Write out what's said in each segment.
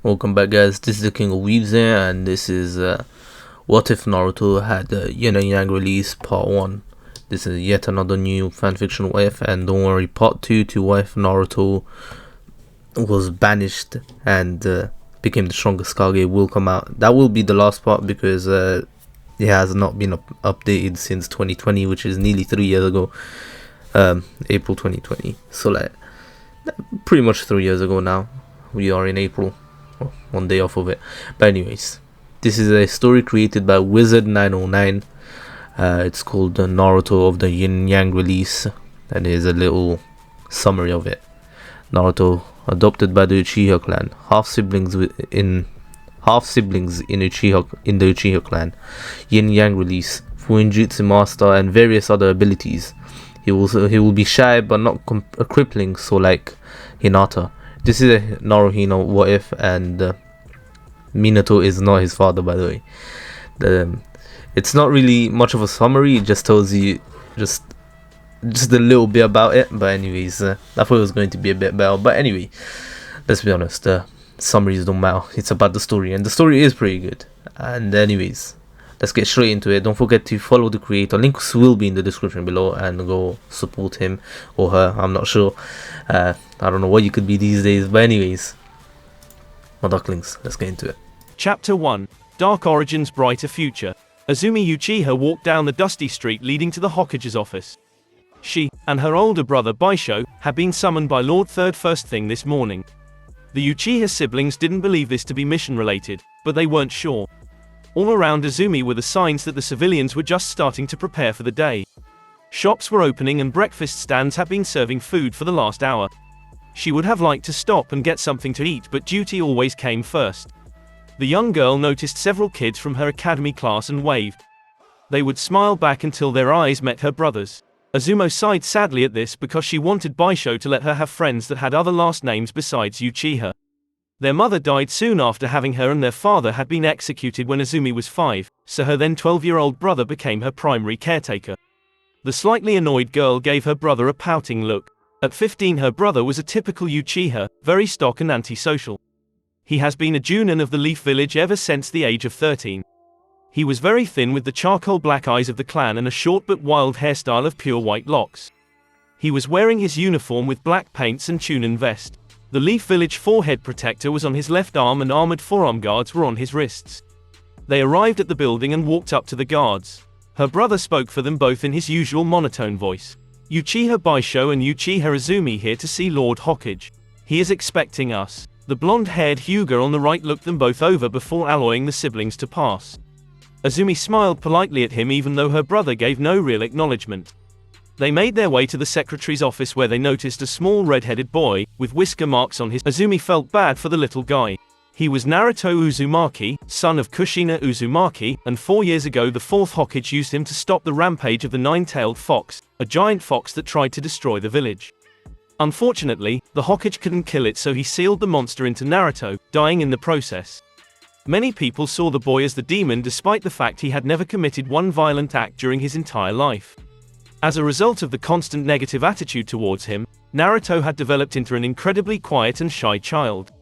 Welcome back, guys. This is the King of Weaves here, and this is What If Naruto had Yin and Yang release part 1. This is yet another new fanfiction What If, and don't worry, part 2 to What If Naruto was banished and became the strongest Hokage will come out. That will be the last part because it has not been updated since 2020, which is nearly 3 years ago, April 2020. So like pretty much 3 years ago now. We are in April. One day off of it, but anyways, this is a story created by Wizard 909. It's called the Naruto of the Yin Yang release, and here's a little summary of it. Naruto, adopted by the Uchiha clan, half siblings in the Uchiha clan. Yin Yang release, Fuinjutsu master and various other abilities. He will be shy but not crippling, so like Hinata. This is a Naruhito What If, and Minato is not his father, by the way. It's not really much of a summary, it just tells you just a little bit about it, but anyways, I thought it was going to be a bit better, but anyway, let's be honest, summaries don't matter, it's about the story, and the story is pretty good. And anyways, let's get straight into it. Don't forget to follow the creator, links will be in the description below, and go support him or her, I'm not sure. I don't know what you could be these days, but anyways, my ducklings, let's get into it. Chapter 1, Dark Origins Brighter Future. Azumi Uchiha walked down the dusty street leading to the Hokage's office. She, and her older brother Baisho, had been summoned by Lord Third first thing this morning. The Uchiha siblings didn't believe this to be mission-related, but they weren't sure. All around Azumi were the signs that the civilians were just starting to prepare for the day. Shops were opening and breakfast stands had been serving food for the last hour. She would have liked to stop and get something to eat, but duty always came first. The young girl noticed several kids from her academy class and waved. They would smile back until their eyes met her brother's. Azumi sighed sadly at this because she wanted Baisho to let her have friends that had other last names besides Uchiha. Their mother died soon after having her, and their father had been executed when Azumi was 5, so her then 12-year-old brother became her primary caretaker. The slightly annoyed girl gave her brother a pouting look. At 15, her brother was a typical Uchiha, very stock and antisocial. He has been a Junin of the Leaf Village ever since the age of 13. He was very thin with the charcoal black eyes of the clan and a short but wild hairstyle of pure white locks. He was wearing his uniform with black paints and Chunin vest. The Leaf Village forehead protector was on his left arm and armored forearm guards were on his wrists. They arrived at the building and walked up to the guards. Her brother spoke for them both in his usual monotone voice. Uchiha Baisho and Uchiha Azumi here to see Lord Hokage. He is expecting us. The blonde-haired Hyuga on the right looked them both over before alloying the siblings to pass. Azumi smiled politely at him even though her brother gave no real acknowledgement. They made their way to the secretary's office where they noticed a small red-headed boy, with whisker marks on his. Azumi felt bad for the little guy. He was Naruto Uzumaki, son of Kushina Uzumaki, and 4 years ago the 4th Hokage used him to stop the rampage of the nine-tailed fox, a giant fox that tried to destroy the village. Unfortunately, the Hokage couldn't kill it, so he sealed the monster into Naruto, dying in the process. Many people saw the boy as the demon despite the fact he had never committed one violent act during his entire life. As a result of the constant negative attitude towards him, Naruto had developed into an incredibly quiet and shy child.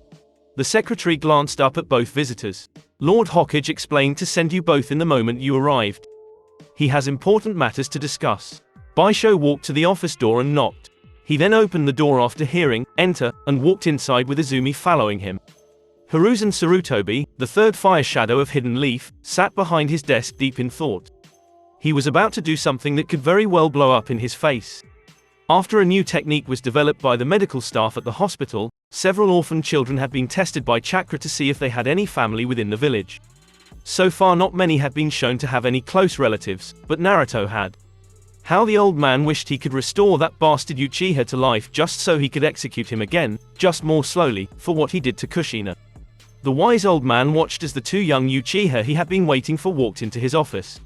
The secretary glanced up at both visitors. Lord Hokage explained to send you both in the moment you arrived. He has important matters to discuss. Baisho walked to the office door and knocked. He then opened the door after hearing, enter, and walked inside with Azumi following him. Hiruzen Sarutobi, the third fire shadow of Hidden Leaf, sat behind his desk deep in thought. He was about to do something that could very well blow up in his face. After a new technique was developed by the medical staff at the hospital, several orphan children had been tested by chakra to see if they had any family within the village. So far not many had been shown to have any close relatives, but Naruto had. How the old man wished he could restore that bastard Uchiha to life just so he could execute him again, just more slowly, for what he did to Kushina. The wise old man watched as the two young Uchiha he had been waiting for walked into his office.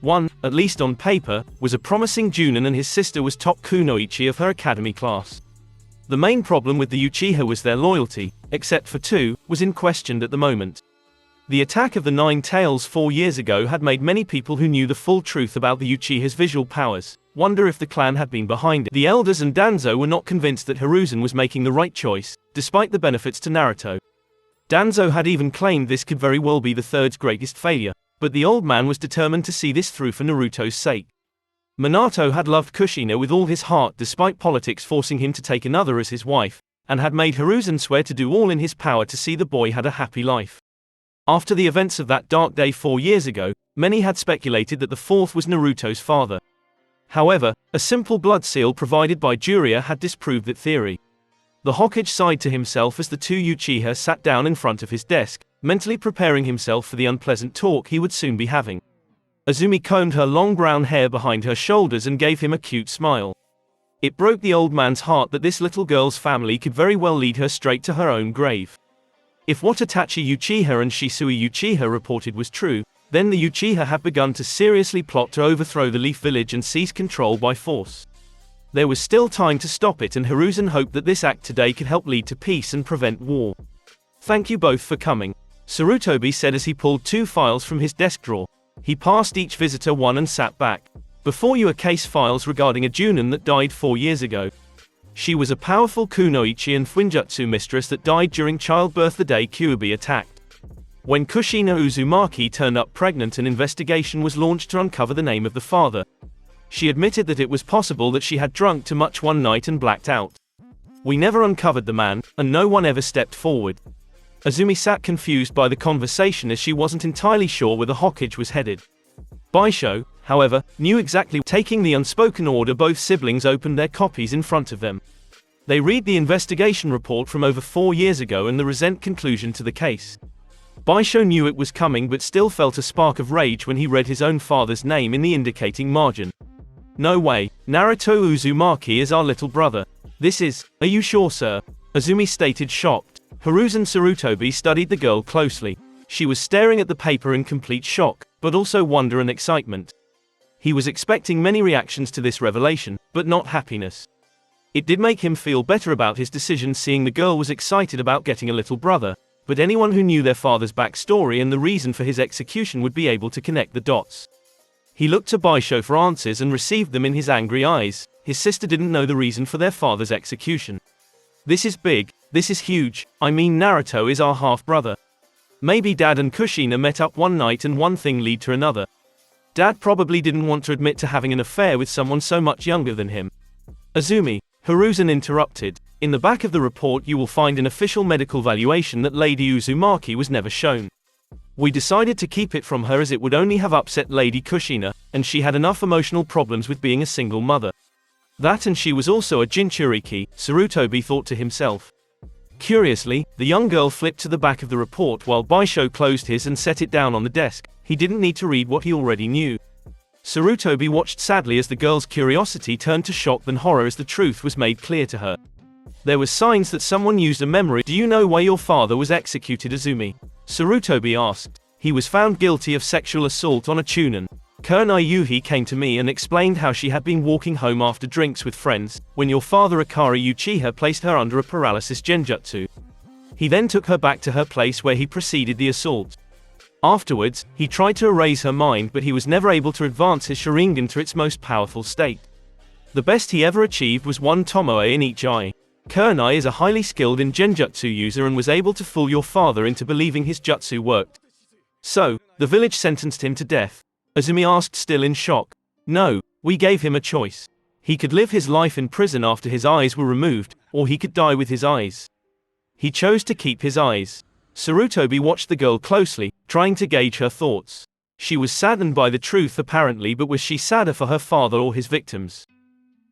One, at least on paper, was a promising Junin and his sister was top kunoichi of her academy class. The main problem with the Uchiha was their loyalty, except for two, was in question at the moment. The attack of the Nine Tails 4 years ago had made many people who knew the full truth about the Uchiha's visual powers wonder if the clan had been behind it. The elders and Danzo were not convinced that Hiruzen was making the right choice, despite the benefits to Naruto. Danzo had even claimed this could very well be the third's greatest failure, but the old man was determined to see this through for Naruto's sake. Minato had loved Kushina with all his heart despite politics forcing him to take another as his wife, and had made Hiruzen swear to do all in his power to see the boy had a happy life. After the events of that dark day 4 years ago, many had speculated that the fourth was Naruto's father. However, a simple blood seal provided by Jiraiya had disproved that theory. The Hokage sighed to himself as the two Uchiha sat down in front of his desk, mentally preparing himself for the unpleasant talk he would soon be having. Azumi combed her long brown hair behind her shoulders and gave him a cute smile. It broke the old man's heart that this little girl's family could very well lead her straight to her own grave. If what Itachi Uchiha and Shisui Uchiha reported was true, then the Uchiha had begun to seriously plot to overthrow the Leaf Village and seize control by force. There was still time to stop it, and Hiruzen hoped that this act today could help lead to peace and prevent war. "Thank you both for coming," Sarutobi said as he pulled 2 files from his desk drawer. He passed each visitor one and sat back. "Before you are case files regarding a Junin that died 4 years ago. She was a powerful kunoichi and Fuinjutsu mistress that died during childbirth the day Kyuubi attacked. When Kushina Uzumaki turned up pregnant, an investigation was launched to uncover the name of the father. She admitted that it was possible that she had drunk too much one night and blacked out. We never uncovered the man, and no one ever stepped forward." Azumi sat confused by the conversation as she wasn't entirely sure where the Hokage was headed. Baisho, however, knew exactly. Taking the unspoken order, both siblings opened their copies in front of them. They read the investigation report from over 4 years ago and the recent conclusion to the case. Baisho knew it was coming but still felt a spark of rage when he read his own father's name in the indicating margin. "No way, Naruto Uzumaki is our little brother. This is, are you sure, sir?" Azumi stated, shocked. Hiruzen Sarutobi studied the girl closely. She was staring at the paper in complete shock, but also wonder and excitement. He was expecting many reactions to this revelation, but not happiness. It did make him feel better about his decision seeing the girl was excited about getting a little brother, but anyone who knew their father's backstory and the reason for his execution would be able to connect the dots. He looked to Baisho for answers and received them in his angry eyes. His sister didn't know the reason for their father's execution. "This is big, this is huge, I mean Naruto is our half-brother. Maybe Dad and Kushina met up one night and one thing led to another. Dad probably didn't want to admit to having an affair with someone so much younger than him." "Azumi," Hiruzen interrupted, "in the back of the report you will find an official medical valuation that Lady Uzumaki was never shown. We decided to keep it from her as it would only have upset Lady Kushina, and she had enough emotional problems with being a single mother. That and she was also a Jinchuriki," Sarutobi thought to himself. Curiously, the young girl flipped to the back of the report while Baisho closed his and set it down on the desk. He didn't need to read what he already knew. Sarutobi watched sadly as the girl's curiosity turned to shock then horror as the truth was made clear to her. There was signs that someone used a memory. "Do you know why your father was executed, Azumi?" Sarutobi asked. "He was found guilty of sexual assault on a Chunin. Kurenai Yuhi came to me and explained how she had been walking home after drinks with friends, when your father Akari Uchiha placed her under a paralysis genjutsu. He then took her back to her place where he preceded the assault. Afterwards, he tried to erase her mind but he was never able to advance his Sharingan to its most powerful state. The best he ever achieved was one Tomoe in each eye. Kurenai is a highly skilled in genjutsu user and was able to fool your father into believing his jutsu worked. So, the village sentenced him to death?" Azumi asked, still in shock. "No, we gave him a choice. He could live his life in prison after his eyes were removed, or he could die with his eyes. He chose to keep his eyes." Sarutobi watched the girl closely, trying to gauge her thoughts. She was saddened by the truth apparently, but was she sadder for her father or his victims?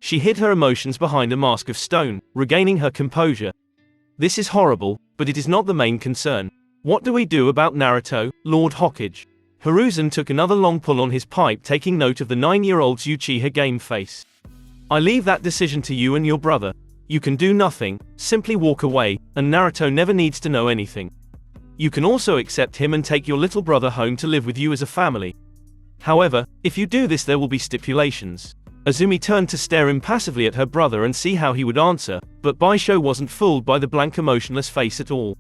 She hid her emotions behind a mask of stone, regaining her composure. "This is horrible, but it is not the main concern. What do we do about Naruto, Lord Hokage?" Hiruzen took another long pull on his pipe, taking note of the 9-year-old's Uchiha game face. "I leave that decision to you and your brother. You can do nothing, simply walk away, and Naruto never needs to know anything. You can also accept him and take your little brother home to live with you as a family. However, if you do this there will be stipulations. Azumi turned to stare impassively at her brother and see how he would answer, but Baisho wasn't fooled by the blank emotionless face at all.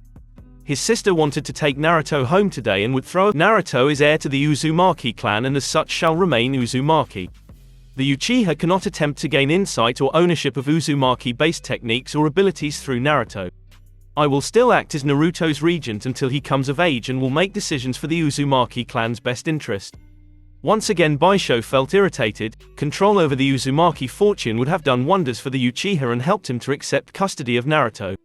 His sister wanted to take Naruto home today and would throw. Naruto is heir to the Uzumaki clan and as such shall remain Uzumaki. The Uchiha cannot attempt to gain insight or ownership of Uzumaki-based techniques or abilities through Naruto. I will still act as Naruto's regent until he comes of age and will make decisions for the Uzumaki clan's best interest. Once again Baisho felt irritated. Control over the Uzumaki fortune would have done wonders for the Uchiha and helped him to accept custody of Naruto.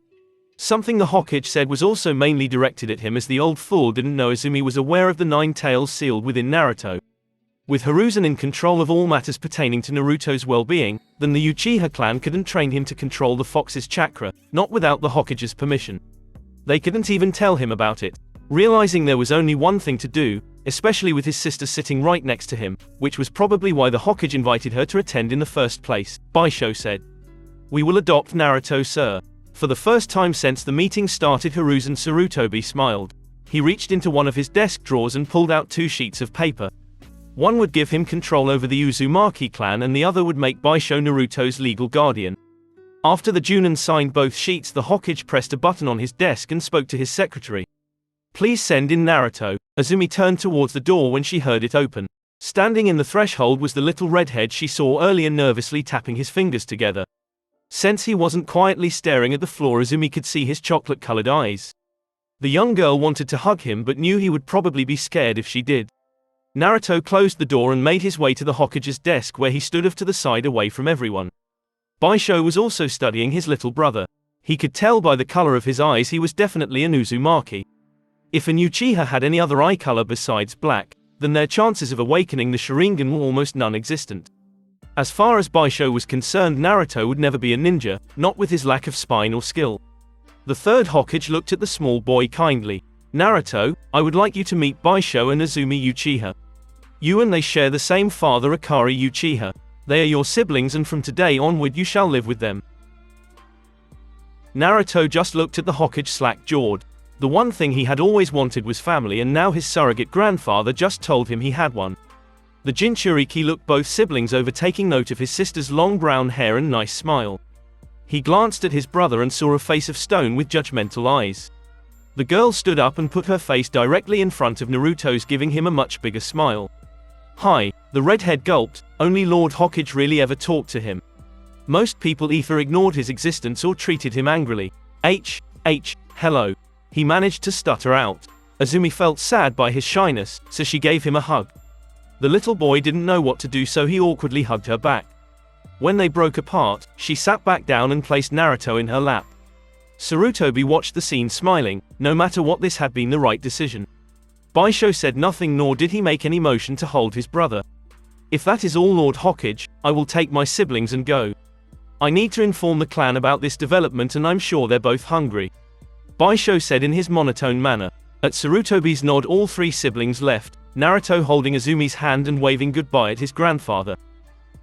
Something the Hokage said was also mainly directed at him, as the old fool didn't know Azumi was aware of the 9 tails sealed within Naruto. With Hiruzen in control of all matters pertaining to Naruto's well-being, then the Uchiha clan couldn't train him to control the fox's chakra, not without the Hokage's permission. They couldn't even tell him about it. Realizing there was only one thing to do, especially with his sister sitting right next to him, which was probably why the Hokage invited her to attend in the first place, Baisho said. "We will adopt Naruto, sir." For the first time since the meeting started, Hiruzen Sarutobi smiled. He reached into one of his desk drawers and pulled out 2 sheets of paper. One would give him control over the Uzumaki clan and the other would make Baisho Naruto's legal guardian. After the Junin signed both sheets, the Hokage pressed a button on his desk and spoke to his secretary. "Please send in Naruto." Azumi turned towards the door when she heard it open. Standing in the threshold was the little redhead she saw earlier, nervously tapping his fingers together. Since he wasn't quietly staring at the floor, Azumi could see his chocolate-colored eyes. The young girl wanted to hug him but knew he would probably be scared if she did. Naruto closed the door and made his way to the Hokage's desk, where he stood off to the side away from everyone. Baisho was also studying his little brother. He could tell by the color of his eyes he was definitely an Uzumaki. If an Uchiha had any other eye color besides black, then their chances of awakening the Sharingan were almost non-existent. As far as Baisho was concerned, Naruto would never be a ninja, not with his lack of spine or skill. The third Hokage looked at the small boy kindly. "Naruto, I would like you to meet Baisho and Azumi Uchiha. You and they share the same father, Akari Uchiha. They are your siblings and from today onward you shall live with them." Naruto just looked at the Hokage slack-jawed. The one thing he had always wanted was family, and now his surrogate grandfather just told him he had one. The Jinchuriki looked both siblings over, taking note of his sister's long brown hair and nice smile. He glanced at his brother and saw a face of stone with judgmental eyes. The girl stood up and put her face directly in front of Naruto's, giving him a much bigger smile. "Hi," the redhead gulped. Only Lord Hokage really ever talked to him. Most people either ignored his existence or treated him angrily. Hello. He managed to stutter out. Azumi felt sad by his shyness, so she gave him a hug. The little boy didn't know what to do, so he awkwardly hugged her back. When they broke apart, she sat back down and placed Naruto in her lap. Sarutobi watched the scene smiling. No matter what, this had been the right decision. Baisho said nothing, nor did he make any motion to hold his brother. "If that is all, Lord Hokage, I will take my siblings and go. I need to inform the clan about this development, and I'm sure they're both hungry," Baisho said in his monotone manner. At Sarutobi's nod, all 3 siblings left, Naruto holding Azumi's hand and waving goodbye at his grandfather.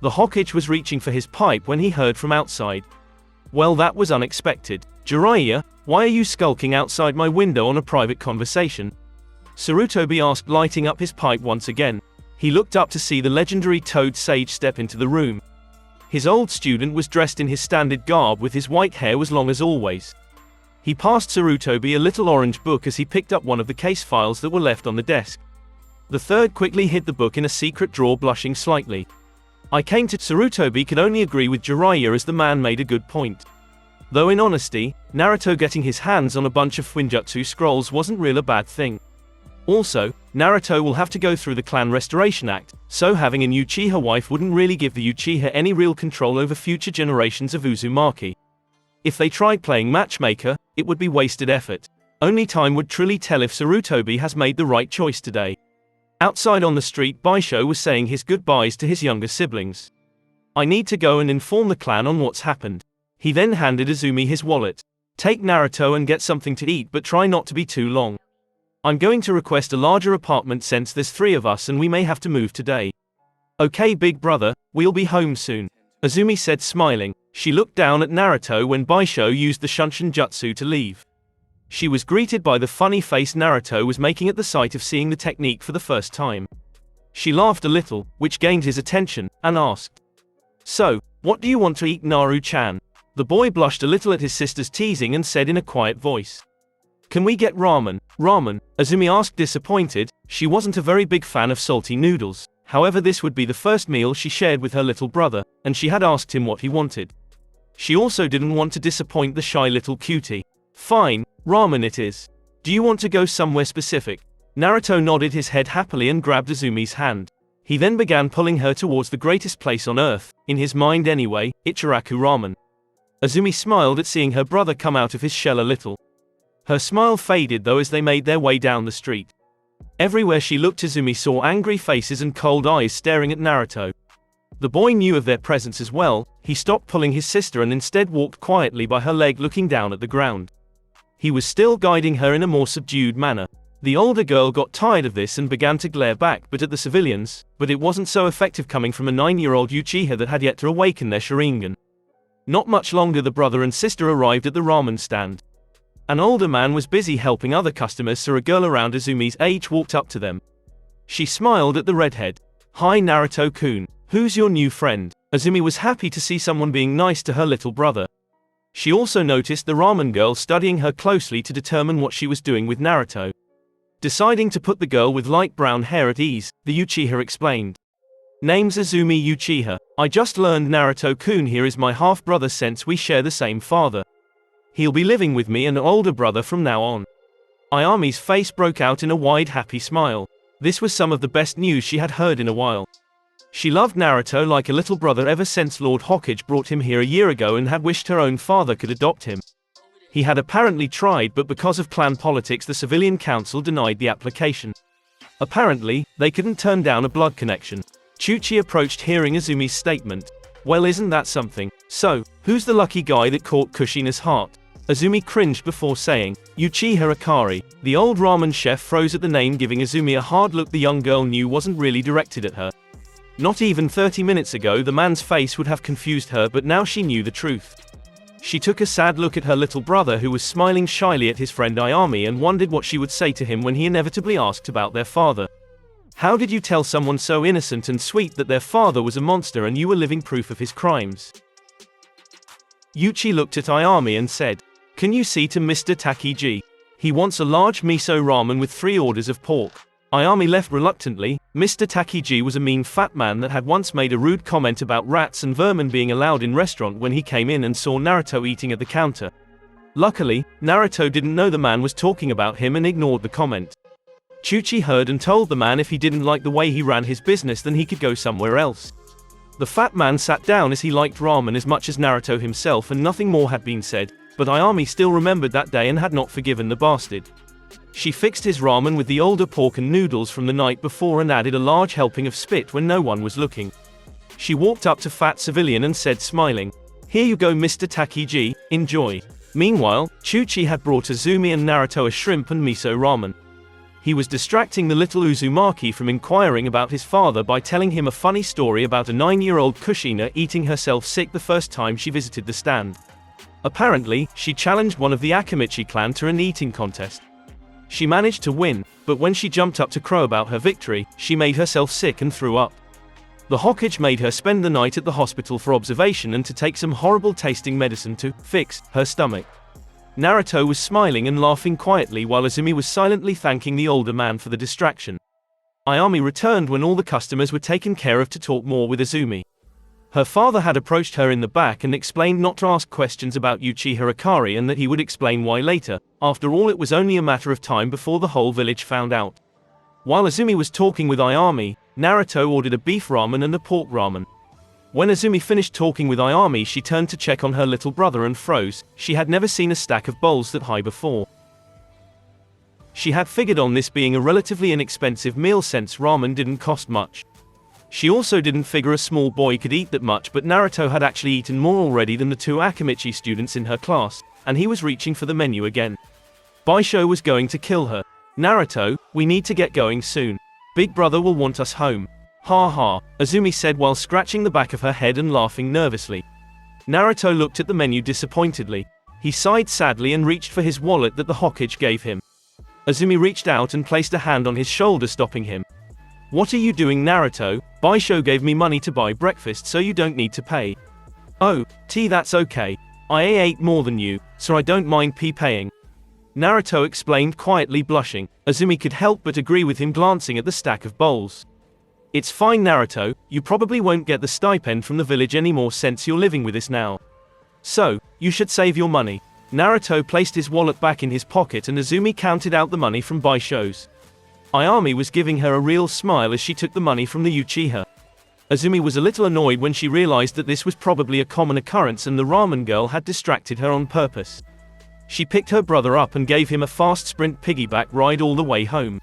The Hokage was reaching for his pipe when he heard from outside. "Well, that was unexpected. Jiraiya, why are you skulking outside my window on a private conversation?" Sarutobi asked, lighting up his pipe once again. He looked up to see the legendary Toad Sage step into the room. His old student was dressed in his standard garb, with his white hair was long as always. He passed Sarutobi a little orange book as he picked up one of the case files that were left on the desk. The third quickly hid the book in a secret drawer, blushing slightly. "I came to..." Sarutobi could only agree with Jiraiya, as the man made a good point. Though in honesty, Naruto getting his hands on a bunch of Fuinjutsu scrolls wasn't really a bad thing. Also, Naruto will have to go through the Clan Restoration Act, so having an Uchiha wife wouldn't really give the Uchiha any real control over future generations of Uzumaki. If they tried playing matchmaker, it would be wasted effort. Only time would truly tell if Sarutobi has made the right choice today. Outside on the street, Baisho was saying his goodbyes to his younger siblings. "I need to go and inform the clan on what's happened." He then handed Azumi his wallet. "Take Naruto and get something to eat, but try not to be too long. I'm going to request a larger apartment since there's 3 of us and we may have to move today." "Okay, big brother, we'll be home soon," Azumi said, smiling. She looked down at Naruto when Baisho used the Shunshin Jutsu to leave. She was greeted by the funny face Naruto was making at the sight of seeing the technique for the first time. She laughed a little, which gained his attention, and asked, So, what do you want to eat, Naru-chan? The boy blushed a little at his sister's teasing and said in a quiet voice. Can we get ramen? Ramen? Azumi asked, disappointed. She wasn't a very big fan of salty noodles. However, this would be the first meal she shared with her little brother, and she had asked him what he wanted. She also didn't want to disappoint the shy little cutie. Fine, ramen it is. Do you want to go somewhere specific? Naruto nodded his head happily and grabbed Azumi's hand. He then began pulling her towards the greatest place on earth, in his mind anyway, Ichiraku ramen. Azumi smiled at seeing her brother come out of his shell a little. Her smile faded though as they made their way down the street. Everywhere she looked, Azumi saw angry faces and cold eyes staring at Naruto. The boy knew of their presence as well. He stopped pulling his sister and instead walked quietly by her leg, looking down at the ground. He was still guiding her in a more subdued manner. The older girl got tired of this and began to glare back at the civilians, but it wasn't so effective coming from a 9-year-old Uchiha that had yet to awaken their Sharingan. Not much longer the brother and sister arrived at the ramen stand. An older man was busy helping other customers, so a girl around Azumi's age walked up to them. She smiled at the redhead. Hi Naruto-kun, who's your new friend? Azumi was happy to see someone being nice to her little brother. She also noticed the ramen girl studying her closely to determine what she was doing with Naruto. Deciding to put the girl with light brown hair at ease, the Uchiha explained. Name's Azumi Uchiha. I just learned Naruto-kun here is my half-brother since we share the same father. He'll be living with me and an older brother from now on. Ayami's face broke out in a wide happy smile. This was some of the best news she had heard in a while. She loved Naruto like a little brother ever since Lord Hokage brought him here a year ago and had wished her own father could adopt him. He had apparently tried, but because of clan politics the civilian council denied the application. Apparently, they couldn't turn down a blood connection. Chuchi approached hearing Azumi's statement. Well, isn't that something? So, who's the lucky guy that caught Kushina's heart? Azumi cringed before saying, Uchiha Akari. The old ramen chef froze at the name, giving Azumi a hard look the young girl knew wasn't really directed at her. Not even 30 minutes ago the man's face would have confused her, but now she knew the truth. She took a sad look at her little brother, who was smiling shyly at his friend Ayami, and wondered what she would say to him when he inevitably asked about their father. How did you tell someone so innocent and sweet that their father was a monster and you were living proof of his crimes? Yuchi looked at Ayami and said, Can you see to Mr. Takiji? He wants a large miso ramen with 3 orders of pork. Ayami left reluctantly. Mr. Takiji was a mean fat man that had once made a rude comment about rats and vermin being allowed in restaurant when he came in and saw Naruto eating at the counter. Luckily, Naruto didn't know the man was talking about him and ignored the comment. Chuchi heard and told the man if he didn't like the way he ran his business then he could go somewhere else. The fat man sat down as he liked ramen as much as Naruto himself and nothing more had been said, but Ayami still remembered that day and had not forgiven the bastard. She fixed his ramen with the older pork and noodles from the night before and added a large helping of spit when no one was looking. She walked up to fat civilian and said, smiling, Here you go Mr. Takiji, enjoy. Meanwhile, Chuchi had brought Azumi and Naruto a shrimp and miso ramen. He was distracting the little Uzumaki from inquiring about his father by telling him a funny story about a 9-year-old Kushina eating herself sick the first time she visited the stand. Apparently, she challenged one of the Akamichi clan to an eating contest. She managed to win, but when she jumped up to crow about her victory, she made herself sick and threw up. The Hokage made her spend the night at the hospital for observation and to take some horrible tasting medicine to fix her stomach. Naruto was smiling and laughing quietly while Azumi was silently thanking the older man for the distraction. Ayami returned when all the customers were taken care of to talk more with Azumi. Her father had approached her in the back and explained not to ask questions about Uchiha Akari and that he would explain why later. After all, it was only a matter of time before the whole village found out. While Azumi was talking with Ayami, Naruto ordered a beef ramen and a pork ramen. When Azumi finished talking with Ayami, she turned to check on her little brother and froze. She had never seen a stack of bowls that high before. She had figured on this being a relatively inexpensive meal since ramen didn't cost much. She also didn't figure a small boy could eat that much, but Naruto had actually eaten more already than the 2 Akamichi students in her class, and he was reaching for the menu again. Baisho was going to kill her. Naruto, we need to get going soon. Big brother will want us home. Ha ha, Azumi said while scratching the back of her head and laughing nervously. Naruto looked at the menu disappointedly. He sighed sadly and reached for his wallet that the Hokage gave him. Azumi reached out and placed a hand on his shoulder, stopping him. "What are you doing, Naruto? Baisho gave me money to buy breakfast so you don't need to pay." "Oh, that's okay. I ate more than you, so I don't mind paying," Naruto explained quietly, blushing. Azumi could help but agree with him, glancing at the stack of bowls. "It's fine, Naruto, you probably won't get the stipend from the village anymore since you're living with us now. So, you should save your money." Naruto placed his wallet back in his pocket and Azumi counted out the money from Baisho's. Ayami was giving her a real smile as she took the money from the Uchiha. Azumi was a little annoyed when she realized that this was probably a common occurrence and the ramen girl had distracted her on purpose. She picked her brother up and gave him a fast sprint piggyback ride all the way home.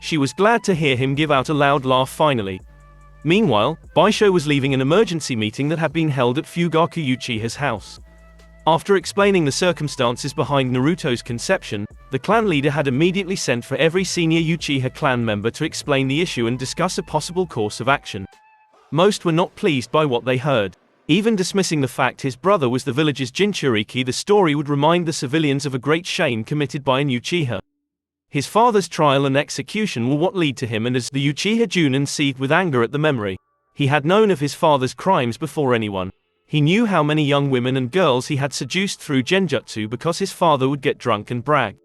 She was glad to hear him give out a loud laugh finally. Meanwhile, Baisho was leaving an emergency meeting that had been held at Fugaku Uchiha's house. After explaining the circumstances behind Naruto's conception, the clan leader had immediately sent for every senior Uchiha clan member to explain the issue and discuss a possible course of action. Most were not pleased by what they heard. Even dismissing the fact his brother was the village's Jinchuriki, the story would remind the civilians of a great shame committed by an Uchiha. His father's trial and execution were what led to him, and as the Uchiha Junin seethed with anger at the memory. He had known of his father's crimes before anyone. He knew how many young women and girls he had seduced through genjutsu because his father would get drunk and brag.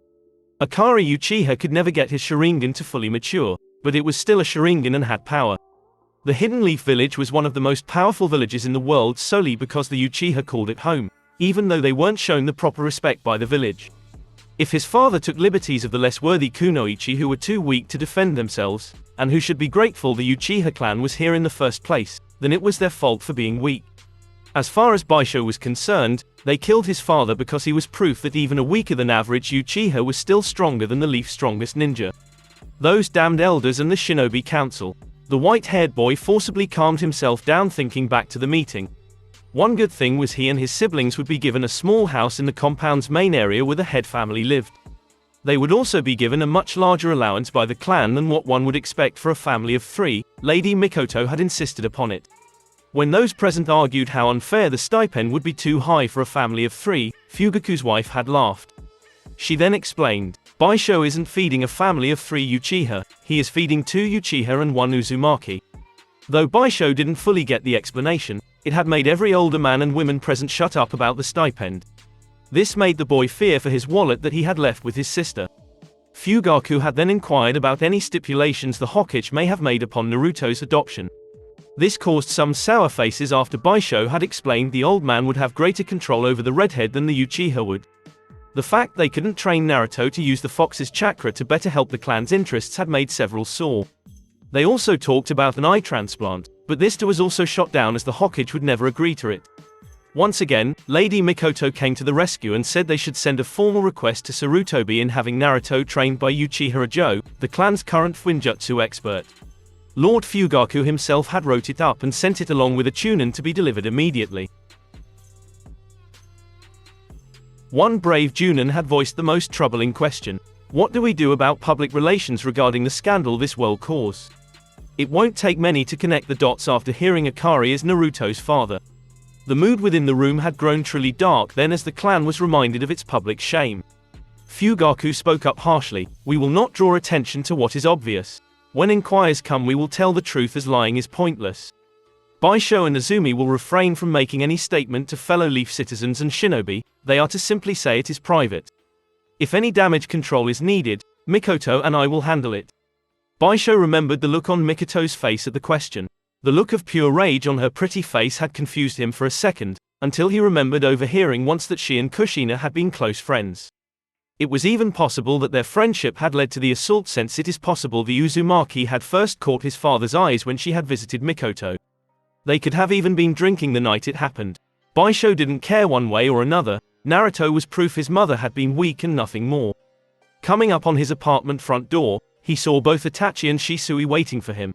Akari Uchiha could never get his Sharingan to fully mature, but it was still a Sharingan and had power. The Hidden Leaf Village was one of the most powerful villages in the world solely because the Uchiha called it home, even though they weren't shown the proper respect by the village. If his father took liberties of the less worthy kunoichi who were too weak to defend themselves, and who should be grateful the Uchiha clan was here in the first place, then it was their fault for being weak. As far as Baisho was concerned, they killed his father because he was proof that even a weaker than average Uchiha was still stronger than the Leaf's strongest ninja. Those damned elders and the Shinobi Council. The white-haired boy forcibly calmed himself down, thinking back to the meeting. One good thing was he and his siblings would be given a small house in the compound's main area where the head family lived. They would also be given a much larger allowance by the clan than what one would expect for a family of 3, Lady Mikoto had insisted upon it. When those present argued how unfair the stipend would be too high for a family of 3, Fugaku's wife had laughed. She then explained, "Baisho isn't feeding a family of 3 Uchiha, he is feeding 2 Uchiha and 1 Uzumaki." Though Baisho didn't fully get the explanation, it had made every older man and women present shut up about the stipend. This made the boy fear for his wallet that he had left with his sister. Fugaku had then inquired about any stipulations the Hokage may have made upon Naruto's adoption. This caused some sour faces after Baisho had explained the old man would have greater control over the redhead than the Uchiha would. The fact they couldn't train Naruto to use the fox's chakra to better help the clan's interests had made several sore. They also talked about an eye transplant, but this was also shot down as the Hokage would never agree to it. Once again, Lady Mikoto came to the rescue and said they should send a formal request to Sarutobi in having Naruto trained by Uchiha Ajo, the clan's current Fuinjutsu expert. Lord Fugaku himself had wrote it up and sent it along with a Chunin to be delivered immediately. One brave Junin had voiced the most troubling question. What do we do about public relations regarding the scandal this will cause? It won't take many to connect the dots after hearing Akari is Naruto's father. The mood within the room had grown truly dark then as the clan was reminded of its public shame. Fugaku spoke up harshly, "We will not draw attention to what is obvious. When inquiries come we will tell the truth as lying is pointless." Baisho and Azumi will refrain from making any statement to fellow Leaf citizens and shinobi, they are to simply say it is private. If any damage control is needed, Mikoto and I will handle it. Baisho remembered the look on Mikoto's face at the question. The look of pure rage on her pretty face had confused him for a second, until he remembered overhearing once that she and Kushina had been close friends. It was even possible that their friendship had led to the assault, since it is possible the Uzumaki had first caught his father's eyes when she had visited Mikoto. They could have even been drinking the night it happened. Baisho didn't care one way or another, Naruto was proof his mother had been weak and nothing more. Coming up on his apartment front door, he saw both Itachi and Shisui waiting for him.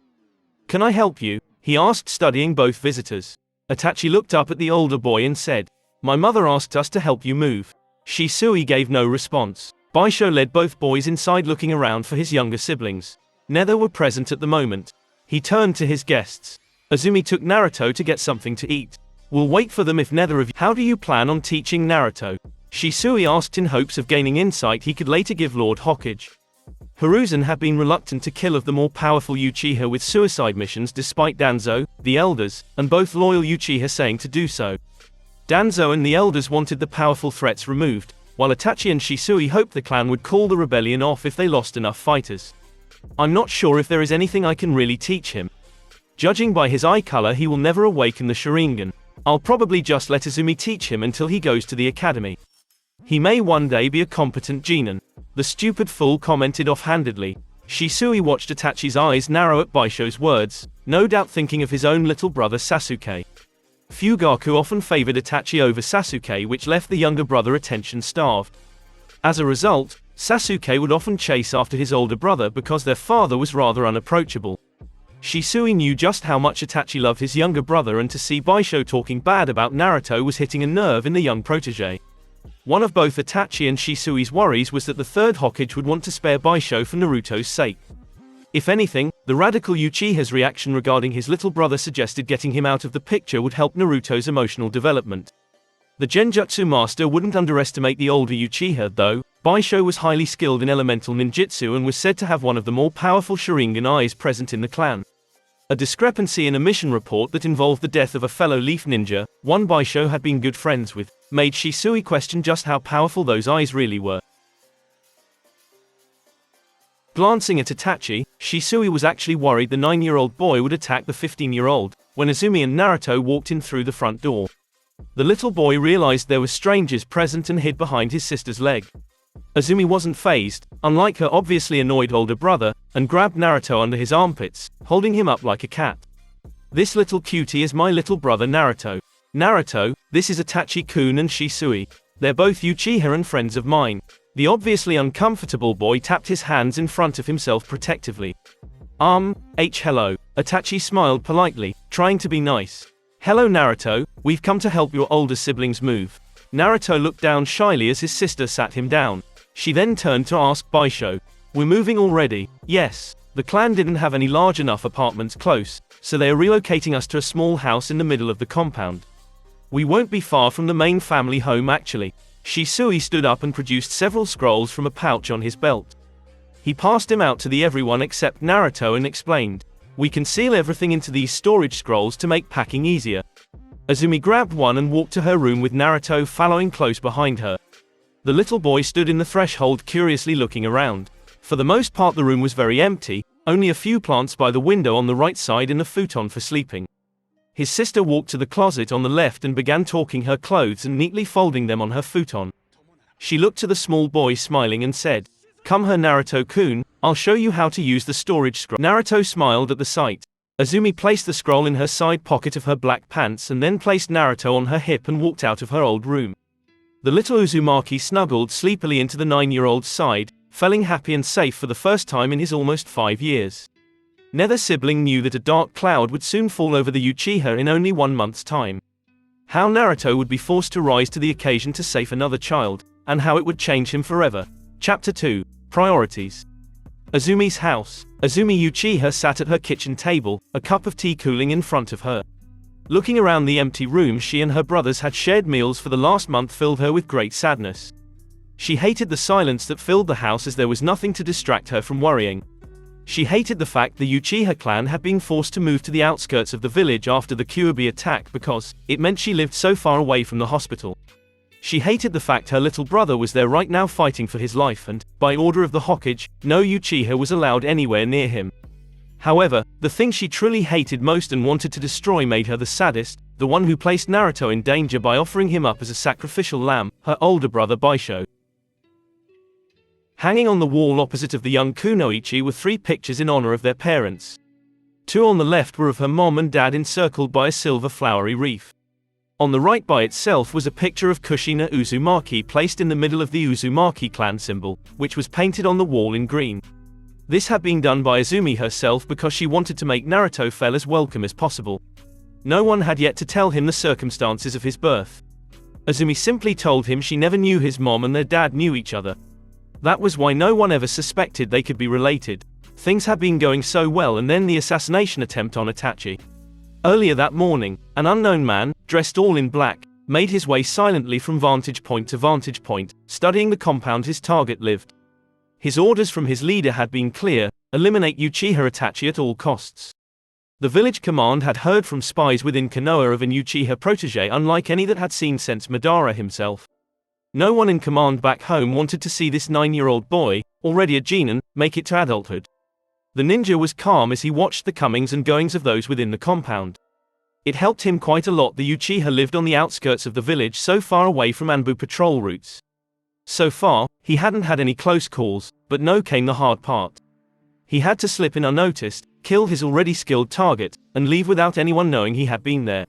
"Can I help you?" he asked, studying both visitors. Itachi looked up at the older boy and said, "My mother asked us to help you move." Shisui gave no response. Baisho led both boys inside, looking around for his younger siblings. Neither were present at the moment. He turned to his guests. "Azumi took Naruto to get something to eat. We'll wait for them if neither of you." "How do you plan on teaching Naruto?" Shisui asked, in hopes of gaining insight he could later give Lord Hokage. Hiruzen had been reluctant to kill of the more powerful Uchiha with suicide missions despite Danzo, the elders, and both loyal Uchiha saying to do so. Danzo and the elders wanted the powerful threats removed, while Itachi and Shisui hoped the clan would call the rebellion off if they lost enough fighters. I'm not sure if there is anything I can really teach him. Judging by his eye color, he will never awaken the Sharingan. I'll probably just let Izumi teach him until he goes to the academy. He may one day be a competent genin. The stupid fool commented offhandedly. Shisui watched Itachi's eyes narrow at Baisho's words, no doubt thinking of his own little brother Sasuke. Fugaku often favored Itachi over Sasuke, which left the younger brother attention-starved. As a result, Sasuke would often chase after his older brother because their father was rather unapproachable. Shisui knew just how much Itachi loved his younger brother, and to see Baisho talking bad about Naruto was hitting a nerve in the young protege. One of both Itachi and Shisui's worries was that the third Hokage would want to spare Baisho for Naruto's sake. If anything, the radical Uchiha's reaction regarding his little brother suggested getting him out of the picture would help Naruto's emotional development. The Genjutsu master wouldn't underestimate the older Uchiha, though. Baisho was highly skilled in elemental ninjutsu and was said to have one of the more powerful Sharingan eyes present in the clan. A discrepancy in a mission report that involved the death of a fellow leaf ninja, one Baisho had been good friends with, made Shisui question just how powerful those eyes really were. Glancing at Itachi, Shisui was actually worried the 9-year-old boy would attack the 15-year-old, when Izumi and Naruto walked in through the front door. The little boy realized there were strangers present and hid behind his sister's leg. Izumi wasn't fazed, unlike her obviously annoyed older brother, and grabbed Naruto under his armpits, holding him up like a cat. This little cutie is my little brother Naruto. Naruto, this is Itachi-kun and Shisui. They're both Uchiha and friends of mine. The obviously uncomfortable boy tapped his hands in front of himself protectively. Hello. Itachi smiled politely, trying to be nice. Hello Naruto, we've come to help your older siblings move. Naruto looked down shyly as his sister sat him down. She then turned to ask Baisho. We're moving already? Yes. The clan didn't have any large enough apartments close, so they are relocating us to a small house in the middle of the compound. We won't be far from the main family home actually. Shisui stood up and produced several scrolls from a pouch on his belt. He passed them out to the everyone except Naruto and explained, we can seal everything into these storage scrolls to make packing easier. Izumi grabbed one and walked to her room with Naruto following close behind her. The little boy stood in the threshold curiously looking around. For the most part the room was very empty, only a few plants by the window on the right side and a futon for sleeping. His sister walked to the closet on the left and began talking her clothes and neatly folding them on her futon. She looked to the small boy smiling and said, Come here Naruto-kun, I'll show you how to use the storage scroll. Naruto smiled at the sight. Izumi placed the scroll in her side pocket of her black pants and then placed Naruto on her hip and walked out of her old room. The little Uzumaki snuggled sleepily into the 9-year-old's side, feeling happy and safe for the first time in his almost 5 years. Neither sibling knew that a dark cloud would soon fall over the Uchiha in only 1 month's time. How Naruto would be forced to rise to the occasion to save another child, and how it would change him forever. Chapter 2. Priorities. Izumi's house. Izumi Uchiha sat at her kitchen table, a cup of tea cooling in front of her. Looking around the empty room she and her brothers had shared meals for the last month filled her with great sadness. She hated the silence that filled the house as there was nothing to distract her from worrying. She hated the fact the Uchiha clan had been forced to move to the outskirts of the village after the Kyuubi attack because it meant she lived so far away from the hospital. She hated the fact her little brother was there right now fighting for his life and, by order of the Hokage, no Uchiha was allowed anywhere near him. However, the thing she truly hated most and wanted to destroy made her the saddest, the one who placed Naruto in danger by offering him up as a sacrificial lamb, her older brother Baisho. Hanging on the wall opposite of the young Kunoichi were 3 pictures in honor of their parents. 2 on the left were of her mom and dad encircled by a silver flowery wreath. On the right by itself was a picture of Kushina Uzumaki placed in the middle of the Uzumaki clan symbol, which was painted on the wall in green. This had been done by Izumi herself because she wanted to make Naruto feel as welcome as possible. No one had yet to tell him the circumstances of his birth. Izumi simply told him she never knew his mom and their dad knew each other. That was why no one ever suspected they could be related. Things had been going so well, and then the assassination attempt on Itachi. Earlier that morning, an unknown man, dressed all in black, made his way silently from vantage point to vantage point, studying the compound his target lived. His orders from his leader had been clear: eliminate Uchiha Itachi at all costs. The village command had heard from spies within Konoha of an Uchiha protege unlike any that had seen since Madara himself. No one in command back home wanted to see this 9-year-old boy, already a genin, make it to adulthood. The ninja was calm as he watched the comings and goings of those within the compound. It helped him quite a lot the Uchiha lived on the outskirts of the village so far away from Anbu patrol routes. So far, he hadn't had any close calls, but now came the hard part. He had to slip in unnoticed, kill his already skilled target, and leave without anyone knowing he had been there.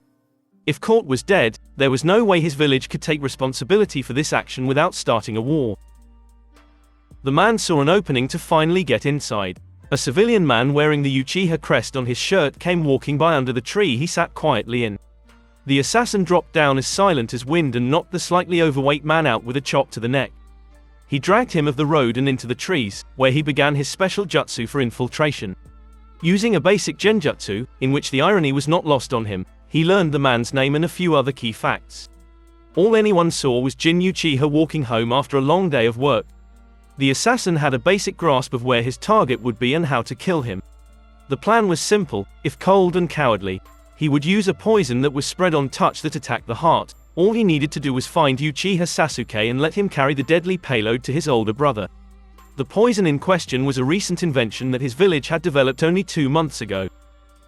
If Court was dead, there was no way his village could take responsibility for this action without starting a war. The man saw an opening to finally get inside. A civilian man wearing the Uchiha crest on his shirt came walking by under the tree he sat quietly in. The assassin dropped down as silent as wind and knocked the slightly overweight man out with a chop to the neck. He dragged him off the road and into the trees, where he began his special jutsu for infiltration. Using a basic genjutsu, in which the irony was not lost on him, he learned the man's name and a few other key facts. All anyone saw was Jin Uchiha walking home after a long day of work. The assassin had a basic grasp of where his target would be and how to kill him. The plan was simple: if cold and cowardly, he would use a poison that was spread on touch that attacked the heart. All he needed to do was find Uchiha Sasuke and let him carry the deadly payload to his older brother. The poison in question was a recent invention that his village had developed only 2 months ago.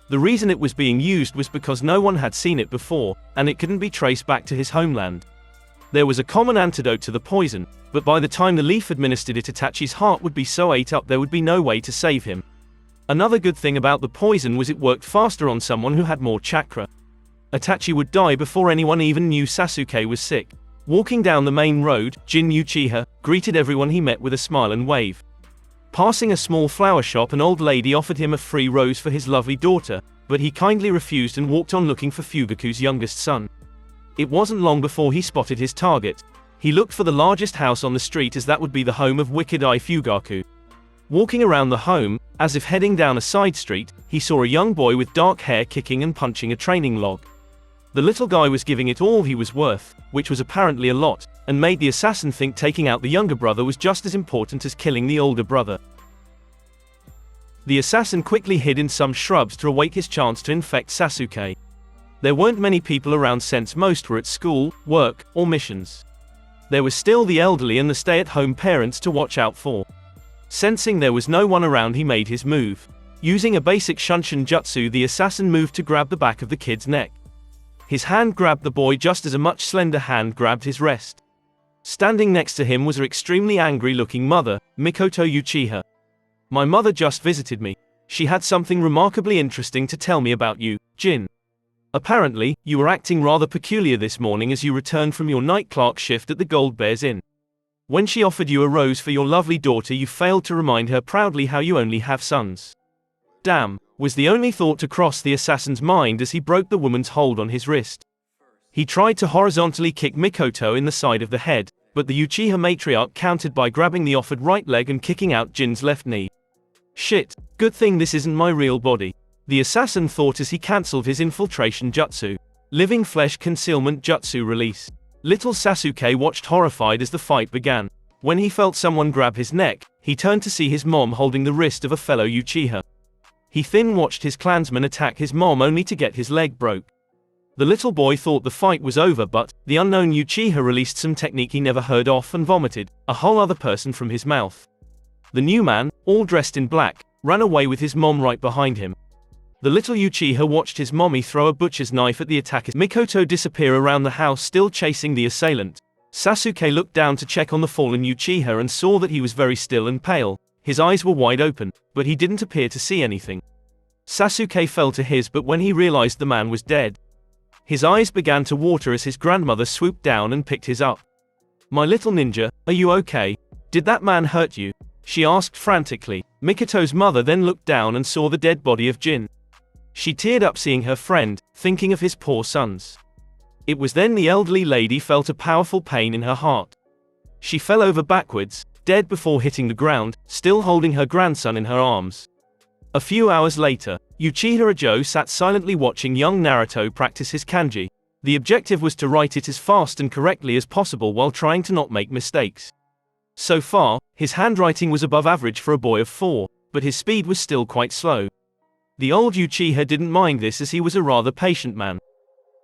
The reason it was being used was because no one had seen it before, and it couldn't be traced back to his homeland. There was a common antidote to the poison, but by the time the leaf administered it, Itachi's heart would be so ate up there would be no way to save him. Another good thing about the poison was it worked faster on someone who had more chakra. Itachi would die before anyone even knew Sasuke was sick. Walking down the main road, Jin Uchiha greeted everyone he met with a smile and wave. Passing a small flower shop, an old lady offered him a free rose for his lovely daughter, but he kindly refused and walked on looking for Fugaku's youngest son. It wasn't long before he spotted his target. He looked for the largest house on the street as that would be the home of Wicked Eye Fugaku. Walking around the home, as if heading down a side street, he saw a young boy with dark hair kicking and punching a training log. The little guy was giving it all he was worth, which was apparently a lot, and made the assassin think taking out the younger brother was just as important as killing the older brother. The assassin quickly hid in some shrubs to await his chance to infect Sasuke. There weren't many people around since most were at school, work, or missions. There was still the elderly and the stay-at-home parents to watch out for. Sensing there was no one around, he made his move. Using a basic Shunshin jutsu, the assassin moved to grab the back of the kid's neck. His hand grabbed the boy just as a much slender hand grabbed his wrist. Standing next to him was her extremely angry-looking mother, Mikoto Uchiha. "My mother just visited me. She had something remarkably interesting to tell me about you, Jin. Apparently, you were acting rather peculiar this morning as you returned from your night clerk shift at the Gold Bears Inn. When she offered you a rose for your lovely daughter, you failed to remind her proudly how you only have sons." Damn, was the only thought to cross the assassin's mind as he broke the woman's hold on his wrist. He tried to horizontally kick Mikoto in the side of the head, but the Uchiha matriarch countered by grabbing the offered right leg and kicking out Jin's left knee. Shit, good thing this isn't my real body, the assassin thought as he cancelled his infiltration jutsu. Living flesh concealment jutsu release. Little Sasuke watched horrified as the fight began. When he felt someone grab his neck, he turned to see his mom holding the wrist of a fellow Uchiha. He then watched his clansman attack his mom only to get his leg broke. The little boy thought the fight was over, but the unknown Uchiha released some technique he never heard of and vomited a whole other person from his mouth. The new man, all dressed in black, ran away with his mom right behind him. The little Uchiha watched his mommy throw a butcher's knife at the attacker. Mikoto disappear around the house still chasing the assailant. Sasuke looked down to check on the fallen Uchiha and saw that he was very still and pale. His eyes were wide open, but he didn't appear to see anything. Sasuke fell to his but when he realized the man was dead. His eyes began to water as his grandmother swooped down and picked his up. "My little ninja, are you okay? Did that man hurt you?" she asked frantically. Mikoto's mother then looked down and saw the dead body of Jin. She teared up seeing her friend, thinking of his poor sons. It was then the elderly lady felt a powerful pain in her heart. She fell over backwards, dead before hitting the ground, still holding her grandson in her arms. A few hours later, Uchiha Joe sat silently watching young Naruto practice his kanji. The objective was to write it as fast and correctly as possible while trying to not make mistakes. So far, his handwriting was above average for a boy of 4, but his speed was still quite slow. The old Uchiha didn't mind this as he was a rather patient man.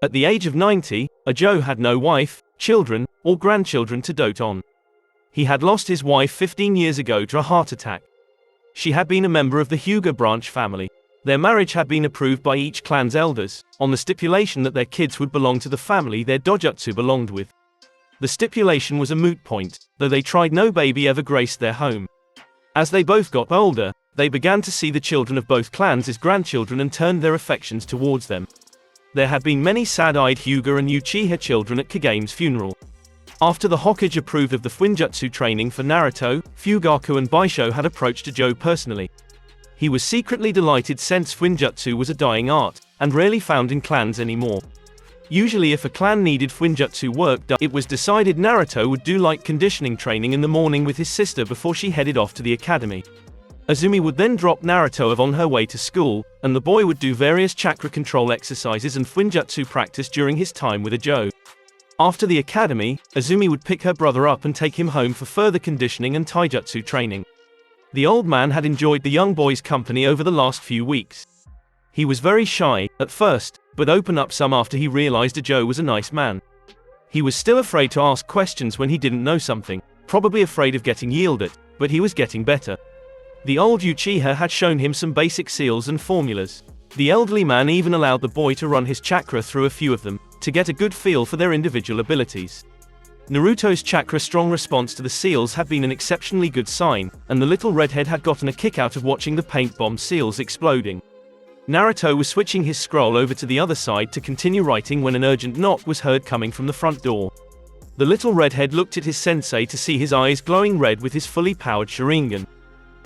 At the age of 90, Joe had no wife, children, or grandchildren to dote on. He had lost his wife 15 years ago to a heart attack. She had been a member of the Hyuga branch family. Their marriage had been approved by each clan's elders, on the stipulation that their kids would belong to the family their dojutsu belonged with. The stipulation was a moot point, though they tried no baby ever graced their home. As they both got older, they began to see the children of both clans as grandchildren and turned their affections towards them. There had been many sad-eyed Hyuga and Uchiha children at Kageme's funeral. After the Hokage approved of the Fuinjutsu training for Naruto, Fugaku and Baisho had approached Joe personally. He was secretly delighted since Fuinjutsu was a dying art, and rarely found in clans anymore. Usually if a clan needed Fuinjutsu work done, it was decided Naruto would do light conditioning training in the morning with his sister before she headed off to the academy. Azumi would then drop Naruto on her way to school, and the boy would do various chakra control exercises and Fuinjutsu practice during his time with Joe. After the academy, Azumi would pick her brother up and take him home for further conditioning and taijutsu training. The old man had enjoyed the young boy's company over the last few weeks. He was very shy, at first, but opened up some after he realized Joe was a nice man. He was still afraid to ask questions when he didn't know something, probably afraid of getting yelled at, but he was getting better. The old Uchiha had shown him some basic seals and formulas. The elderly man even allowed the boy to run his chakra through a few of them, to get a good feel for their individual abilities. Naruto's chakra strong response to the seals had been an exceptionally good sign, and the little redhead had gotten a kick out of watching the paint bomb seals exploding. Naruto was switching his scroll over to the other side to continue writing when an urgent knock was heard coming from the front door. The little redhead looked at his sensei to see his eyes glowing red with his fully powered Sharingan.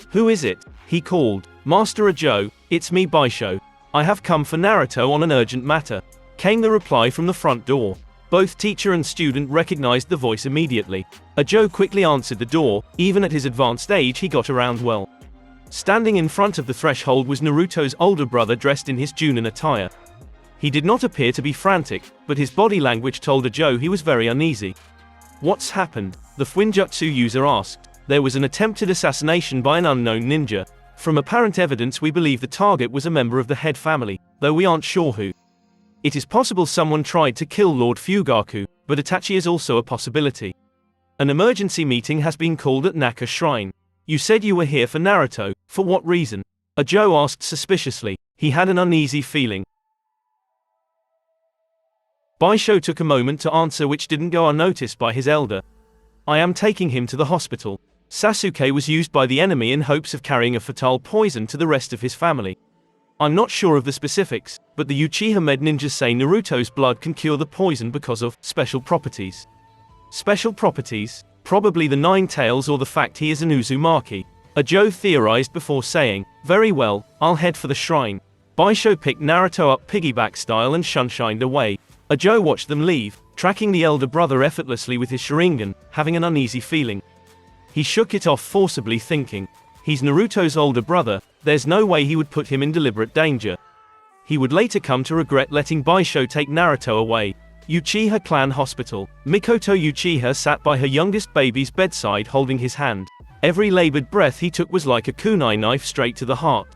"Who is it?" he called. "Master Joe, it's me Baisho. I have come for Naruto on an urgent matter," came the reply from the front door. Both teacher and student recognized the voice immediately. Joe quickly answered the door. Even at his advanced age he got around well. Standing in front of the threshold was Naruto's older brother dressed in his Junin attire. He did not appear to be frantic, but his body language told Joe he was very uneasy. "What's happened?" the Fuinjutsu user asked. "There was an attempted assassination by an unknown ninja. From apparent evidence we believe the target was a member of the head family, though we aren't sure who. It is possible someone tried to kill Lord Fugaku, but Itachi is also a possibility. An emergency meeting has been called at Naka Shrine. You said you were here for Naruto, for what reason?" Joe asked suspiciously. He had an uneasy feeling. Baisho took a moment to answer, which didn't go unnoticed by his elder. "I am taking him to the hospital. Sasuke was used by the enemy in hopes of carrying a fatal poison to the rest of his family. I'm not sure of the specifics, but the Uchiha med ninjas say Naruto's blood can cure the poison because of special properties." Special properties? Probably the 9 tails or the fact he is an Uzumaki. Joe theorized before saying, "Very well, I'll head for the shrine." Baisho picked Naruto up piggyback style and shunshined away. Joe watched them leave, tracking the elder brother effortlessly with his Sharingan, having an uneasy feeling. He shook it off forcibly, thinking, he's Naruto's older brother, there's no way he would put him in deliberate danger. He would later come to regret letting Baisho take Naruto away. Uchiha clan hospital. Mikoto Uchiha sat by her youngest baby's bedside holding his hand. Every labored breath he took was like a kunai knife straight to the heart.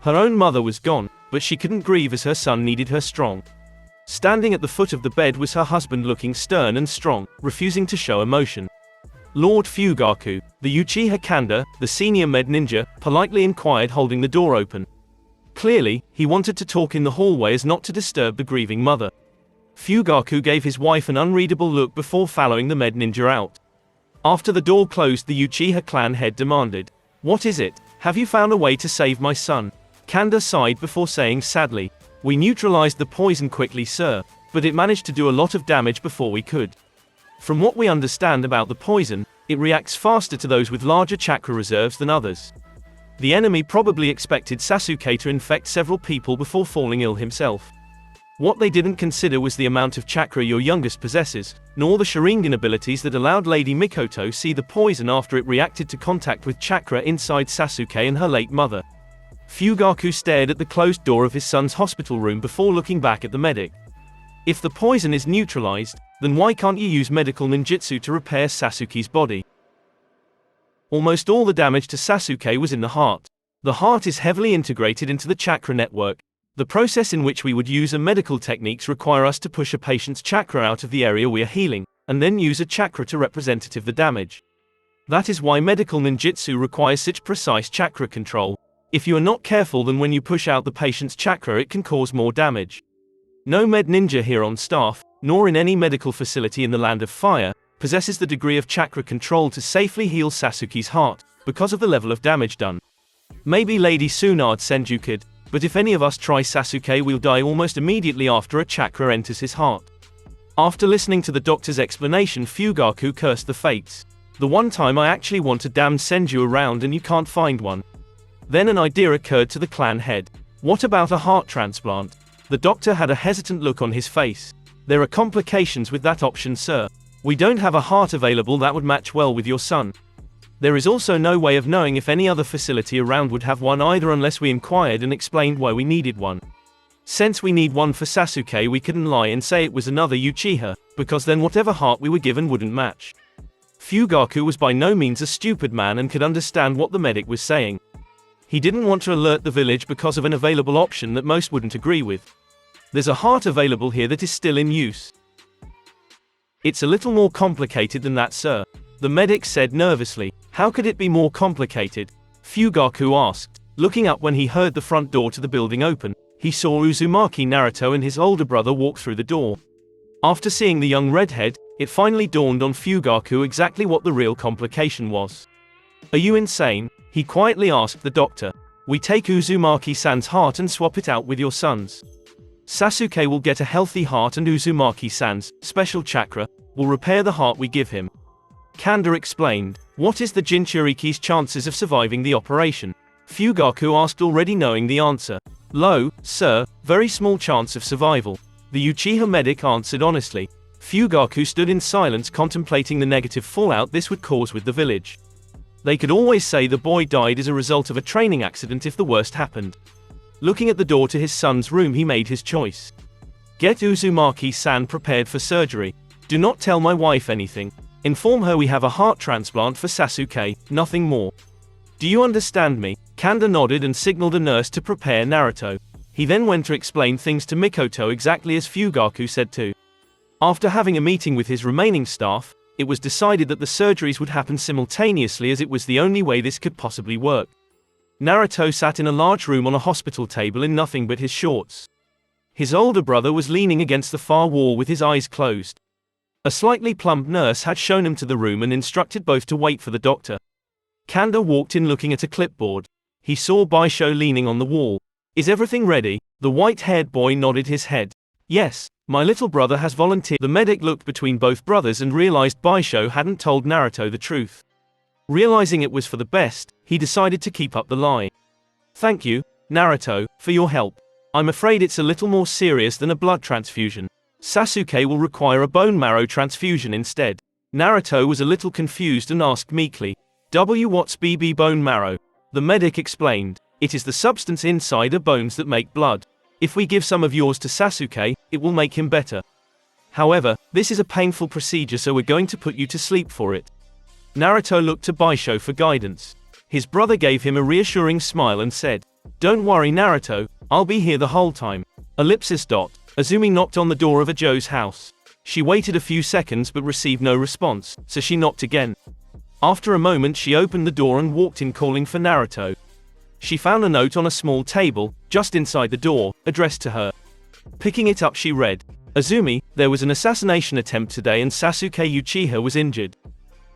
Her own mother was gone, but she couldn't grieve as her son needed her strong. Standing at the foot of the bed was her husband, looking stern and strong, refusing to show emotion. Lord Fugaku, the Uchiha Kanda, the senior med ninja, politely inquired, holding the door open. Clearly, he wanted to talk in the hallway as not to disturb the grieving mother. Fugaku gave his wife an unreadable look before following the med ninja out. After the door closed, the Uchiha clan head demanded, "What is it? Have you found a way to save my son?" Kanda sighed before saying sadly, "We neutralized the poison quickly, sir, but it managed to do a lot of damage before we could. From what we understand about the poison, it reacts faster to those with larger chakra reserves than others. The enemy probably expected Sasuke to infect several people before falling ill himself. What they didn't consider was the amount of chakra your youngest possesses, nor the Sharingan abilities that allowed Lady Mikoto see the poison after it reacted to contact with chakra inside Sasuke and her late mother." Fugaku stared at the closed door of his son's hospital room before looking back at the medic. "If the poison is neutralized, then why can't you use medical ninjutsu to repair Sasuke's body?" Almost all the damage to Sasuke was in the heart. The heart is heavily integrated into the chakra network. The process in which we would use a medical techniques require us to push a patient's chakra out of the area we are healing, and then use a chakra to representative the damage. That is why medical ninjutsu requires such precise chakra control. If you are not careful, then when you push out the patient's chakra, it can cause more damage. No med ninja here on staff, nor in any medical facility in the Land of Fire, possesses the degree of chakra control to safely heal Sasuke's heart, because of the level of damage done. Maybe Lady Tsunade Senju could, but if any of us try Sasuke, we'll die almost immediately after a chakra enters his heart. After listening to the doctor's explanation, Fugaku cursed the fates. The one time I actually want a damned Senju around and you can't find one. Then an idea occurred to the clan head. What about a heart transplant? The doctor had a hesitant look on his face. There are complications with that option, sir. We don't have a heart available that would match well with your son. There is also no way of knowing if any other facility around would have one either unless we inquired and explained why we needed one. Since we need one for Sasuke, we couldn't lie and say it was another Uchiha, because then whatever heart we were given wouldn't match. Fugaku was by no means a stupid man and could understand what the medic was saying. He didn't want to alert the village because of an available option that most wouldn't agree with. There's a heart available here that is still in use. It's a little more complicated than that, sir, the medic said nervously. How could it be more complicated? Fugaku asked. Looking up when he heard the front door to the building open, he saw Uzumaki Naruto and his older brother walk through the door. After seeing the young redhead, it finally dawned on Fugaku exactly what the real complication was. Are you insane? He quietly asked the doctor. We take Uzumaki-san's heart and swap it out with your son's. Sasuke will get a healthy heart and Uzumaki-san's special chakra will repair the heart we give him. Kanda explained. What is the Jinchuriki's chances of surviving the operation? Fugaku asked, already knowing the answer. Low, sir, very small chance of survival. The Uchiha medic answered honestly. Fugaku stood in silence contemplating the negative fallout this would cause with the village. They could always say the boy died as a result of a training accident if the worst happened. Looking at the door to his son's room, he made his choice. Get Uzumaki-san prepared for surgery. Do not tell my wife anything. Inform her we have a heart transplant for Sasuke, nothing more. Do you understand me? Kanda nodded and signaled a nurse to prepare Naruto. He then went to explain things to Mikoto exactly as Fugaku said to. After having a meeting with his remaining staff, it was decided that the surgeries would happen simultaneously as it was the only way this could possibly work. Naruto sat in a large room on a hospital table in nothing but his shorts. His older brother was leaning against the far wall with his eyes closed. A slightly plump nurse had shown him to the room and instructed both to wait for the doctor. Kanda walked in looking at a clipboard. He saw Baisho leaning on the wall. Is everything ready? The white-haired boy nodded his head. Yes, my little brother has volunteered. The medic looked between both brothers and realized Baisho hadn't told Naruto the truth. Realizing it was for the best, he decided to keep up the lie. Thank you, Naruto, for your help. I'm afraid it's a little more serious than a blood transfusion. Sasuke will require a bone marrow transfusion instead. Naruto was a little confused and asked meekly, what's BB bone marrow? The medic explained, it is the substance inside our bones that make blood. If we give some of yours to Sasuke, it will make him better. However, this is a painful procedure, so we're going to put you to sleep for it. Naruto looked to Baisho for guidance. His brother gave him a reassuring smile and said, Don't worry Naruto, I'll be here the whole time. Ellipsis. Azumi knocked on the door of Joe's house. She waited a few seconds but received no response, so she knocked again. After a moment she opened the door and walked in calling for Naruto. She found a note on a small table, just inside the door, addressed to her. Picking it up she read, Azumi, there was an assassination attempt today and Sasuke Uchiha was injured.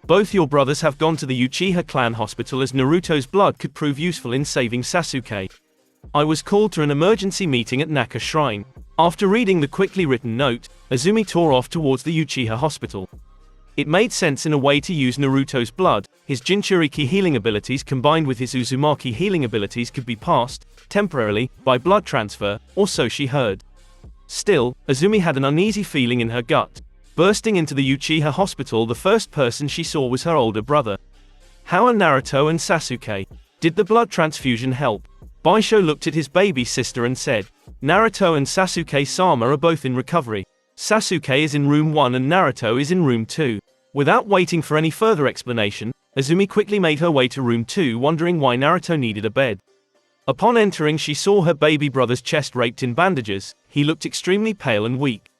Both your brothers have gone to the Uchiha clan hospital as Naruto's blood could prove useful in saving Sasuke. I was called to an emergency meeting at Naka Shrine. After reading the quickly written note, Azumi tore off towards the Uchiha hospital. It made sense in a way to use Naruto's blood. His Jinchuriki healing abilities combined with his Uzumaki healing abilities could be passed, temporarily, by blood transfer, or so she heard. Still, Azumi had an uneasy feeling in her gut. Bursting into the Uchiha hospital, the first person she saw was her older brother. How are Naruto and Sasuke? Did the blood transfusion help? Baisho looked at his baby sister and said, Naruto and Sasuke-sama are both in recovery. Sasuke is in room 1 and Naruto is in room 2. Without waiting for any further explanation, Azumi quickly made her way to room 2, wondering why Naruto needed a bed. Upon entering, she saw her baby brother's chest wrapped in bandages. He looked extremely pale and weak.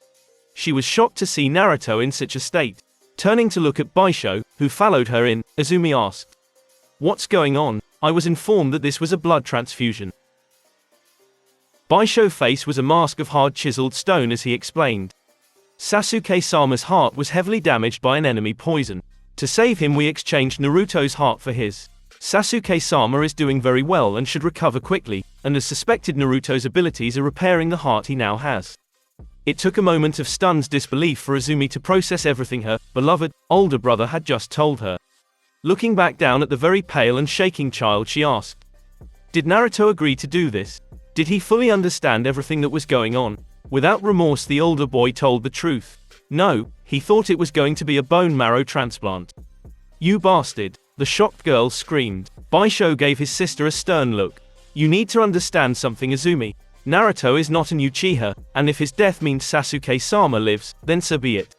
She was shocked to see Naruto in such a state. Turning to look at Baisho, who followed her in, Azumi asked, "What's going on?" "I was informed that this was a blood transfusion." Baisho's face was a mask of hard chiseled stone as he explained. "Sasuke-sama's heart was heavily damaged by an enemy poison. To save him, we exchanged Naruto's heart for his. Sasuke-sama is doing very well and should recover quickly, and as suspected, Naruto's abilities are repairing the heart he now has." It took a moment of stunned disbelief for Azumi to process everything her beloved older brother had just told her. Looking back down at the very pale and shaking child, she asked, "Did Naruto agree to do this? Did he fully understand everything that was going on?" Without remorse, the older boy told the truth. "No, he thought it was going to be a bone marrow transplant." "You bastard!" the shocked girl screamed. Baisho gave his sister a stern look. "You need to understand something, Azumi. Naruto is not an Uchiha, and if his death means Sasuke-sama lives, then so be it.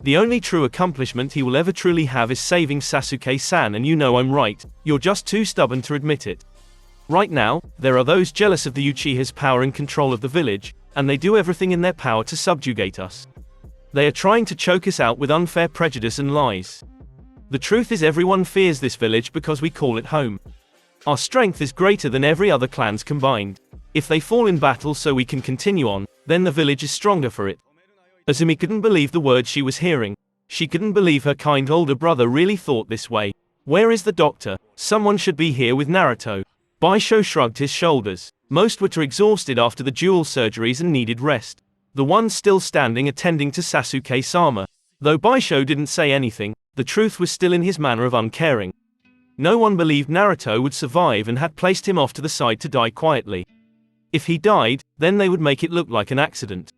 The only true accomplishment he will ever truly have is saving Sasuke-san, and you know I'm right, you're just too stubborn to admit it. Right now, there are those jealous of the Uchiha's power and control of the village, and they do everything in their power to subjugate us. They are trying to choke us out with unfair prejudice and lies. The truth is, everyone fears this village because we call it home. Our strength is greater than every other clan's combined. If they fall in battle so we can continue on, then the village is stronger for it." Azumi couldn't believe the words she was hearing. She couldn't believe her kind older brother really thought this way. "Where is the doctor? Someone should be here with Naruto." Baisho shrugged his shoulders. Most were too exhausted after the dual surgeries and needed rest. The one still standing attending to Sasuke-sama. Though Baisho didn't say anything, the truth was still in his manner of uncaring. No one believed Naruto would survive and had placed him off to the side to die quietly. If he died, then they would make it look like an accident.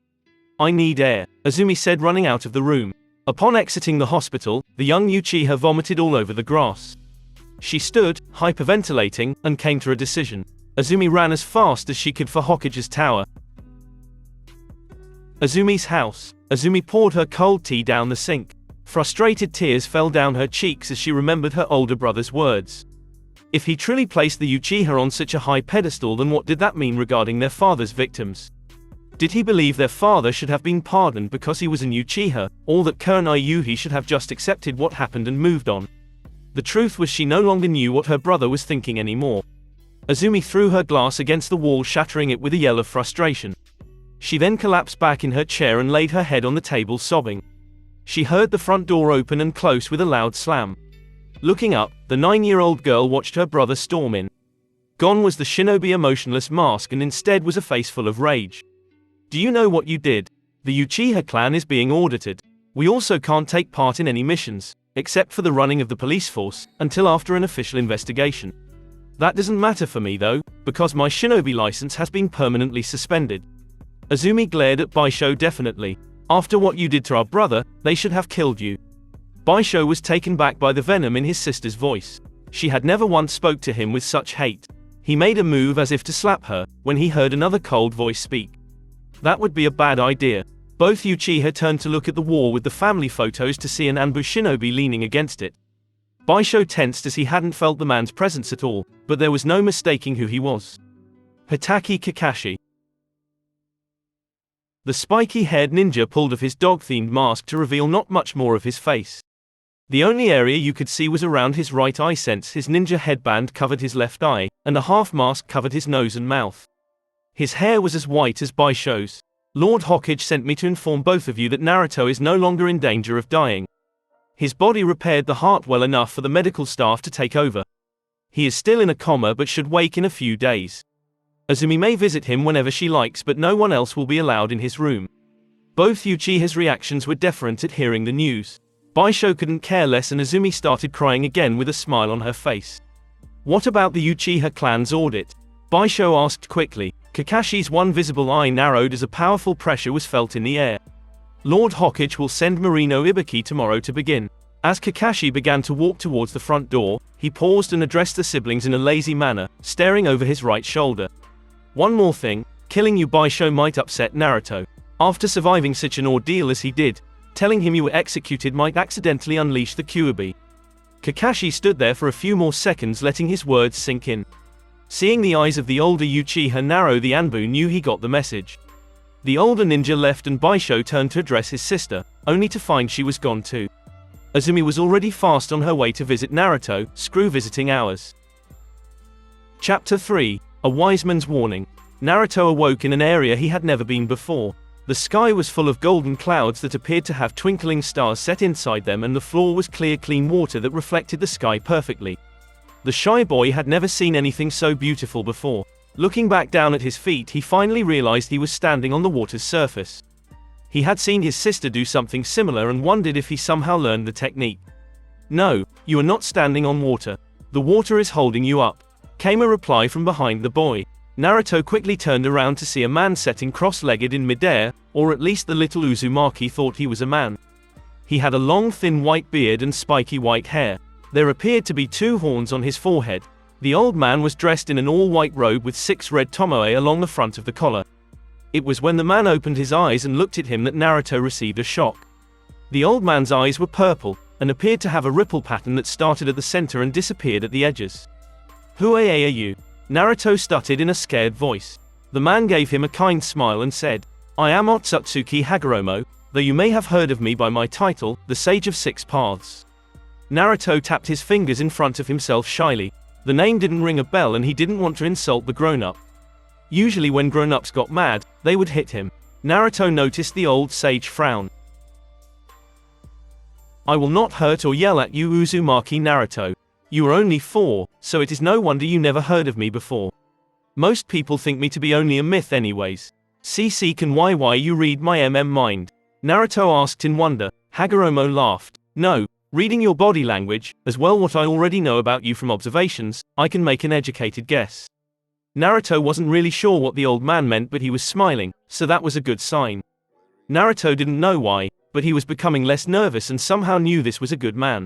"I need air," Azumi said, running out of the room. Upon exiting the hospital, the young Uchiha vomited all over the grass. She stood, hyperventilating, and came to a decision. Azumi ran as fast as she could for Hokage's tower. Azumi's house. Azumi poured her cold tea down the sink. Frustrated tears fell down her cheeks as she remembered her older brother's words. If he truly placed the Uchiha on such a high pedestal, then what did that mean regarding their father's victims? Did he believe their father should have been pardoned because he was an Uchiha, or that Kurenai Yuhi should have just accepted what happened and moved on? The truth was, she no longer knew what her brother was thinking anymore. Azumi threw her glass against the wall, shattering it with a yell of frustration. She then collapsed back in her chair and laid her head on the table, sobbing. She heard the front door open and close with a loud slam. Looking up, the 9-year-old girl watched her brother storm in. Gone was the shinobi emotionless mask, and instead was a face full of rage. "Do you know what you did? The Uchiha clan is being audited. We also can't take part in any missions, except for the running of the police force, until after an official investigation. That doesn't matter for me though, because my shinobi license has been permanently suspended." Azumi glared at Baisho. "Definitely. After what you did to our brother, they should have killed you." Baisho was taken back by the venom in his sister's voice. She had never once spoke to him with such hate. He made a move as if to slap her, when he heard another cold voice speak. "That would be a bad idea." Both Uchiha turned to look at the wall with the family photos to see an Anbu shinobi leaning against it. Baisho tensed as he hadn't felt the man's presence at all, but there was no mistaking who he was. Hitaki Kakashi. The spiky-haired ninja pulled off his dog-themed mask to reveal not much more of his face. The only area you could see was around his right eye, since his ninja headband covered his left eye, and a half mask covered his nose and mouth. His hair was as white as Baisho's. "Lord Hokage sent me to inform both of you that Naruto is no longer in danger of dying. His body repaired the heart well enough for the medical staff to take over. He is still in a coma but should wake in a few days. Azumi may visit him whenever she likes, but no one else will be allowed in his room." Both Uchiha's reactions were different at hearing the news. Baisho couldn't care less, and Azumi started crying again with a smile on her face. "What about the Uchiha clan's audit?" Baisho asked quickly. Kakashi's one visible eye narrowed as a powerful pressure was felt in the air. "Lord Hokage will send Marino Ibiki tomorrow to begin." As Kakashi began to walk towards the front door, he paused and addressed the siblings in a lazy manner, staring over his right shoulder. "One more thing, killing you, Baisho, might upset Naruto. After surviving such an ordeal as he did, telling him you were executed might accidentally unleash the Kyuubi." Kakashi stood there for a few more seconds, letting his words sink in. Seeing the eyes of the older Uchiha narrow, the Anbu knew he got the message. The older ninja left and Baisho turned to address his sister, only to find she was gone too. Azumi was already fast on her way to visit Naruto. Screw visiting hours. Chapter 3, A Wise Man's Warning. Naruto awoke in an area he had never been before. The sky was full of golden clouds that appeared to have twinkling stars set inside them, and the floor was clear, clean water that reflected the sky perfectly. The shy boy had never seen anything so beautiful before. Looking back down at his feet, he finally realized he was standing on the water's surface. He had seen his sister do something similar and wondered if he somehow learned the technique. "No, you are not standing on water. The water is holding you up," came a reply from behind the boy. Naruto quickly turned around to see a man sitting cross-legged in midair, or at least the little Uzumaki thought he was a man. He had a long thin white beard and spiky white hair. There appeared to be 2 horns on his forehead. The old man was dressed in an all-white robe with 6 red tomoe along the front of the collar. It was when the man opened his eyes and looked at him that Naruto received a shock. The old man's eyes were purple, and appeared to have a ripple pattern that started at the center and disappeared at the edges. "Who are you?" Naruto stuttered in a scared voice. The man gave him a kind smile and said, "I am Otsutsuki Hagoromo, though you may have heard of me by my title, the Sage of 6 Paths." Naruto tapped his fingers in front of himself shyly. The name didn't ring a bell and he didn't want to insult the grown-up. Usually when grown-ups got mad, they would hit him. Naruto noticed the old sage frown. "I will not hurt or yell at you, Uzumaki Naruto. You are only 4, so it is no wonder you never heard of me before. Most people think me to be only a myth anyways. Can why you read my mind?" Naruto asked in wonder. Hagoromo laughed. "No, reading your body language, as well what I already know about you from observations, I can make an educated guess." Naruto wasn't really sure what the old man meant, but he was smiling, so that was a good sign. Naruto didn't know why, but he was becoming less nervous and somehow knew this was a good man.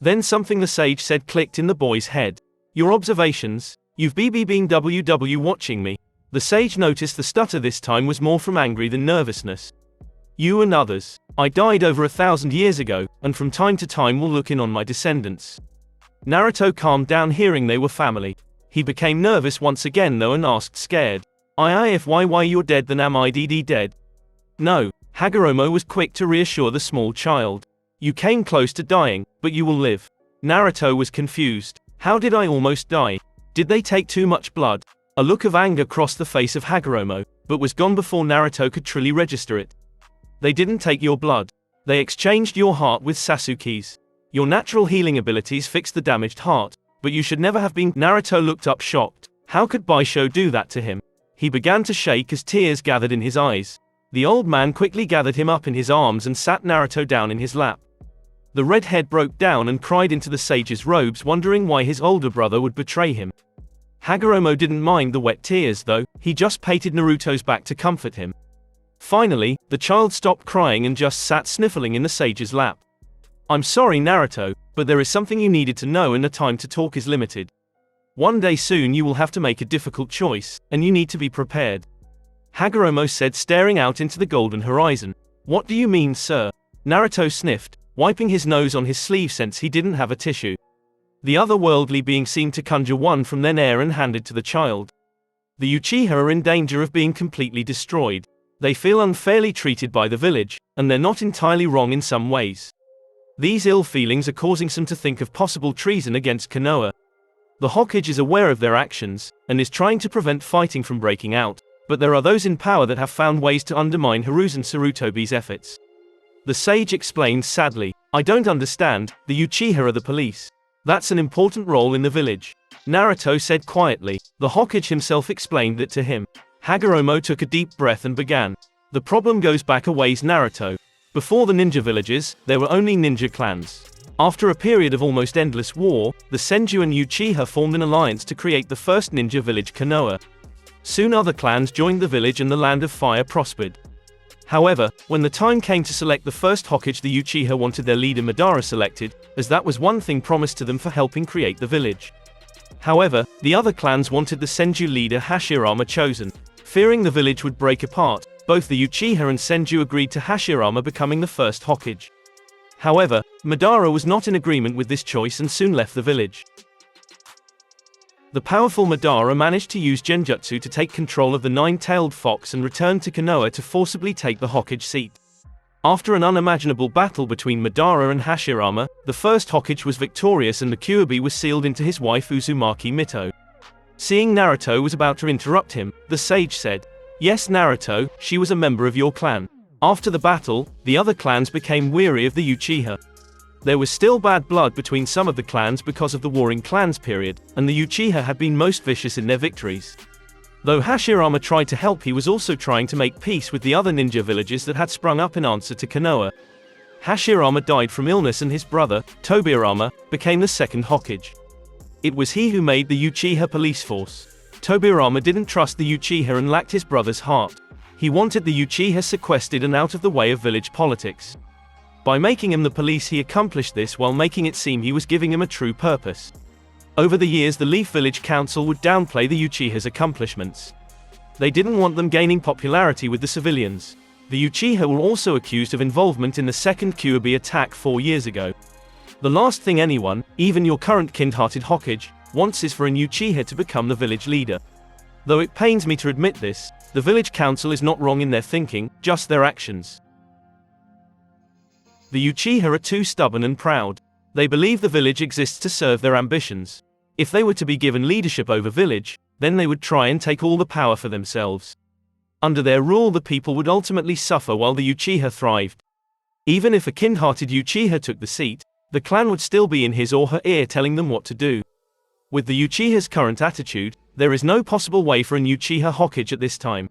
Then something the sage said clicked in the boy's head. "Your observations? You've been watching me." The sage noticed the stutter this time was more from angry than nervousness. "You and others. I died over 1,000 years ago, and from time to time will look in on my descendants." Naruto calmed down hearing they were family. He became nervous once again though and asked scared, If why you're dead then am I dead?" "No." Hagoromo was quick to reassure the small child. "You came close to dying, but you will live." Naruto was confused. "How did I almost die? Did they take too much blood?" A look of anger crossed the face of Hagoromo, but was gone before Naruto could truly register it. "They didn't take your blood. They exchanged your heart with Sasuke's. Your natural healing abilities fixed the damaged heart, but you should never have been." Naruto looked up shocked. How could Baisho do that to him? He began to shake as tears gathered in his eyes. The old man quickly gathered him up in his arms and sat Naruto down in his lap. The redhead broke down and cried into the sage's robes, wondering why his older brother would betray him. Hagoromo didn't mind the wet tears though, he just patted Naruto's back to comfort him. Finally, the child stopped crying and just sat sniffling in the sage's lap. "I'm sorry Naruto, but there is something you needed to know and the time to talk is limited. One day soon you will have to make a difficult choice, and you need to be prepared." Hagoromo said, staring out into the golden horizon. "What do you mean, sir?" Naruto sniffed, wiping his nose on his sleeve since he didn't have a tissue. The otherworldly being seemed to conjure one from thin air and handed to the child. "The Uchiha are in danger of being completely destroyed. They feel unfairly treated by the village, and they're not entirely wrong in some ways. These ill feelings are causing some to think of possible treason against Konoha. The Hokage is aware of their actions, and is trying to prevent fighting from breaking out, but there are those in power that have found ways to undermine Hiruzen Sarutobi's efforts." The sage explained sadly, "I don't understand, the Uchiha are the police. That's an important role in the village." Naruto said quietly. The Hokage himself explained it to him. Hagoromo took a deep breath and began. "The problem goes back a ways, Naruto. Before the ninja villages, there were only ninja clans. After a period of almost endless war, the Senju and Uchiha formed an alliance to create the first ninja village Konoha. Soon other clans joined the village and the Land of Fire prospered. However, when the time came to select the first Hokage, the Uchiha wanted their leader Madara selected, as that was one thing promised to them for helping create the village. However, the other clans wanted the Senju leader Hashirama chosen. Fearing the village would break apart, both the Uchiha and Senju agreed to Hashirama becoming the first Hokage. However, Madara was not in agreement with this choice and soon left the village. The powerful Madara managed to use Genjutsu to take control of the nine-tailed fox and returned to Konoha to forcibly take the Hokage seat. After an unimaginable battle between Madara and Hashirama, the first Hokage was victorious and the Kyuubi was sealed into his wife Uzumaki Mito. Seeing Naruto was about to interrupt him, the sage said, "Yes, Naruto, she was a member of your clan." After the battle, the other clans became weary of the Uchiha. There was still bad blood between some of the clans because of the Warring Clans period, and the Uchiha had been most vicious in their victories. Though Hashirama tried to help, he was also trying to make peace with the other ninja villages that had sprung up in answer to Konoha. Hashirama died from illness and his brother, Tobirama, became the second Hokage. It was he who made the Uchiha police force. Tobirama didn't trust the Uchiha and lacked his brother's heart. He wanted the Uchiha sequestered and out of the way of village politics. By making him the police, he accomplished this while making it seem he was giving him a true purpose. Over the years, the Leaf Village Council would downplay the Uchiha's accomplishments. They didn't want them gaining popularity with the civilians. The Uchiha were also accused of involvement in the second Kyuubi attack 4 years ago. The last thing anyone, even your current kind-hearted Hokage, wants is for an Uchiha to become the village leader. Though it pains me to admit this, the village council is not wrong in their thinking, just their actions. The Uchiha are too stubborn and proud. They believe the village exists to serve their ambitions. If they were to be given leadership over village, then they would try and take all the power for themselves. Under their rule, the people would ultimately suffer while the Uchiha thrived. Even if a kind-hearted Uchiha took the seat, the clan would still be in his or her ear telling them what to do. With the Uchiha's current attitude, there is no possible way for an Uchiha Hokage at this time.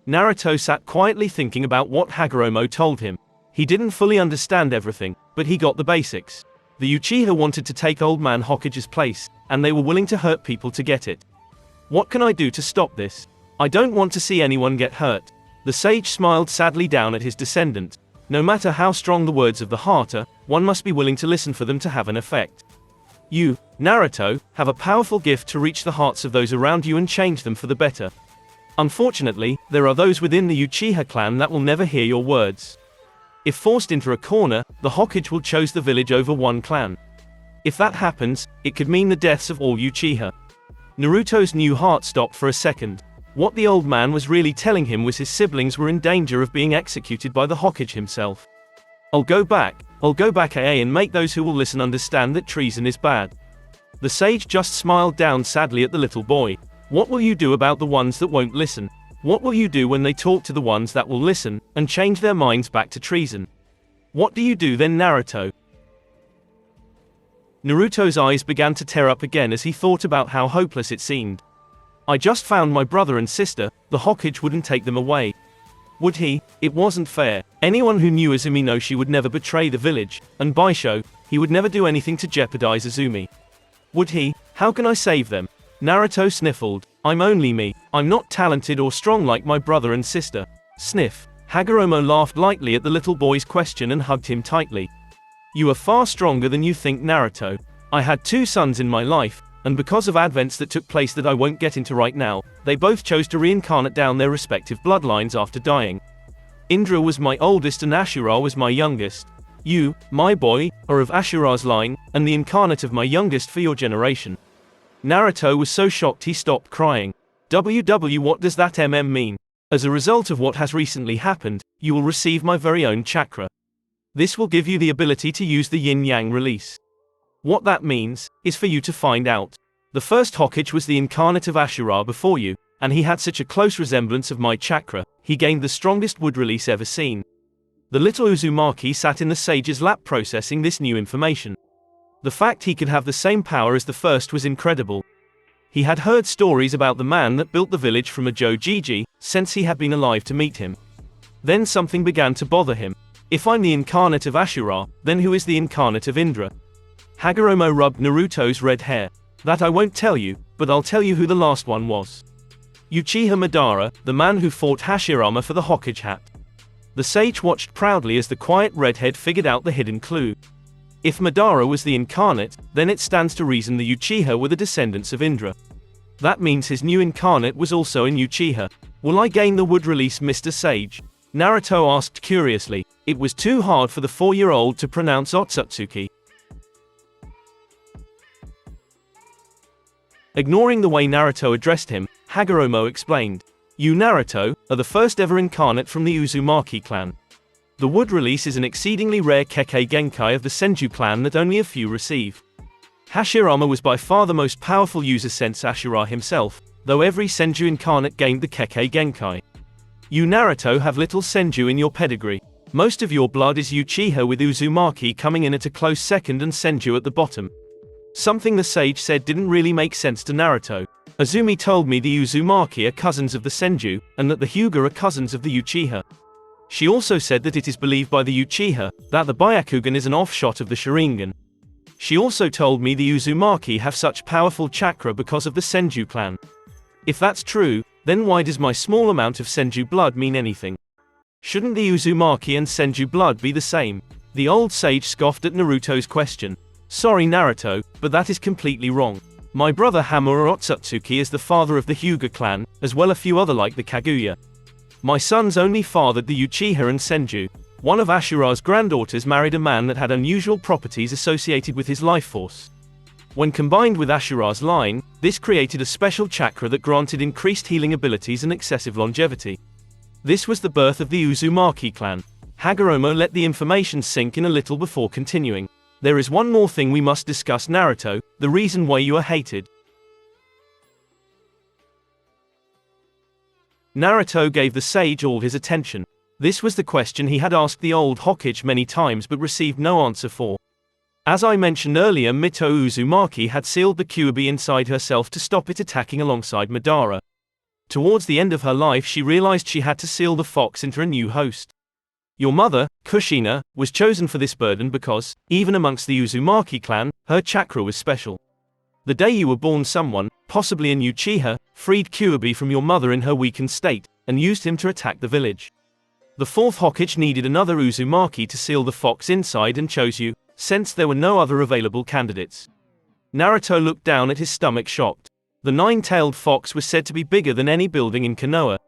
Naruto sat quietly thinking about what Hagoromo told him. He didn't fully understand everything, but he got the basics. The Uchiha wanted to take Old Man Hokage's place, and they were willing to hurt people to get it. What can I do to stop this? I don't want to see anyone get hurt. The sage smiled sadly down at his descendant. No matter how strong the words of the heart are, one must be willing to listen for them to have an effect. You, Naruto, have a powerful gift to reach the hearts of those around you and change them for the better. Unfortunately, there are those within the Uchiha clan that will never hear your words. If forced into a corner, the Hokage will choose the village over one clan. If that happens, it could mean the deaths of all Uchiha. Naruto's new heart stopped for a second. What the old man was really telling him was his siblings were in danger of being executed by the Hokage himself. I'll go back AA and make those who will listen understand that treason is bad. The sage just smiled down sadly at the little boy. What will you do about the ones that won't listen? What will you do when they talk to the ones that will listen, and change their minds back to treason? What do you do then, Naruto? Naruto's eyes began to tear up again as he thought about how hopeless it seemed. I just found my brother and sister, the Hokage wouldn't take them away. Would he? It wasn't fair. Anyone who knew Azumi knows she would never betray the village, and Baisho, he would never do anything to jeopardize Azumi. Would he? How can I save them? Naruto sniffled. I'm only me. I'm not talented or strong like my brother and sister. Sniff. Hagoromo laughed lightly at the little boy's question and hugged him tightly. You are far stronger than you think, Naruto. I had 2 sons in my life, and because of events that took place that I won't get into right now, they both chose to reincarnate down their respective bloodlines after dying. Indra was my oldest and Ashura was my youngest. You, my boy, are of Ashura's line, and the incarnate of my youngest for your generation. Naruto was so shocked he stopped crying. What does that mean? As a result of what has recently happened, you will receive my very own chakra. This will give you the ability to use the yin-yang release. What that means, is for you to find out. The first Hokage was the incarnate of Ashura before you, and he had such a close resemblance of my chakra, he gained the strongest wood release ever seen. The little Uzumaki sat in the sage's lap processing this new information. The fact he could have the same power as the first was incredible. He had heard stories about the man that built the village from a Jojiji, since he had been alive to meet him. Then something began to bother him. If I'm the incarnate of Ashura, then who is the incarnate of Indra? Hagoromo rubbed Naruto's red hair. That I won't tell you, but I'll tell you who the last one was. Uchiha Madara, the man who fought Hashirama for the Hokage hat. The sage watched proudly as the quiet redhead figured out the hidden clue. If Madara was the incarnate, then it stands to reason the Uchiha were the descendants of Indra. That means his new incarnate was also an Uchiha. Will I gain the wood release, Mr. Sage? Naruto asked curiously. It was too hard for the 4-year-old to pronounce Otsutsuki. Ignoring the way Naruto addressed him, Hagoromo explained. You, Naruto, are the first ever incarnate from the Uzumaki clan. The wood release is an exceedingly rare Kekkei Genkai of the Senju clan that only a few receive. Hashirama was by far the most powerful user since Ashura himself, though every Senju incarnate gained the Kekkei Genkai. You, Naruto, have little Senju in your pedigree. Most of your blood is Uchiha, with Uzumaki coming in at a close second and Senju at the bottom. Something the sage said didn't really make sense to Naruto. Azumi told me the Uzumaki are cousins of the Senju, and that the Hyuga are cousins of the Uchiha. She also said that it is believed by the Uchiha that the Byakugan is an offshot of the Sharingan. She also told me the Uzumaki have such powerful chakra because of the Senju clan. If that's true, then why does my small amount of Senju blood mean anything? Shouldn't the Uzumaki and Senju blood be the same? The old sage scoffed at Naruto's question. Sorry Naruto, but that is completely wrong. My brother Hamura Otsutsuki is the father of the Hyuga clan, as well a few other like the Kaguya. My sons only fathered the Uchiha and Senju. One of Ashura's granddaughters married a man that had unusual properties associated with his life force. When combined with Ashura's line, this created a special chakra that granted increased healing abilities and excessive longevity. This was the birth of the Uzumaki clan. Hagoromo let the information sink in a little before continuing. There is one more thing we must discuss, Naruto, the reason why you are hated. Naruto gave the sage all his attention. This was the question he had asked the old Hokage many times but received no answer for. As I mentioned earlier, Mito Uzumaki had sealed the Kyuubi inside herself to stop it attacking alongside Madara. Towards the end of her life she realized she had to seal the fox into a new host. Your mother, Kushina, was chosen for this burden because, even amongst the Uzumaki clan, her chakra was special. The day you were born, someone, possibly an Uchiha, freed Kyuubi from your mother in her weakened state, and used him to attack the village. The 4th Hokage needed another Uzumaki to seal the fox inside and chose you, since there were no other available candidates. Naruto looked down at his stomach, shocked. The 9-tailed fox was said to be bigger than any building in Konoha.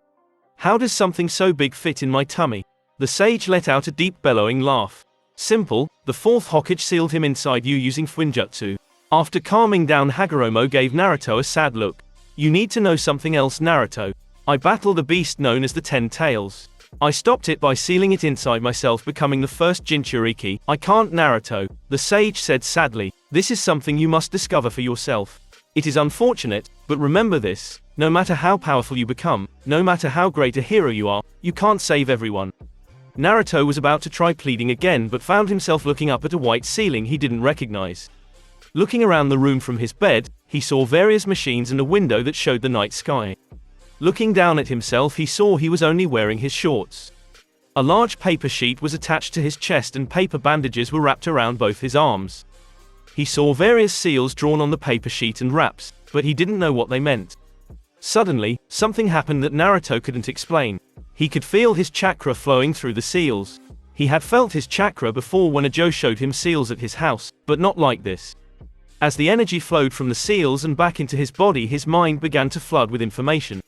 How does something so big fit in my tummy? The sage let out a deep bellowing laugh. Simple, the 4th Hokage sealed him inside you using Fuinjutsu. After calming down, Hagoromo gave Naruto a sad look. You need to know something else, Naruto. I battled a beast known as the 10 Tails. I stopped it by sealing it inside myself, becoming the first Jinchuriki. I can't, Naruto, the sage said sadly. This is something you must discover for yourself. It is unfortunate, but remember this, no matter how powerful you become, no matter how great a hero you are, you can't save everyone. Naruto was about to try pleading again but found himself looking up at a white ceiling he didn't recognize. Looking around the room from his bed, he saw various machines and a window that showed the night sky. Looking down at himself, he saw he was only wearing his shorts. A large paper sheet was attached to his chest and paper bandages were wrapped around both his arms. He saw various seals drawn on the paper sheet and wraps, but he didn't know what they meant. Suddenly, something happened that Naruto couldn't explain. He could feel his chakra flowing through the seals. He had felt his chakra before when a Joe showed him seals at his house, but not like this. As the energy flowed from the seals and back into his body, his mind began to flood with information.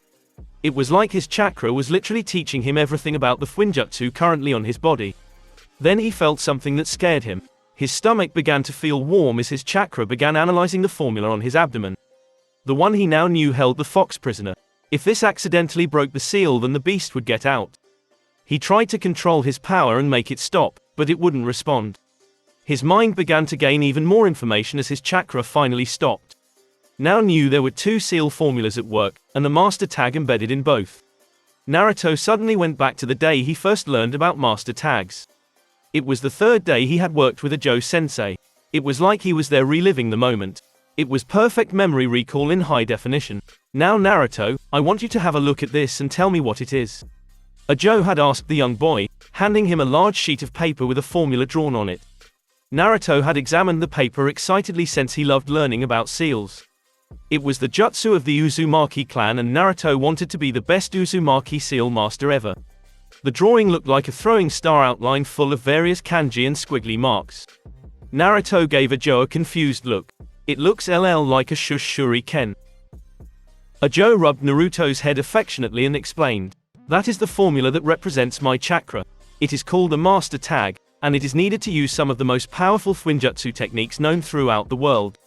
It was like his chakra was literally teaching him everything about the Fuinjutsu currently on his body. Then he felt something that scared him. His stomach began to feel warm as his chakra began analyzing the formula on his abdomen. The one he now knew held the fox prisoner. If this accidentally broke the seal, then the beast would get out. He tried to control his power and make it stop, but it wouldn't respond. His mind began to gain even more information as his chakra finally stopped. Now knew there were 2 seal formulas at work, and a master tag embedded in both. Naruto suddenly went back to the day he first learned about master tags. It was the 3rd day he had worked with a Joe sensei. It was like he was there reliving the moment. It was perfect memory recall in high definition. Now Naruto, I want you to have a look at this and tell me what it is. A Joe had asked the young boy, handing him a large sheet of paper with a formula drawn on it. Naruto had examined the paper excitedly since he loved learning about seals. It was the jutsu of the Uzumaki clan, and Naruto wanted to be the best Uzumaki seal master ever. The drawing looked like a throwing star outline full of various kanji and squiggly marks. Naruto gave a Joe a confused look. It looks like a shuriken. A Joe rubbed Naruto's head affectionately and explained. That is the formula that represents my chakra. It is called a master tag, and it is needed to use some of the most powerful Fuinjutsu techniques known throughout the world.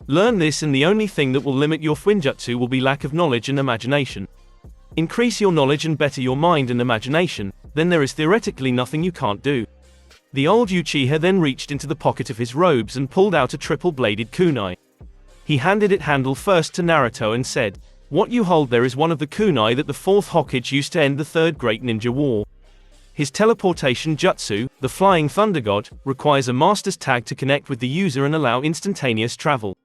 Learn this, and the only thing that will limit your Fuinjutsu will be lack of knowledge and imagination. Increase your knowledge and better your mind and imagination, then there is theoretically nothing you can't do. The old Uchiha then reached into the pocket of his robes and pulled out a triple-bladed kunai. He handed it handle first to Naruto and said, "What you hold there is one of the kunai that the fourth Hokage used to end the third great ninja war. His teleportation jutsu, the Flying Thunder God, requires a master's tag to connect with the user and allow instantaneous travel."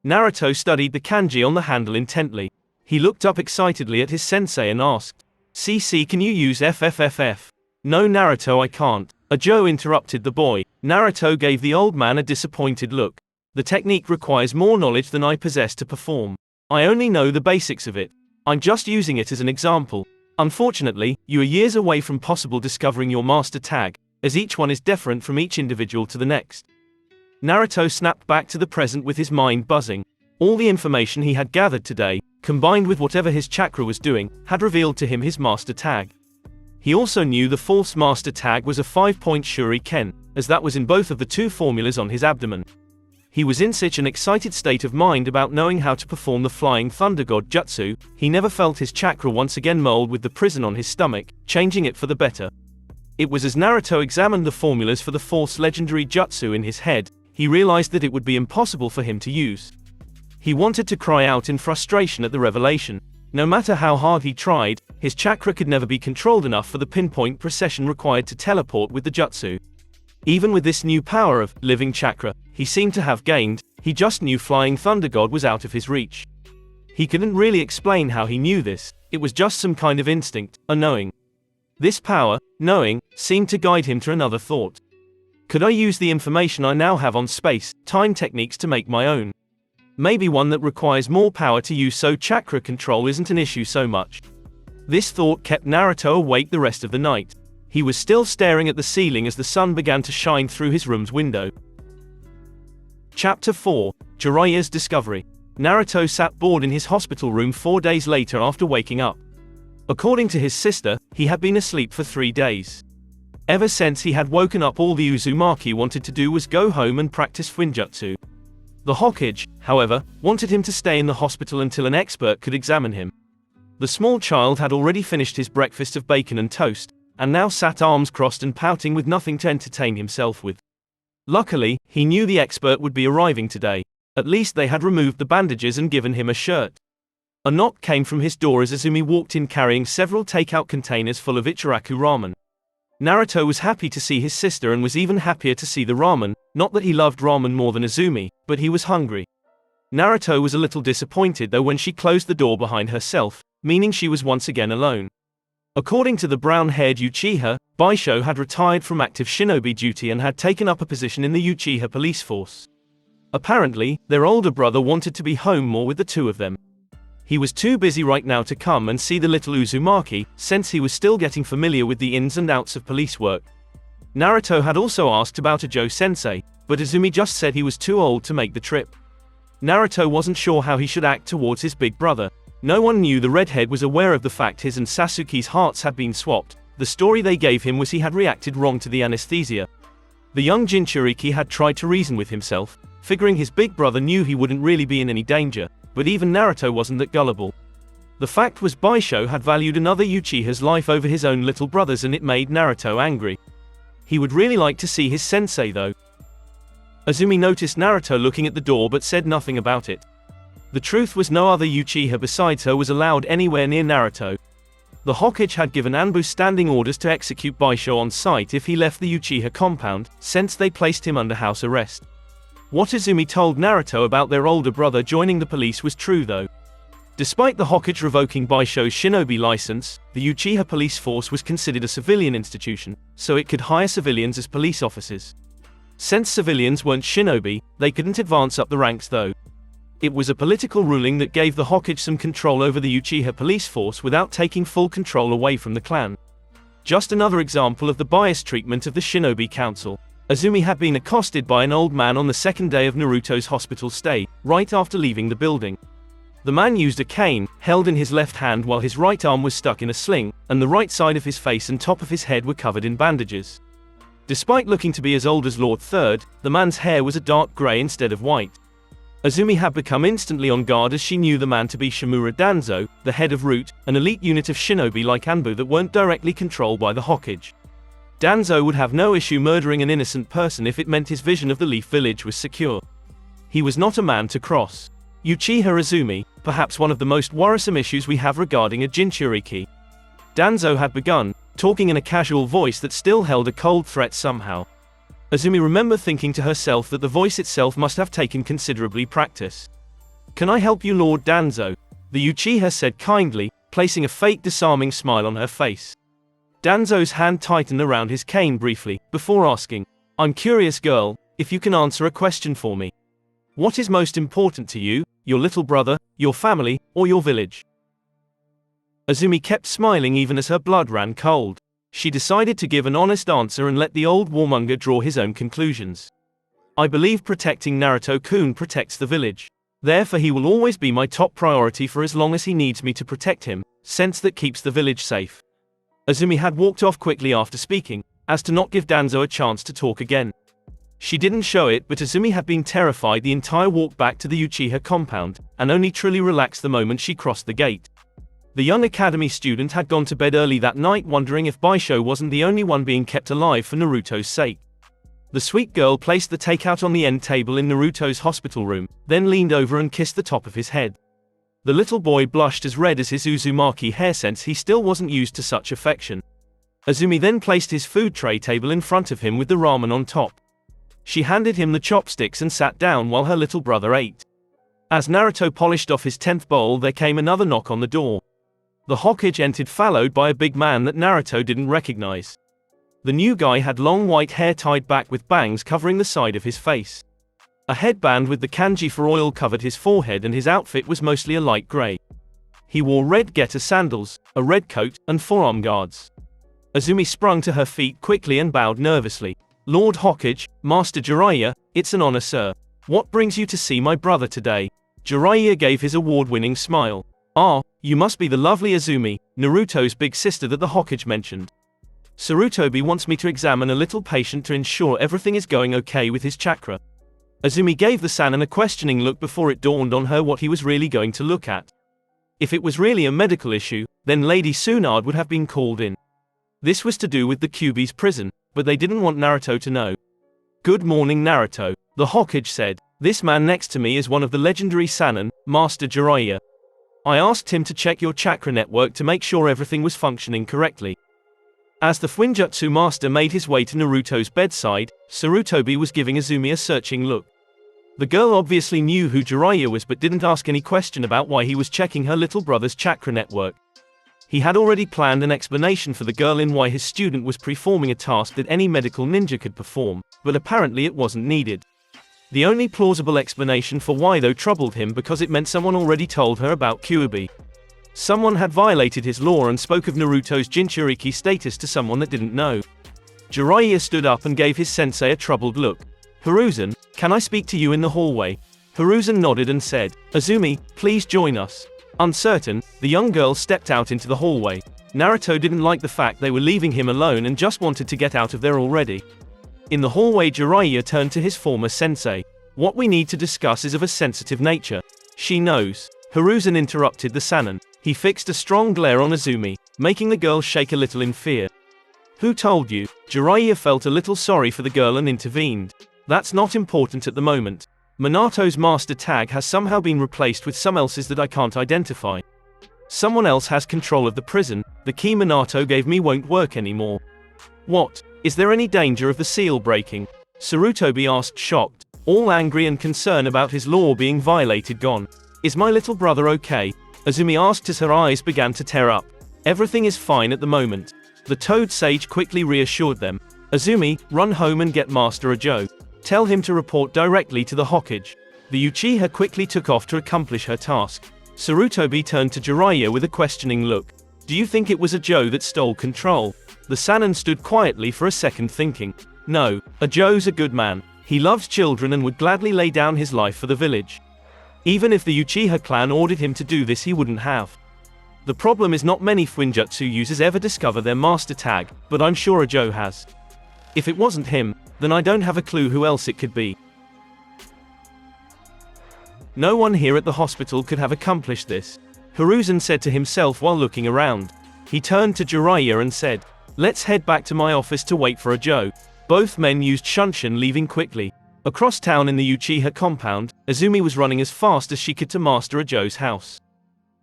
Naruto studied the kanji on the handle intently. He looked up excitedly at his sensei and asked, "CC, can you use FFFF?" "No Naruto, I can't." Ajo interrupted the boy. Naruto gave the old man a disappointed look. "The technique requires more knowledge than I possess to perform. I only know the basics of it. I'm just using it as an example. Unfortunately, you are years away from possible discovering your master tag, as each one is different from each individual to the next." Naruto snapped back to the present with his mind buzzing. All the information he had gathered today, combined with whatever his chakra was doing, had revealed to him his master tag. He also knew the fourth master tag was a 5-point shuriken, as that was in both of the two formulas on his abdomen. He was in such an excited state of mind about knowing how to perform the Flying Thunder God jutsu, he never felt his chakra once again mold with the prison on his stomach, changing it for the better. It was as Naruto examined the formulas for the fourth's legendary jutsu in his head, he realized that it would be impossible for him to use. He wanted to cry out in frustration at the revelation. No matter how hard he tried, his chakra could never be controlled enough for the pinpoint precision required to teleport with the jutsu. Even with this new power of living chakra he seemed to have gained, he just knew Flying Thunder God was out of his reach. He couldn't really explain how he knew this, it was just some kind of instinct, a knowing. This power, knowing, seemed to guide him to another thought. Could I use the information I now have on space, time techniques to make my own? Maybe one that requires more power to use so chakra control isn't an issue so much. This thought kept Naruto awake the rest of the night. He was still staring at the ceiling as the sun began to shine through his room's window. Chapter 4, Jiraiya's Discovery. Naruto sat bored in his hospital room 4 days later after waking up. According to his sister, he had been asleep for 3 days. Ever since he had woken up, all the Uzumaki wanted to do was go home and practice Fuinjutsu. The Hokage, however, wanted him to stay in the hospital until an expert could examine him. The small child had already finished his breakfast of bacon and toast, and now sat arms crossed and pouting with nothing to entertain himself with. Luckily, he knew the expert would be arriving today. At least they had removed the bandages and given him a shirt. A knock came from his door as Izumi walked in carrying several takeout containers full of Ichiraku ramen. Naruto was happy to see his sister and was even happier to see the ramen, not that he loved ramen more than Izumi, but he was hungry. Naruto was a little disappointed though when she closed the door behind herself, meaning she was once again alone. According to the brown-haired Uchiha, Baisho had retired from active shinobi duty and had taken up a position in the Uchiha police force. Apparently, their older brother wanted to be home more with the two of them. He was too busy right now to come and see the little Uzumaki, since he was still getting familiar with the ins and outs of police work. Naruto had also asked about Ajo-sensei, but Izumi just said he was too old to make the trip. Naruto wasn't sure how he should act towards his big brother. No one knew the redhead was aware of the fact his and Sasuke's hearts had been swapped. The story they gave him was he had reacted wrong to the anesthesia. The young Jinchuriki had tried to reason with himself, figuring his big brother knew he wouldn't really be in any danger, but even Naruto wasn't that gullible. The fact was Baisho had valued another Uchiha's life over his own little brother's, and it made Naruto angry. He would really like to see his sensei though. Izumi noticed Naruto looking at the door but said nothing about it. The truth was no other Uchiha besides her was allowed anywhere near Naruto. The Hokage had given Anbu standing orders to execute Baisho on sight if he left the Uchiha compound, since they placed him under house arrest. What Izumi told Naruto about their older brother joining the police was true though. Despite the Hokage revoking Baisho's shinobi license, the Uchiha police force was considered a civilian institution, so it could hire civilians as police officers. Since civilians weren't shinobi, they couldn't advance up the ranks though. It was a political ruling that gave the Hokage some control over the Uchiha police force without taking full control away from the clan. Just another example of the biased treatment of the Shinobi Council. Izumi had been accosted by an old man on the second day of Naruto's hospital stay, right after leaving the building. The man used a cane, held in his left hand while his right arm was stuck in a sling, and the right side of his face and top of his head were covered in bandages. Despite looking to be as old as Lord Third, the man's hair was a dark grey instead of white. Azumi had become instantly on guard as she knew the man to be Shimura Danzo, the head of Root, an elite unit of shinobi like Anbu that weren't directly controlled by the Hokage. Danzo would have no issue murdering an innocent person if it meant his vision of the Leaf Village was secure. He was not a man to cross. Uchiha Azumi, perhaps one of the most worrisome issues we have regarding a Jinchuriki. Danzo had begun, talking in a casual voice that still held a cold threat somehow. Azumi remembered thinking to herself that the voice itself must have taken considerably practice. "Can I help you, Lord Danzo?" the Uchiha said kindly, placing a fake disarming smile on her face. Danzo's hand tightened around his cane briefly, before asking, "I'm curious, girl, if you can answer a question for me. What is most important to you, your little brother, your family, or your village?" Azumi kept smiling even as her blood ran cold. She decided to give an honest answer and let the old warmonger draw his own conclusions. "I believe protecting Naruto-kun protects the village. Therefore he will always be my top priority for as long as he needs me to protect him, since that keeps the village safe." Azumi had walked off quickly after speaking, as to not give Danzo a chance to talk again. She didn't show it, but Azumi had been terrified the entire walk back to the Uchiha compound, and only truly relaxed the moment she crossed the gate. The young academy student had gone to bed early that night wondering if Baisho wasn't the only one being kept alive for Naruto's sake. The sweet girl placed the takeout on the end table in Naruto's hospital room, then leaned over and kissed the top of his head. The little boy blushed as red as his Uzumaki hair since he still wasn't used to such affection. Azumi then placed his food tray table in front of him with the ramen on top. She handed him the chopsticks and sat down while her little brother ate. As Naruto polished off his 10th bowl, there came another knock on the door. The Hokage entered, followed by a big man that Naruto didn't recognize. The new guy had long white hair tied back with bangs covering the side of his face. A headband with the kanji for oil covered his forehead and his outfit was mostly a light gray. He wore red getter sandals, a red coat, and forearm guards. Azumi sprung to her feet quickly and bowed nervously. "Lord Hokage, Master Jiraiya, it's an honor, sir. What brings you to see my brother today?" Jiraiya gave his award-winning smile. "Ah, you must be the lovely Azumi, Naruto's big sister that the Hokage mentioned. Sarutobi wants me to examine a little patient to ensure everything is going okay with his chakra." Azumi gave the Sannin a questioning look before it dawned on her what he was really going to look at. If it was really a medical issue, then Lady Tsunade would have been called in. This was to do with the Kyuubi's prison, but they didn't want Naruto to know. "Good morning, Naruto," the Hokage said. "This man next to me is one of the legendary Sannin, Master Jiraiya. I asked him to check your chakra network to make sure everything was functioning correctly." As the Fuinjutsu master made his way to Naruto's bedside, Sarutobi was giving Azumi a searching look. The girl obviously knew who Jiraiya was but didn't ask any question about why he was checking her little brother's chakra network. He had already planned an explanation for the girl in why his student was performing a task that any medical ninja could perform, but apparently it wasn't needed. The only plausible explanation for why though troubled him because it meant someone already told her about Kyuubi. Someone had violated his law and spoke of Naruto's Jinchuriki status to someone that didn't know. Jiraiya stood up and gave his sensei a troubled look. "Hiruzen, can I speak to you in the hallway?" Hiruzen nodded and said, "Azumi, please join us." Uncertain, the young girl stepped out into the hallway. Naruto didn't like the fact they were leaving him alone and just wanted to get out of there already. In the hallway, Jiraiya turned to his former sensei. "What we need to discuss is of a sensitive nature." "She knows." Hiruzen interrupted the Sannin. He fixed a strong glare on Azumi, making the girl shake a little in fear. "Who told you?" Jiraiya felt a little sorry for the girl and intervened. "That's not important at the moment. Minato's master tag has somehow been replaced with some else's that I can't identify. Someone else has control of the prison. The key Minato gave me won't work anymore." "What? Is there any danger of the seal breaking?" Sarutobi asked, shocked, all angry and concern about his law being violated gone. "Is my little brother okay?" Azumi asked as her eyes began to tear up. "Everything is fine at the moment." The Toad Sage quickly reassured them. "Azumi, run home and get Master Ajo. Tell him to report directly to the Hokage." The Uchiha quickly took off to accomplish her task. Sarutobi turned to Jiraiya with a questioning look. "Do you think it was Ajo that stole control?" The Sannin stood quietly for a second thinking. "No, Ajo's a good man. He loves children and would gladly lay down his life for the village." Even if the Uchiha clan ordered him to do this, he wouldn't have. The problem is not many Fuinjutsu users ever discover their master tag, but I'm sure Joe has. If it wasn't him, then I don't have a clue who else it could be. No one here at the hospital could have accomplished this, Hiruzen said to himself while looking around. He turned to Jiraiya and said, "Let's head back to my office to wait for Joe." Both men used Shunshin, leaving quickly. Across town in the Uchiha compound, Azumi was running as fast as she could to Master Joe's house.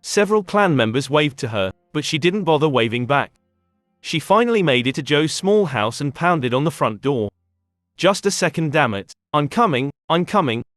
Several clan members waved to her, but she didn't bother waving back. She finally made it to Joe's small house and pounded on the front door. "Just a second, damn it. I'm coming,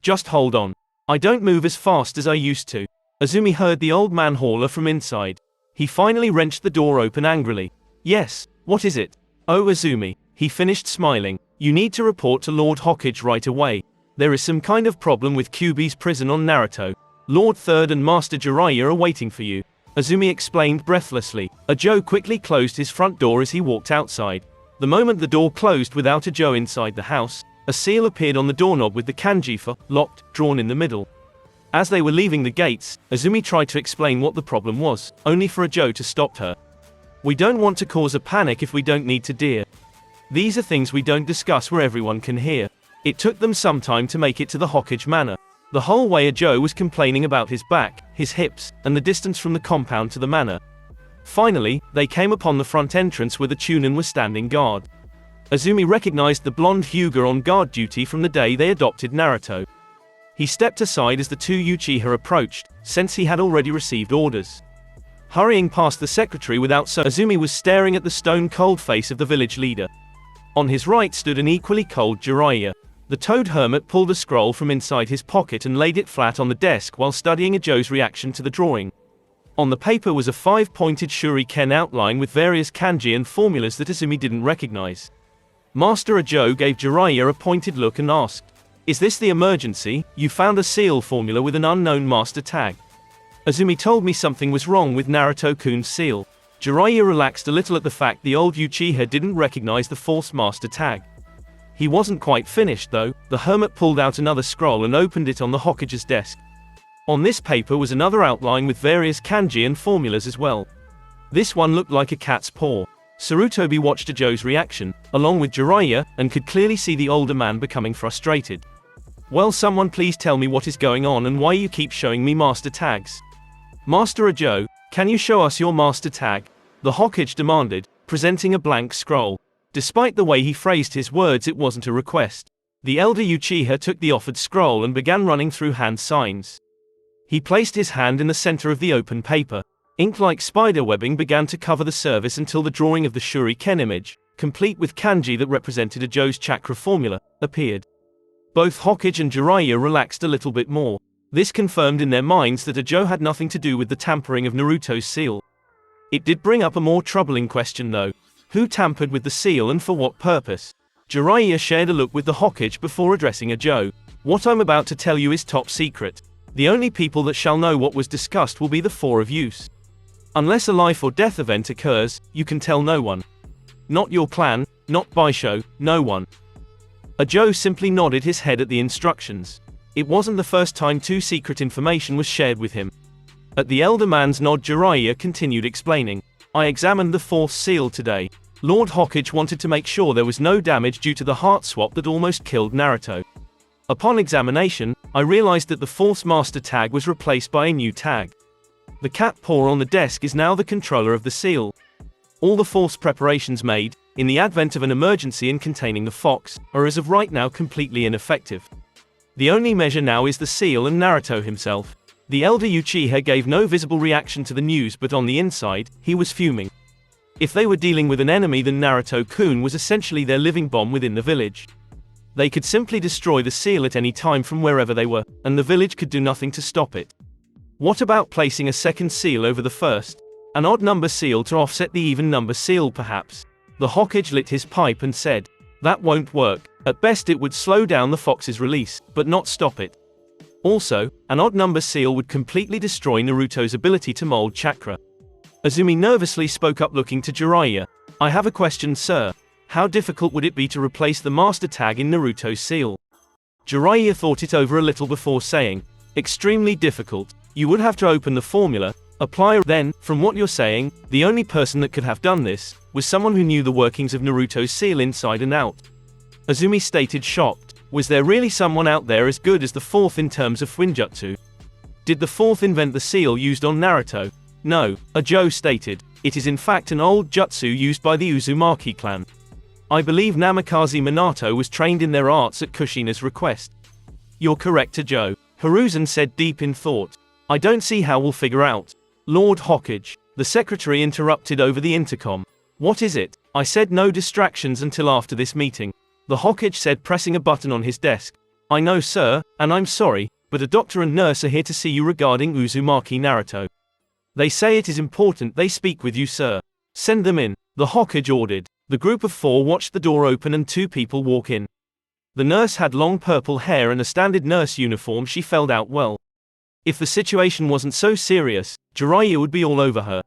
just hold on. I don't move as fast as I used to." Azumi heard the old man holler from inside. He finally wrenched the door open angrily. "Yes, what is it?" "Oh, Azumi," he finished smiling, "you need to report to Lord Hokage right away. There is some kind of problem with Kyuubi's prison on Naruto. Lord Third and Master Jiraiya are waiting for you," Azumi explained breathlessly. Joe quickly closed his front door as he walked outside. The moment the door closed without Joe inside the house, a seal appeared on the doorknob with the kanji for locked drawn in the middle. As they were leaving the gates, Azumi tried to explain what the problem was, only for Joe to stop her. "We don't want to cause a panic if we don't need to, dear. These are things we don't discuss where everyone can hear." It took them some time to make it to the Hokage manor. The whole way Joe was complaining about his back, his hips, and the distance from the compound to the manor. Finally, they came upon the front entrance where the Chunin was standing guard. Azumi recognized the blonde Hyuga on guard duty from the day they adopted Naruto. He stepped aside as the two Uchiha approached, since he had already received orders. Hurrying past the secretary without Azumi was staring at the stone-cold face of the village leader. On his right stood an equally cold Jiraiya. The toad hermit pulled a scroll from inside his pocket and laid it flat on the desk while studying Joe's reaction to the drawing. On the paper was a 5-pointed shuriken outline with various kanji and formulas that Azumi didn't recognize. Master Joe gave Jiraiya a pointed look and asked, "Is this the emergency? You found a seal formula with an unknown master tag." "Azumi told me something was wrong with Naruto-kun's seal." Jiraiya relaxed a little at the fact the old Uchiha didn't recognize the false master tag. He wasn't quite finished though. The hermit pulled out another scroll and opened it on the Hokage's desk. On this paper was another outline with various kanji and formulas as well. This one looked like a cat's paw. Sarutobi watched Joe's reaction, along with Jiraiya, and could clearly see the older man becoming frustrated. "Well, someone please tell me what is going on and why you keep showing me master tags." "Master Joe, can you show us your master tag?" the Hokage demanded, presenting a blank scroll. Despite the way he phrased his words, it wasn't a request. The elder Uchiha took the offered scroll and began running through hand signs. He placed his hand in the center of the open paper. Ink-like spider webbing began to cover the surface until the drawing of the shuriken image, complete with kanji that represented Joe's chakra formula, appeared. Both Hokage and Jiraiya relaxed a little bit more. This confirmed in their minds that Joe had nothing to do with the tampering of Naruto's seal. It did bring up a more troubling question though. Who tampered with the seal and for what purpose? Jiraiya shared a look with the Hokage before addressing Joe. "What I'm about to tell you is top secret. The only people that shall know what was discussed will be the four of you. Unless a life or death event occurs, you can tell no one. Not your clan, not Baisho, no one." Joe simply nodded his head at the instructions. It wasn't the first time too secret information was shared with him. At the elder man's nod, Jiraiya continued explaining, "I examined the fourth seal today. Lord Hokage wanted to make sure there was no damage due to the heart swap that almost killed Naruto. Upon examination, I realized that the fourth master tag was replaced by a new tag. The cat paw on the desk is now the controller of the seal. All the force preparations made, in the advent of an emergency in containing the fox, are as of right now completely ineffective. The only measure now is the seal and Naruto himself." The elder Uchiha gave no visible reaction to the news, but on the inside, he was fuming. If they were dealing with an enemy, then Naruto-kun was essentially their living bomb within the village. They could simply destroy the seal at any time from wherever they were, and the village could do nothing to stop it. What about placing a second seal over the first? An odd number seal to offset the even number seal perhaps? The Hokage lit his pipe and said, "That won't work. At best it would slow down the fox's release, but not stop it. Also, an odd number seal would completely destroy Naruto's ability to mold chakra." Azumi nervously spoke up, looking to Jiraiya. "I have a question, sir. How difficult would it be to replace the master tag in Naruto's seal?" Jiraiya thought it over a little before saying, Extremely difficult. You would have to open the formula, apply. Then, from what you're saying, the only person that could have done this was someone who knew the workings of Naruto's seal inside and out. Azumi stated, shocked. Was there really someone out there as good as the fourth in terms of Fuinjutsu? Did the fourth invent the seal used on Naruto? No, Joe stated. It is in fact an old jutsu used by the Uzumaki clan. I believe Namikaze Minato was trained in their arts at Kushina's request. You're correct, Joe. Hiruzen said, deep in thought. I don't see how we'll figure out. Lord Hokage. The secretary interrupted over the intercom. What is it? I said no distractions until after this meeting. The Hokage said, pressing a button on his desk. I know, sir, and I'm sorry, but a doctor and nurse are here to see you regarding Uzumaki Naruto. They say it is important they speak with you, sir. Send them in, the Hokage ordered. The group of 4 watched the door open and 2 people walk in. The nurse had long purple hair and a standard nurse uniform she filled out well. If the situation wasn't so serious, Jiraiya would be all over her.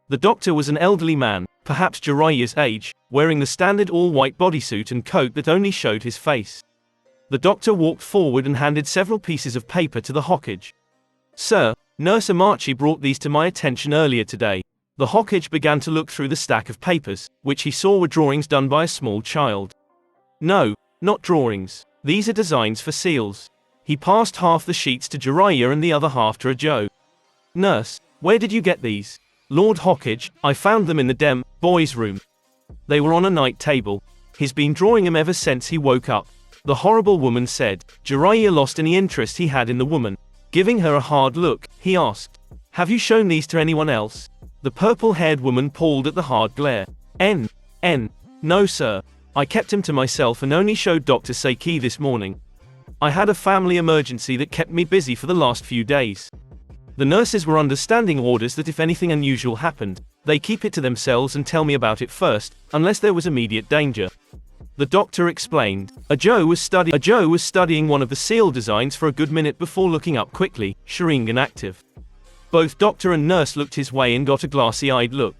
The doctor was an elderly man, perhaps Jiraiya's age, wearing the standard all-white bodysuit and coat that only showed his face. The doctor walked forward and handed several pieces of paper to the Hokage. Sir, Nurse Amachi brought these to my attention earlier today. The Hokage began to look through the stack of papers, which he saw were drawings done by a small child. No, not drawings. These are designs for seals. He passed half the sheets to Jiraiya and the other half to Joe. Nurse, where did you get these? Lord Hokage, I found them in the boys' room. They were on a night table. He's been drawing them ever since he woke up. The horrible woman said. Jiraiya lost any interest he had in the woman. Giving her a hard look, he asked, have you shown these to anyone else? The purple-haired woman pulled at the hard glare. No sir. I kept him to myself and only showed Dr. Seiki this morning. I had a family emergency that kept me busy for the last few days. The nurses were under standing orders that if anything unusual happened, they keep it to themselves and tell me about it first, unless there was immediate danger. The doctor explained. Joe was studying one of the seal designs for a good minute before looking up quickly, Sharingan active. Both doctor and nurse looked his way and got a glassy-eyed look.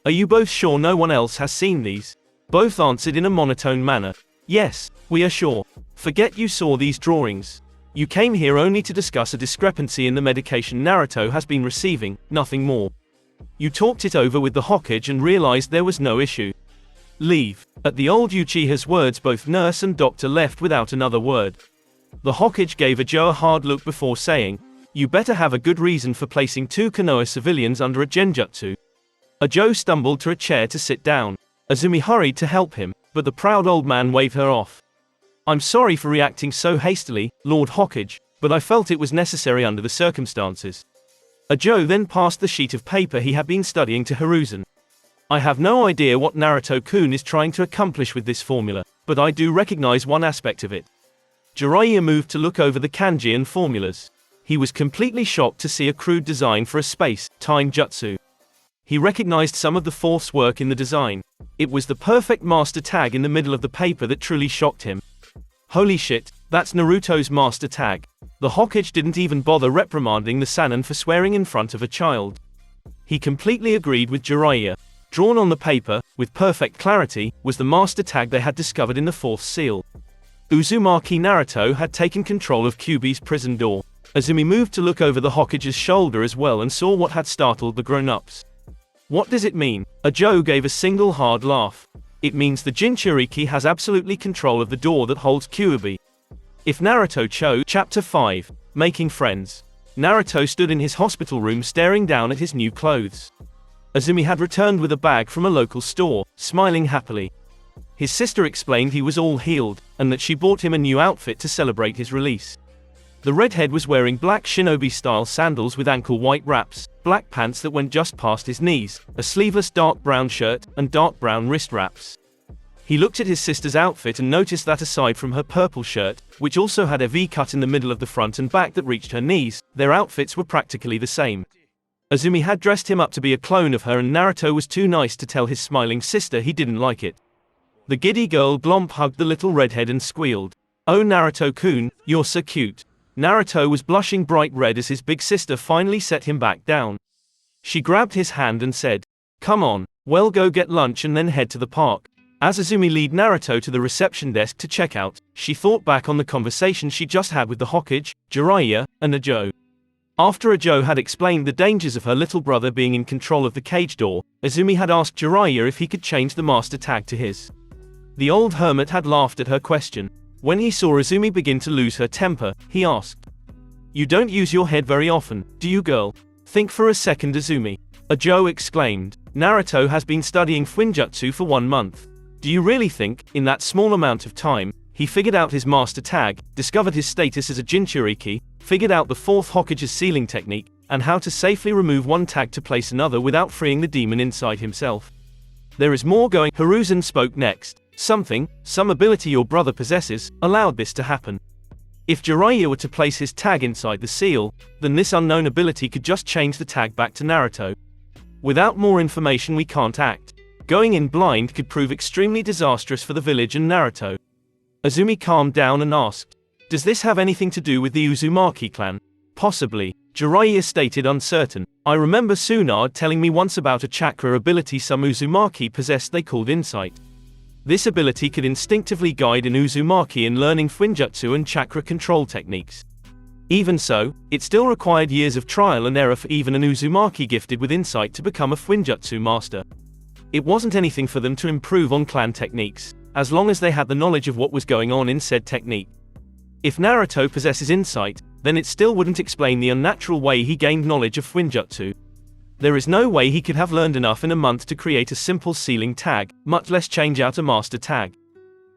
Are you both sure no one else has seen these? Both answered in a monotone manner. Yes, we are sure. Forget you saw these drawings. You came here only to discuss a discrepancy in the medication Naruto has been receiving, nothing more. You talked it over with the Hokage and realized there was no issue. Leave. At the old Uchiha's words, both nurse and doctor left without another word. The Hokage gave Joe a hard look before saying, you better have a good reason for placing 2 Konoha civilians under a genjutsu. Joe stumbled to a chair to sit down. Azumi hurried to help him, but the proud old man waved her off. I'm sorry for reacting so hastily, Lord Hokage, but I felt it was necessary under the circumstances. Joe then passed the sheet of paper he had been studying to Hiruzen. I have no idea what Naruto-kun is trying to accomplish with this formula, but I do recognize one aspect of it. Jiraiya moved to look over the kanji and formulas. He was completely shocked to see a crude design for a space-time jutsu. He recognized some of the fourth's work in the design. It was the perfect master tag in the middle of the paper that truly shocked him. Holy shit, that's Naruto's master tag. The Hokage didn't even bother reprimanding the Sannin for swearing in front of a child. He completely agreed with Jiraiya. Drawn on the paper, with perfect clarity, was the master tag they had discovered in the fourth seal. Uzumaki Naruto had taken control of Kyuubi's prison door. Azumi moved to look over the Hokage's shoulder as well and saw what had startled the grown-ups. What does it mean? Joe gave a single hard laugh. It means the Jinchuriki has absolutely control of the door that holds Kyuubi. If Naruto chose. Chapter 5. Making Friends. Naruto stood in his hospital room staring down at his new clothes. Azumi had returned with a bag from a local store, smiling happily. His sister explained he was all healed, and that she bought him a new outfit to celebrate his release. The redhead was wearing black shinobi-style sandals with ankle-white wraps, black pants that went just past his knees, a sleeveless dark brown shirt, and dark brown wrist wraps. He looked at his sister's outfit and noticed that aside from her purple shirt, which also had a V-cut in the middle of the front and back that reached her knees, their outfits were practically the same. Azumi had dressed him up to be a clone of her, and Naruto was too nice to tell his smiling sister he didn't like it. The giddy girl Glomp hugged the little redhead and squealed, "Oh Naruto-kun, you're so cute." Naruto was blushing bright red as his big sister finally set him back down. She grabbed his hand and said, "Come on, well go get lunch and then head to the park." As Azumi led Naruto to the reception desk to check out, she thought back on the conversation she just had with the Hokage, Jiraiya, and Ajo. After Ajo had explained the dangers of her little brother being in control of the cage door, Azumi had asked Jiraiya if he could change the master tag to his. The old hermit had laughed at her question. When he saw Azumi begin to lose her temper, he asked, "You don't use your head very often, do you, girl? Think for a second, Azumi." Ajo exclaimed, "Naruto has been studying Fuinjutsu for 1 month. Do you really think, in that small amount of time, he figured out his master tag, discovered his status as a Jinchuriki, figured out the 4th Hokage's sealing technique, and how to safely remove one tag to place another without freeing the demon inside himself? There is more going." Hiruzen spoke next. Some ability your brother possesses, allowed this to happen. If Jiraiya were to place his tag inside the seal, then this unknown ability could just change the tag back to Naruto. Without more information we can't act. Going in blind could prove extremely disastrous for the village and Naruto. Azumi calmed down and asked, "Does this have anything to do with the Uzumaki clan?" "Possibly," Jiraiya stated uncertain. "I remember Tsunade telling me once about a chakra ability some Uzumaki possessed they called Insight. This ability could instinctively guide an Uzumaki in learning Fuinjutsu and chakra control techniques. Even so, it still required years of trial and error for even an Uzumaki gifted with Insight to become a Fuinjutsu master. It wasn't anything for them to improve on clan techniques, as long as they had the knowledge of what was going on in said technique. If Naruto possesses Insight, then it still wouldn't explain the unnatural way he gained knowledge of Fuinjutsu. There is no way he could have learned enough in a month to create a simple sealing tag, much less change out a master tag.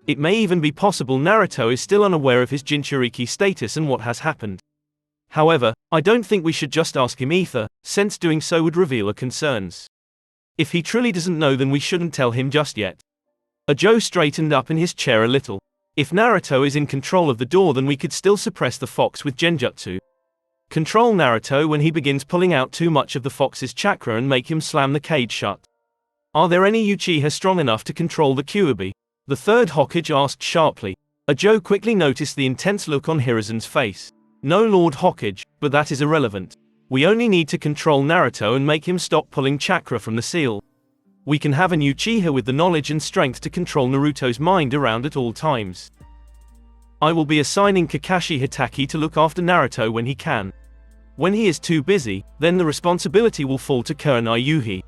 It may even be possible Naruto is still unaware of his Jinchuriki status and what has happened. However, I don't think we should just ask him either, since doing so would reveal our concerns. If he truly doesn't know, then we shouldn't tell him just yet." Ajo straightened up in his chair a little. "If Naruto is in control of the door, then we could still suppress the fox with Genjutsu. Control Naruto when he begins pulling out too much of the fox's chakra and make him slam the cage shut. Are there any Uchiha strong enough to control the Kyuubi?" the 3rd Hokage asked sharply. Ajo quickly noticed the intense look on Hiruzen's face. "No, Lord Hokage, but that is irrelevant. We only need to control Naruto and make him stop pulling chakra from the seal. We can have an Uchiha with the knowledge and strength to control Naruto's mind around at all times. I will be assigning Kakashi Hitaki to look after Naruto when he can. When he is too busy, then the responsibility will fall to Kurenai Yuhi,"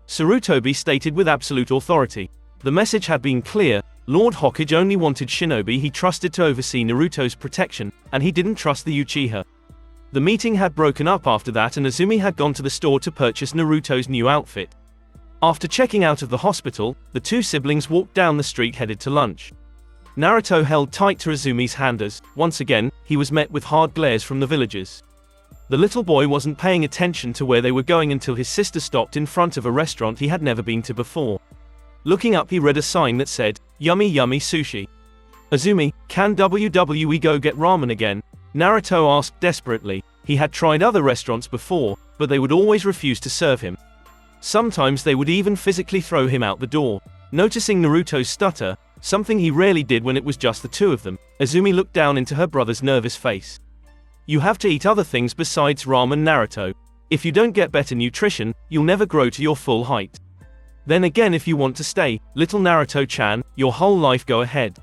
Sarutobi stated with absolute authority. The message had been clear. Lord Hokage only wanted shinobi he trusted to oversee Naruto's protection, and he didn't trust the Uchiha. The meeting had broken up after that, and Azumi had gone to the store to purchase Naruto's new outfit. After checking out of the hospital, the 2 siblings walked down the street headed to lunch. Naruto held tight to Azumi's hand as, once again, he was met with hard glares from the villagers. The little boy wasn't paying attention to where they were going until his sister stopped in front of a restaurant he had never been to before. Looking up, he read a sign that said, "Yummy Yummy Sushi." "Azumi, can we go get ramen again?" Naruto asked desperately. He had tried other restaurants before, but they would always refuse to serve him. Sometimes they would even physically throw him out the door. Noticing Naruto's stutter, something he rarely did when it was just the 2 of them, Azumi looked down into her brother's nervous face. "You have to eat other things besides ramen, Naruto. If you don't get better nutrition, you'll never grow to your full height. Then again, if you want to stay, little Naruto-chan, your whole life, go ahead."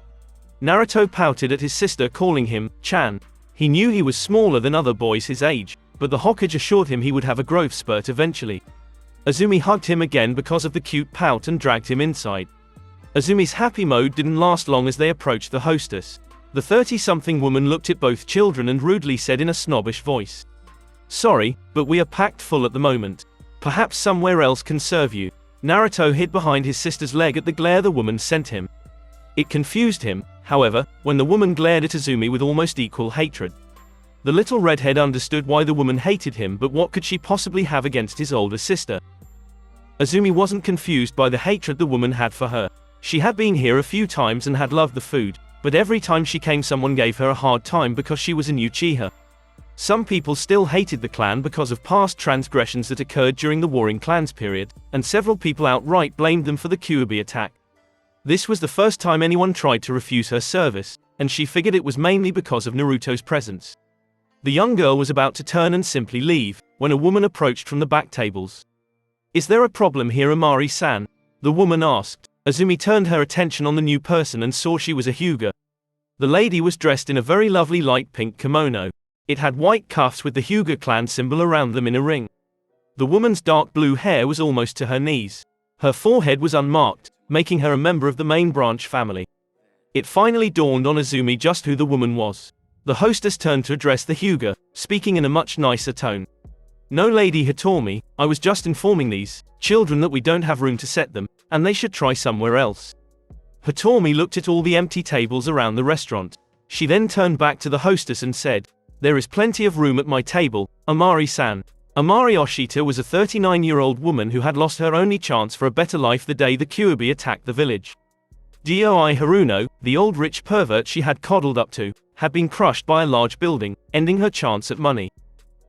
Naruto pouted at his sister calling him Chan. He knew he was smaller than other boys his age, but the Hokage assured him he would have a growth spurt eventually. Azumi hugged him again because of the cute pout and dragged him inside. Azumi's happy mode didn't last long as they approached the hostess. The 30-something woman looked at both children and rudely said in a snobbish voice, "Sorry, but we are packed full at the moment. Perhaps somewhere else can serve you." Naruto hid behind his sister's leg at the glare the woman sent him. It confused him, however, when the woman glared at Azumi with almost equal hatred. The little redhead understood why the woman hated him, but what could she possibly have against his older sister? Azumi wasn't confused by the hatred the woman had for her. She had been here a few times and had loved the food, but every time she came someone gave her a hard time because she was a Uchiha. Some people still hated the clan because of past transgressions that occurred during the Warring Clans period, and several people outright blamed them for the Kyuubi attack. This was the first time anyone tried to refuse her service, and she figured it was mainly because of Naruto's presence. The young girl was about to turn and simply leave, when a woman approached from the back tables. "Is there a problem here, Amari-san?" the woman asked. Azumi turned her attention on the new person and saw she was a Hyuga. The lady was dressed in a very lovely light pink kimono. It had white cuffs with the Hyuga clan symbol around them in a ring. The woman's dark blue hair was almost to her knees. Her forehead was unmarked, making her a member of the main branch family. It finally dawned on Azumi just who the woman was. The hostess turned to address the Hyuga, speaking in a much nicer tone. "No, Lady Hitomi, I was just informing these children that we don't have room to set them, and they should try somewhere else." Hitomi looked at all the empty tables around the restaurant. She then turned back to the hostess and said, "There is plenty of room at my table, Amari-san." Amari Oshita was a 39-year-old woman who had lost her only chance for a better life the day the Kyuubi attacked the village. Doi Haruno, the old rich pervert she had coddled up to, had been crushed by a large building, ending her chance at money.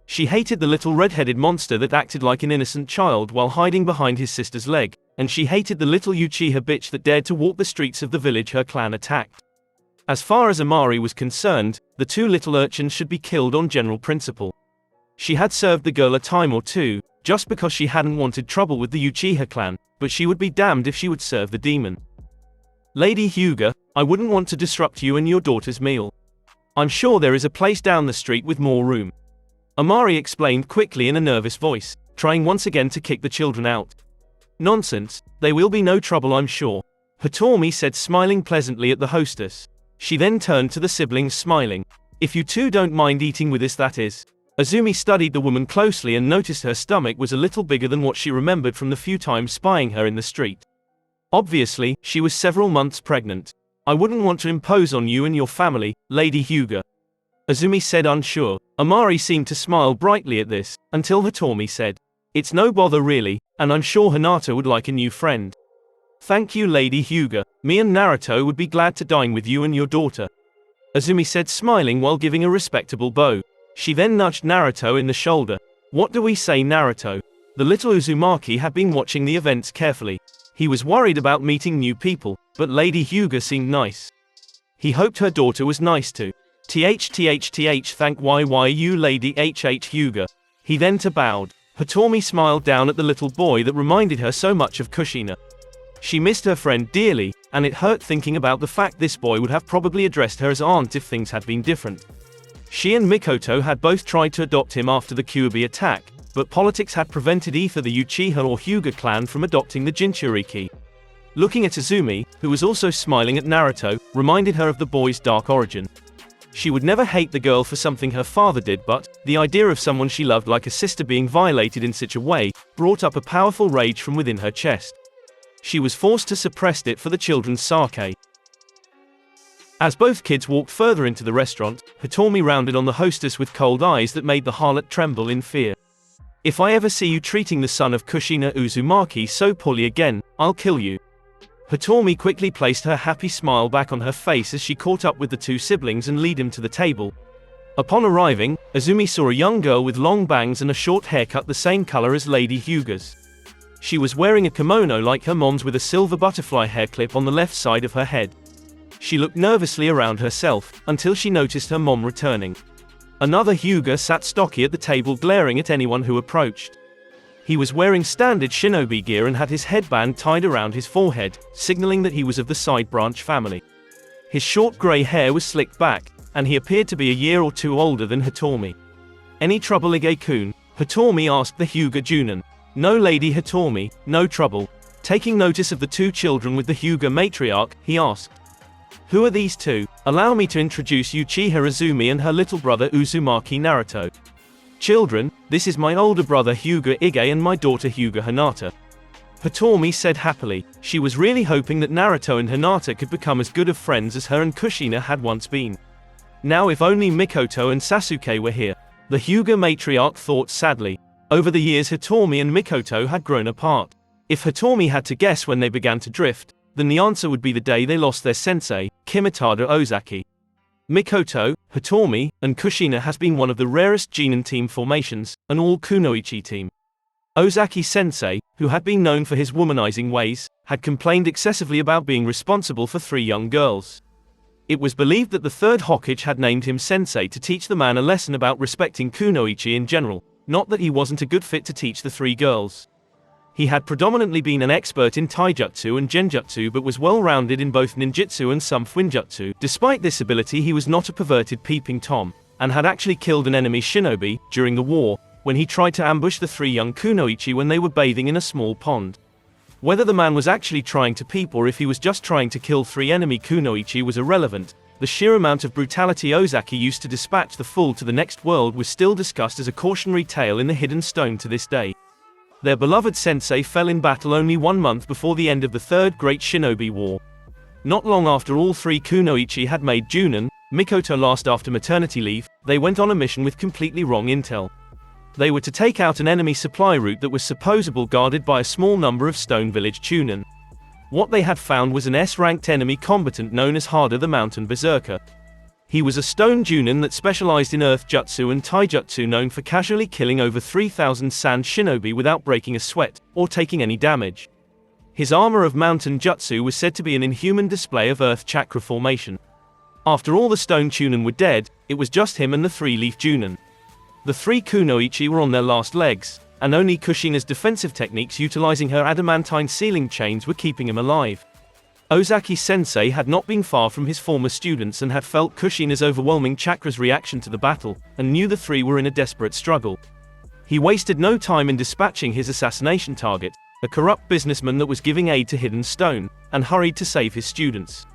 She hated the little red-headed monster that acted like an innocent child while hiding behind his sister's leg, and she hated the little Uchiha bitch that dared to walk the streets of the village her clan attacked. As far as Amari was concerned, the two little urchins should be killed on general principle. She had served the girl a time or two, just because she hadn't wanted trouble with the Uchiha clan, but she would be damned if she would serve the demon. "Lady Hyuga, I wouldn't want to disrupt you and your daughter's meal. I'm sure there is a place down the street with more room." Amari explained quickly in a nervous voice, trying once again to kick the children out. "Nonsense, there will be no trouble, I'm sure," Hitomi said, smiling pleasantly at the hostess. She then turned to the siblings, smiling. "If you two don't mind eating with us, that is." Azumi studied the woman closely and noticed her stomach was a little bigger than what she remembered from the few times spying her in the street. Obviously, she was several months pregnant. "I wouldn't want to impose on you and your family, Lady Hyuga," Azumi said, unsure. Amari seemed to smile brightly at this, until Hitomi said, "It's no bother really, and I'm sure Hinata would like a new friend." "Thank you, Lady Hyuga. Me and Naruto would be glad to dine with you and your daughter," Azumi said, smiling while giving a respectable bow. She then nudged Naruto in the shoulder. "What do we say, Naruto?" The little Uzumaki had been watching the events carefully. He was worried about meeting new people, but Lady Hyuga seemed nice. He hoped her daughter was nice too. Thank you, Lady Hyuga. He then bowed. Hitomi smiled down at the little boy that reminded her so much of Kushina. She missed her friend dearly, and it hurt thinking about the fact this boy would have probably addressed her as aunt if things had been different. She and Mikoto had both tried to adopt him after the Kyuubi attack, but politics had prevented either the Uchiha or Hyuga clan from adopting the Jinchuriki. Looking at Azumi, who was also smiling at Naruto, reminded her of the boy's dark origin. She would never hate the girl for something her father did, but the idea of someone she loved like a sister being violated in such a way brought up a powerful rage from within her chest. She was forced to suppress it for the children's sake. As both kids walked further into the restaurant, Hitomi rounded on the hostess with cold eyes that made the harlot tremble in fear. "If I ever see you treating the son of Kushina Uzumaki so poorly again, I'll kill you." Hitomi quickly placed her happy smile back on her face as she caught up with the two siblings and led him to the table. Upon arriving, Azumi saw a young girl with long bangs and a short haircut the same color as Lady Hyuga's. She was wearing a kimono like her mom's with a silver butterfly hair clip on the left side of her head. She looked nervously around herself, until she noticed her mom returning. Another Hyuga sat stocky at the table glaring at anyone who approached. He was wearing standard shinobi gear and had his headband tied around his forehead, signaling that he was of the side branch family. His short grey hair was slicked back, and he appeared to be a year or two older than Hitomi. "Any trouble, Ige-kun?" Hitomi asked the Hyuga Junin. "No, Lady Hitomi, no trouble." Taking notice of the two children with the Hyuga matriarch, he asked, "Who are these two? Allow me to introduce Uchiha Azumi and her little brother Uzumaki Naruto." "Children, this is my older brother Hyuga Ige and my daughter Hyuga Hinata," Hitomi said happily. She was really hoping that Naruto and Hinata could become as good of friends as her and Kushina had once been. Now if only Mikoto and Sasuke were here. The Hyuga matriarch thought sadly. Over the years Hitomi and Mikoto had grown apart. If Hitomi had to guess when they began to drift, then the answer would be the day they lost their sensei, Kimitada Ozaki. Mikoto, Hitomi, and Kushina has been one of the rarest Genin team formations, an all-kunoichi team. Ozaki sensei, who had been known for his womanizing ways, had complained excessively about being responsible for 3 young girls. It was believed that the third Hokage had named him sensei to teach the man a lesson about respecting kunoichi in general, not that he wasn't a good fit to teach the 3 girls. He had predominantly been an expert in taijutsu and genjutsu but was well-rounded in both ninjutsu and some fuinjutsu. Despite this ability, he was not a perverted peeping Tom, and had actually killed an enemy shinobi during the war, when he tried to ambush the 3 young kunoichi when they were bathing in a small pond. Whether the man was actually trying to peep or if he was just trying to kill 3 enemy kunoichi was irrelevant. The sheer amount of brutality Ozaki used to dispatch the fool to the next world was still discussed as a cautionary tale in the Hidden Stone to this day. Their beloved sensei fell in battle only 1 month before the end of the Third Great Shinobi War. Not long after all 3 kunoichi had made Junin, Mikoto last after maternity leave, they went on a mission with completely wrong intel. They were to take out an enemy supply route that was supposedly guarded by a small number of Stone Village Chunin. What they had found was an S-ranked enemy combatant known as Harder the Mountain Berserker. He was a stone Junin that specialized in earth jutsu and taijutsu, known for casually killing over 3,000 sand shinobi without breaking a sweat, or taking any damage. His armor of mountain jutsu was said to be an inhuman display of earth chakra formation. After all the stone Chunin were dead, it was just him and the 3-leaf Junin. The 3 kunoichi were on their last legs, and only Kushina's defensive techniques utilizing her adamantine sealing chains were keeping him alive. Ozaki sensei had not been far from his former students and had felt Kushina's overwhelming chakra's reaction to the battle, and knew the 3 were in a desperate struggle. He wasted no time in dispatching his assassination target, a corrupt businessman that was giving aid to Hidden Stone, and hurried to save his students.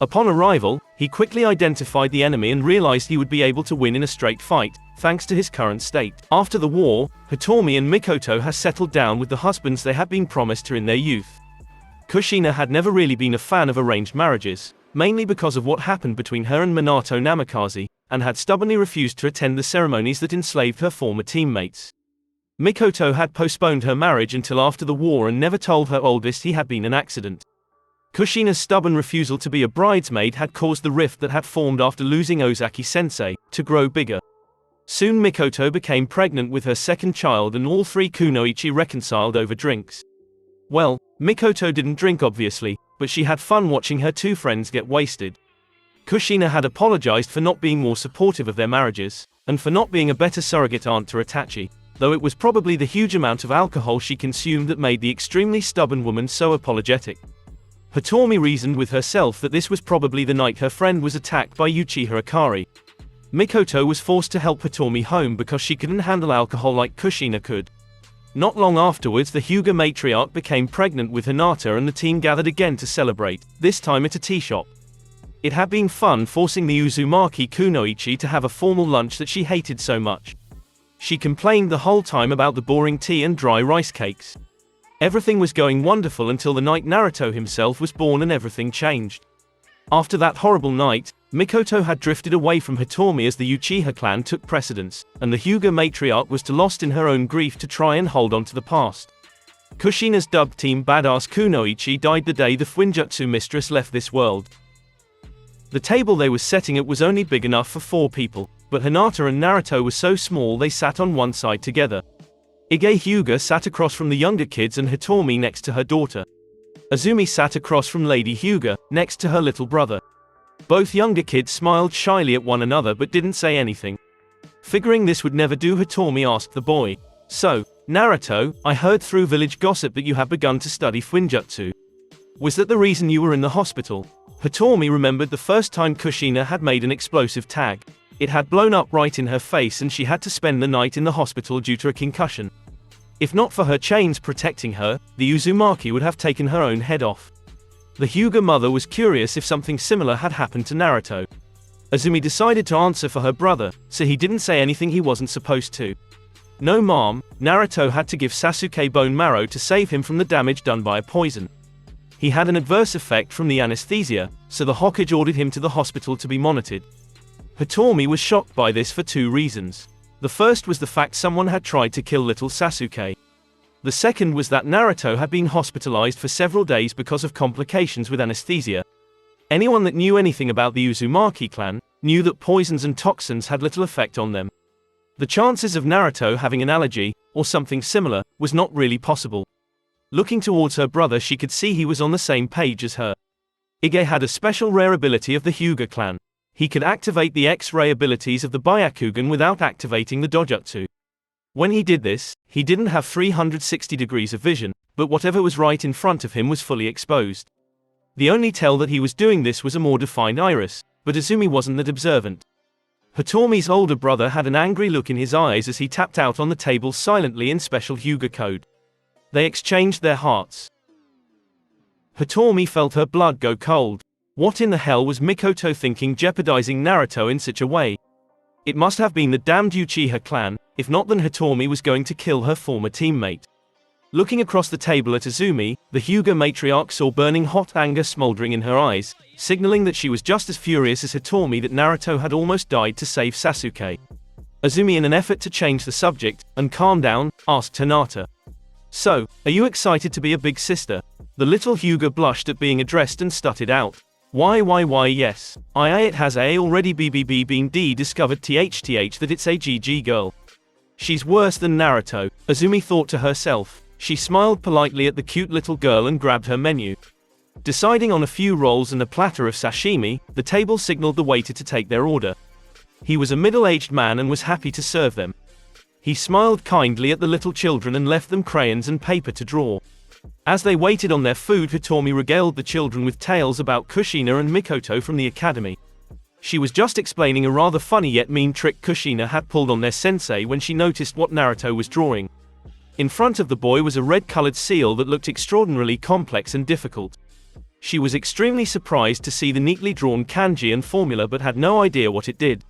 Upon arrival, he quickly identified the enemy and realized he would be able to win in a straight fight, thanks to his current state. After the war, Hitomi and Mikoto had settled down with the husbands they had been promised her in their youth. Kushina had never really been a fan of arranged marriages, mainly because of what happened between her and Minato Namikaze, and had stubbornly refused to attend the ceremonies that enslaved her former teammates. Mikoto had postponed her marriage until after the war and never told her oldest he had been an accident. Kushina's stubborn refusal to be a bridesmaid had caused the rift that had formed after losing Ozaki sensei to grow bigger. Soon Mikoto became pregnant with her second child and all 3 kunoichi reconciled over drinks. Well, Mikoto didn't drink obviously, but she had fun watching her 2 friends get wasted. Kushina had apologized for not being more supportive of their marriages, and for not being a better surrogate aunt to Itachi, though it was probably the huge amount of alcohol she consumed that made the extremely stubborn woman so apologetic. Hitomi reasoned with herself that this was probably the night her friend was attacked by Uchiha Akari. Mikoto was forced to help Hitomi home because she couldn't handle alcohol like Kushina could. Not long afterwards, the Hyuga matriarch became pregnant with Hinata and the team gathered again to celebrate, this time at a tea shop. It had been fun forcing the Uzumaki kunoichi to have a formal lunch that she hated so much. She complained the whole time about the boring tea and dry rice cakes. Everything was going wonderful until the night Naruto himself was born and everything changed. After that horrible night, Mikoto had drifted away from Hitomi as the Uchiha clan took precedence, and the Hyuga matriarch was lost in her own grief to try and hold on to the past. Kushina's dubbed team badass kunoichi died the day the Fuinjutsu mistress left this world. The table they were setting at was only big enough for 4 people, but Hinata and Naruto were so small they sat on one side together. Ige Hyuga sat across from the younger kids and Hitomi next to her daughter. Azumi sat across from Lady Hyuga, next to her little brother. Both younger kids smiled shyly at one another but didn't say anything. Figuring this would never do, Hitomi asked the boy, "So, Naruto, I heard through village gossip that you have begun to study Fuinjutsu. Was that the reason you were in the hospital?" Hitomi remembered the first time Kushina had made an explosive tag. It had blown up right in her face and she had to spend the night in the hospital due to a concussion. If not for her chains protecting her, the Uzumaki would have taken her own head off. The Hyuga mother was curious if something similar had happened to Naruto. Azumi decided to answer for her brother, so he didn't say anything he wasn't supposed to. "No ma'am, Naruto had to give Sasuke bone marrow to save him from the damage done by a poison. He had an adverse effect from the anesthesia, so the Hokage ordered him to the hospital to be monitored." Hitomi was shocked by this for 2 reasons. The first was the fact someone had tried to kill little Sasuke. The second was that Naruto had been hospitalized for several days because of complications with anesthesia. Anyone that knew anything about the Uzumaki clan knew that poisons and toxins had little effect on them. The chances of Naruto having an allergy, or something similar, was not really possible. Looking towards her brother, she could see he was on the same page as her. Ige had a special rare ability of the Hyuga clan. He could activate the X-ray abilities of the Byakugan without activating the Dojutsu. When he did this, he didn't have 360 degrees of vision, but whatever was right in front of him was fully exposed. The only tell that he was doing this was a more defined iris, but Azumi wasn't that observant. Hitomi's older brother had an angry look in his eyes as he tapped out on the table silently in special Hyuga code. They exchanged their hearts. Hitomi felt her blood go cold. What in the hell was Mikoto thinking, jeopardizing Naruto in such a way? It must have been the damned Uchiha clan, if not then Hitomi was going to kill her former teammate. Looking across the table at Azumi, the Hyuga matriarch saw burning hot anger smoldering in her eyes, signaling that she was just as furious as Hitomi that Naruto had almost died to save Sasuke. Azumi, in an effort to change the subject and calm down, asked Hinata. "So, are you excited to be a big sister?" The little Hyuga blushed at being addressed and stuttered out. Why yes. It has already been discovered th that it's a GG girl. She's worse than Naruto, Azumi thought to herself. She smiled politely at the cute little girl and grabbed her menu. Deciding on a few rolls and a platter of sashimi, the table signaled the waiter to take their order. He was a middle-aged man and was happy to serve them. He smiled kindly at the little children and left them crayons and paper to draw. As they waited on their food, Hitomi regaled the children with tales about Kushina and Mikoto from the academy. She was just explaining a rather funny yet mean trick Kushina had pulled on their sensei when she noticed what Naruto was drawing. In front of the boy was a red-colored seal that looked extraordinarily complex and difficult. She was extremely surprised to see the neatly drawn kanji and formula but had no idea what it did.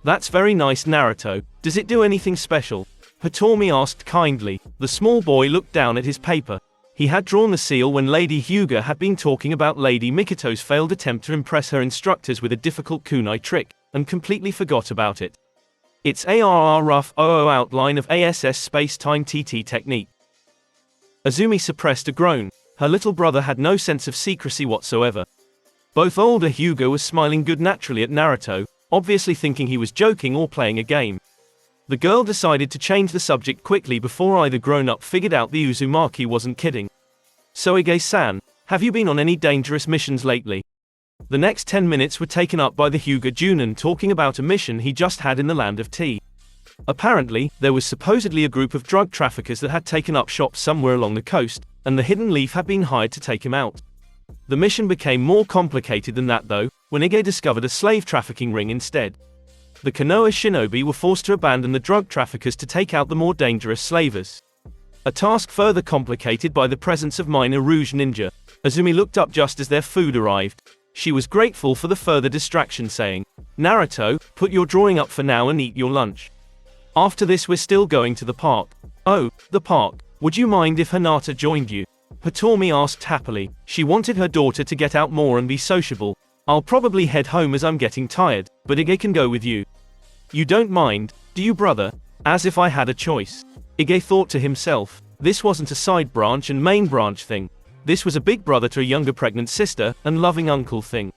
"That's very nice, Naruto. Does it do anything special?" Hitomi asked kindly. The small boy looked down at his paper. He had drawn the seal when Lady Hyuga had been talking about Lady Mikoto's failed attempt to impress her instructors with a difficult kunai trick, and completely forgot about it. It's a rough outline of ASS space-time TT technique. Azumi suppressed a groan. Her little brother had no sense of secrecy whatsoever. Both older Hyuga was smiling good naturally at Naruto, obviously thinking he was joking or playing a game. The girl decided to change the subject quickly before either grown-up figured out the Uzumaki wasn't kidding. "So Ige-san, have you been on any dangerous missions lately?" The next 10 minutes were taken up by the Hyuga Junin talking about a mission he just had in the land of tea. Apparently, there was supposedly a group of drug traffickers that had taken up shop somewhere along the coast, and the Hidden Leaf had been hired to take him out. The mission became more complicated than that though, when Ige discovered a slave trafficking ring instead. The Konoha shinobi were forced to abandon the drug traffickers to take out the more dangerous slavers. A task further complicated by the presence of minor Rouge Ninja. Azumi looked up just as their food arrived. She was grateful for the further distraction, saying, "Naruto, put your drawing up for now and eat your lunch. After this we're still going to the park." "Oh, the park. Would you mind if Hinata joined you?" Hitomi asked happily. She wanted her daughter to get out more and be sociable. "I'll probably head home as I'm getting tired, but Ige can go with you." "You don't mind, do you, brother?" As if I had a choice. Ige thought to himself. This wasn't a side branch and main branch thing. This was a big brother to a younger pregnant sister and loving uncle thing.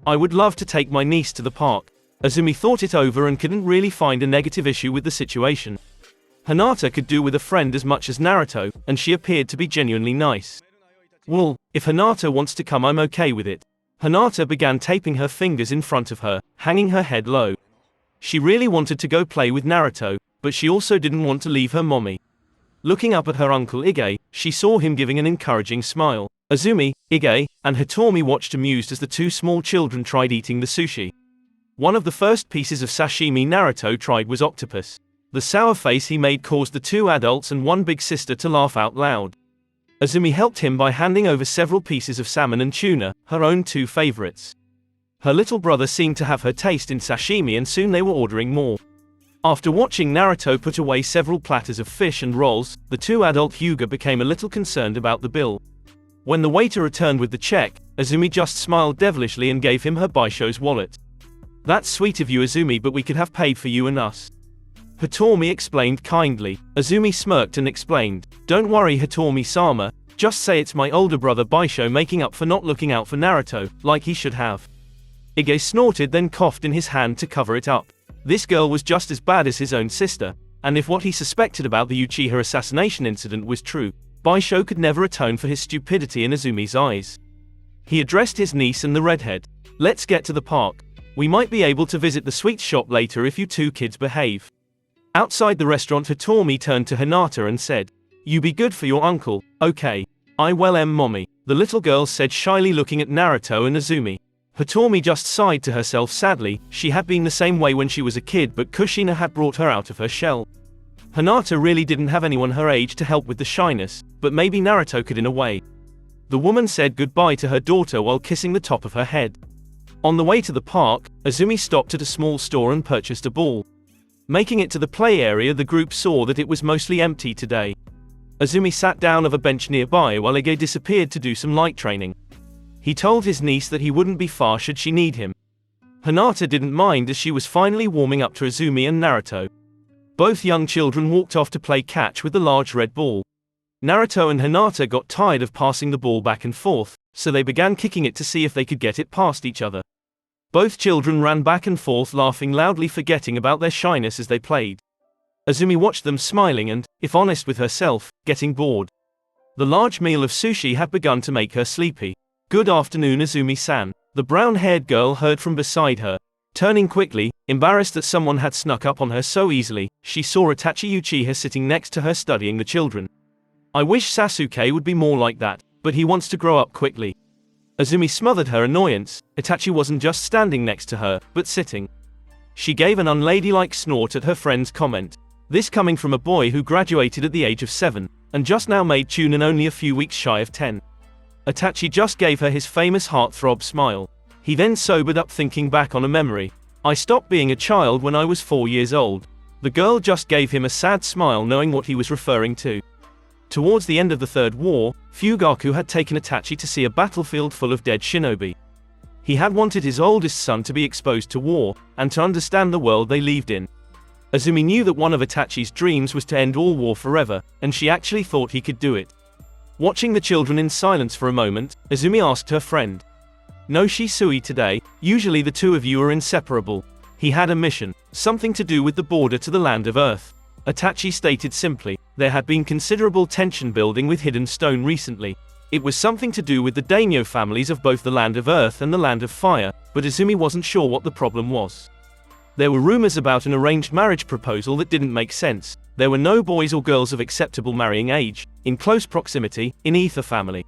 "I would love to take my niece to the park." Azumi thought it over and couldn't really find a negative issue with the situation. Hinata could do with a friend as much as Naruto, and she appeared to be genuinely nice. "Well, if Hinata wants to come, I'm okay with it." Hinata began taping her fingers in front of her, hanging her head low. She really wanted to go play with Naruto, but she also didn't want to leave her mommy. Looking up at her uncle Ige, she saw him giving an encouraging smile. Azumi, Ige, and Hitomi watched amused as the two small children tried eating the sushi. One of the first pieces of sashimi Naruto tried was octopus. The sour face he made caused the two adults and one big sister to laugh out loud. Azumi helped him by handing over several pieces of salmon and tuna, her own two favorites. Her little brother seemed to have her taste in sashimi and soon they were ordering more. After watching Naruto put away several platters of fish and rolls, the two adult Hyuga became a little concerned about the bill. When the waiter returned with the check, Azumi just smiled devilishly and gave him her Baisho's wallet. "That's sweet of you, Azumi, but we could have paid for you and us." Hitomi explained kindly. Azumi smirked and explained, "Don't worry, Hitomi-sama, just say it's my older brother Baisho making up for not looking out for Naruto, like he should have." Ige snorted then coughed in his hand to cover it up. This girl was just as bad as his own sister, and if what he suspected about the Uchiha assassination incident was true, Baisho could never atone for his stupidity in Azumi's eyes. He addressed his niece and the redhead. "Let's get to the park. We might be able to visit the sweets shop later if you two kids behave." Outside the restaurant, Hitomi turned to Hinata and said, "You be good for your uncle, okay? I well am, mommy," the little girl said shyly, looking at Naruto and Azumi. Hitomi just sighed to herself sadly. She had been the same way when she was a kid, but Kushina had brought her out of her shell. Hinata really didn't have anyone her age to help with the shyness, but maybe Naruto could in a way. The woman said goodbye to her daughter while kissing the top of her head. On the way to the park, Azumi stopped at a small store and purchased a ball. Making it to the play area, the group saw that it was mostly empty today. Azumi sat down on a bench nearby while Ege disappeared to do some light training. He told his niece that he wouldn't be far should she need him. Hinata didn't mind as she was finally warming up to Azumi and Naruto. Both young children walked off to play catch with the large red ball. Naruto and Hinata got tired of passing the ball back and forth, so they began kicking it to see if they could get it past each other. Both children ran back and forth, laughing loudly, forgetting about their shyness as they played. Azumi watched them, smiling and, if honest with herself, getting bored. The large meal of sushi had begun to make her sleepy. "Good afternoon, Azumi-san," the brown-haired girl heard from beside her. Turning quickly, embarrassed that someone had snuck up on her so easily, she saw Itachi Uchiha sitting next to her studying the children. "I wish Sasuke would be more like that, but he wants to grow up quickly." Azumi smothered her annoyance. Itachi wasn't just standing next to her, but sitting. She gave an unladylike snort at her friend's comment. This coming from a boy who graduated at the age of 7, and just now made Chunin only a few weeks shy of 10. Itachi just gave her his famous heartthrob smile. He then sobered up, thinking back on a memory. "I stopped being a child when I was 4 years old." The girl just gave him a sad smile, knowing what he was referring to. Towards the end of the Third War, Fugaku had taken Itachi to see a battlefield full of dead shinobi. He had wanted his oldest son to be exposed to war, and to understand the world they lived in. Azumi knew that one of Itachi's dreams was to end all war forever, and she actually thought he could do it. Watching the children in silence for a moment, Azumi asked her friend, "No Shisui today? Usually the two of you are inseparable." He had a mission, something to do with the border to the land of Earth. Itachi stated simply. There had been considerable tension building with Hidden Stone recently. It was something to do with the daimyo families of both the land of Earth and the land of Fire, but Azumi wasn't sure what the problem was. There were rumors about an arranged marriage proposal that didn't make sense. There were no boys or girls of acceptable marrying age, in close proximity, in either family.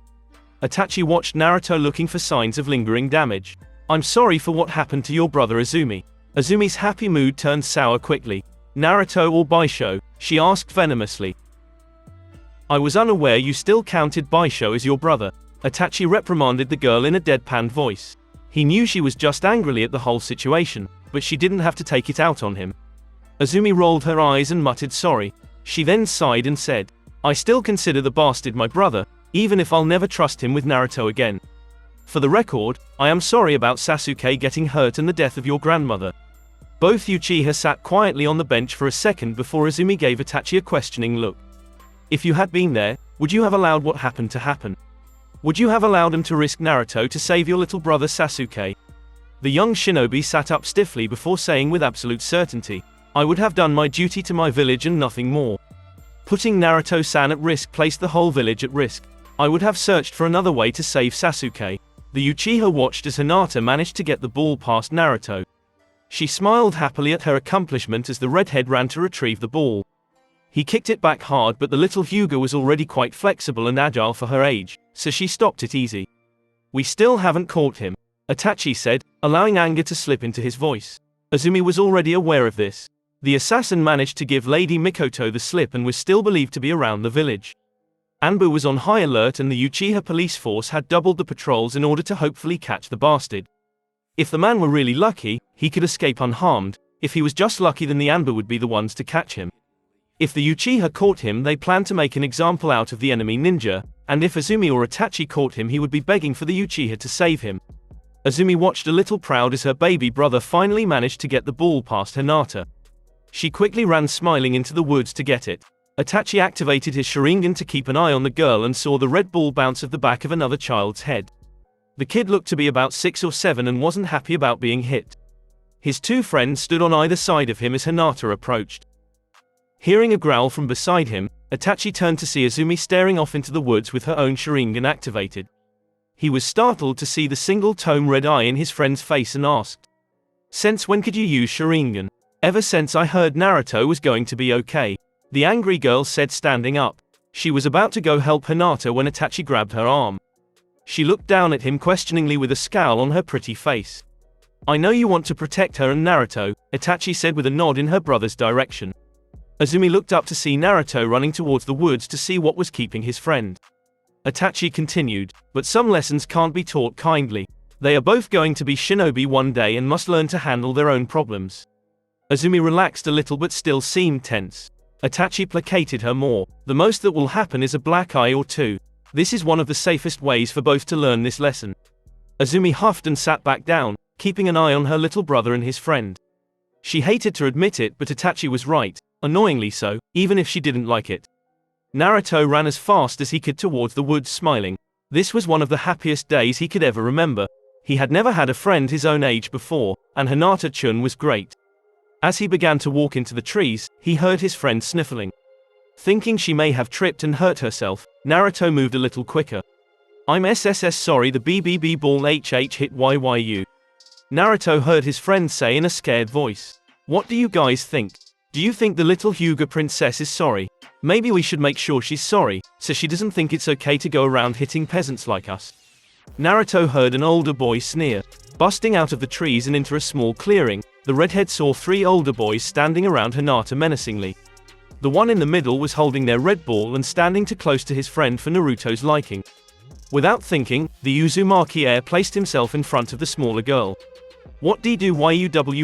Itachi watched Naruto, looking for signs of lingering damage. "I'm sorry for what happened to your brother Azumi." Azumi's happy mood turned sour quickly. "Naruto or Baisho?" she asked venomously. "I was unaware you still counted Baisho as your brother." Itachi reprimanded the girl in a deadpan voice. He knew she was just angrily at the whole situation, but she didn't have to take it out on him. Azumi rolled her eyes and muttered sorry. She then sighed and said, "I still consider the bastard my brother, even if I'll never trust him with Naruto again. For the record, I am sorry about Sasuke getting hurt and the death of your grandmother." Both Uchiha sat quietly on the bench for a second before Azumi gave Itachi a questioning look. "If you had been there, would you have allowed what happened to happen? Would you have allowed him to risk Naruto to save your little brother Sasuke?" The young shinobi sat up stiffly before saying with absolute certainty, "I would have done my duty to my village and nothing more. Putting Naruto-san at risk placed the whole village at risk. I would have searched for another way to save Sasuke." The Uchiha watched as Hinata managed to get the ball past Naruto. She smiled happily at her accomplishment as the redhead ran to retrieve the ball. He kicked it back hard, but the little Hyuga was already quite flexible and agile for her age, so she stopped it easy. "We still haven't caught him," Itachi said, allowing anger to slip into his voice. Azumi was already aware of this. The assassin managed to give Lady Mikoto the slip and was still believed to be around the village. Anbu was on high alert and the Uchiha police force had doubled the patrols in order to hopefully catch the bastard. If the man were really lucky, he could escape unharmed. If he was just lucky, then the Anbu would be the ones to catch him. If the Uchiha caught him, they planned to make an example out of the enemy ninja, and if Azumi or Itachi caught him, he would be begging for the Uchiha to save him. Azumi watched a little proud as her baby brother finally managed to get the ball past Hinata. She quickly ran smiling into the woods to get it. Itachi activated his Sharingan to keep an eye on the girl and saw the red ball bounce off the back of another child's head. The kid looked to be about 6 or 7 and wasn't happy about being hit. His two friends stood on either side of him as Hinata approached. Hearing a growl from beside him, Itachi turned to see Azumi staring off into the woods with her own Sharingan activated. He was startled to see the single-tone red eye in his friend's face and asked, "Since when could you use Sharingan?" Ever since I heard Naruto was going to be okay, the angry girl said, standing up. She was about to go help Hinata when Itachi grabbed her arm. She looked down at him questioningly with a scowl on her pretty face. I know you want to protect her and Naruto, Itachi said with a nod in her brother's direction. Azumi looked up to see Naruto running towards the woods to see what was keeping his friend. Itachi continued, but some lessons can't be taught kindly. They are both going to be shinobi one day and must learn to handle their own problems. Azumi relaxed a little but still seemed tense. Itachi placated her more. The most that will happen is a black eye or two. This is one of the safest ways for both to learn this lesson. Azumi huffed and sat back down, keeping an eye on her little brother and his friend. She hated to admit it, but Itachi was right, annoyingly so, even if she didn't like it. Naruto ran as fast as he could towards the woods, smiling. This was one of the happiest days he could ever remember. He had never had a friend his own age before, and Hinata-chun was great. As he began to walk into the trees, he heard his friend sniffling. Thinking she may have tripped and hurt herself, Naruto moved a little quicker. I'm SSS sorry, the BBB ball HH hit YYU. Naruto heard his friend say in a scared voice. What do you guys think? Do you think the little Hyuga princess is sorry? Maybe we should make sure she's sorry, so she doesn't think it's okay to go around hitting peasants like us. Naruto heard an older boy sneer. Busting out of the trees and into a small clearing, the redhead saw 3 older boys standing around Hinata menacingly. The one in the middle was holding their red ball and standing too close to his friend for Naruto's liking. Without thinking, the Uzumaki heir placed himself in front of the smaller girl. What do you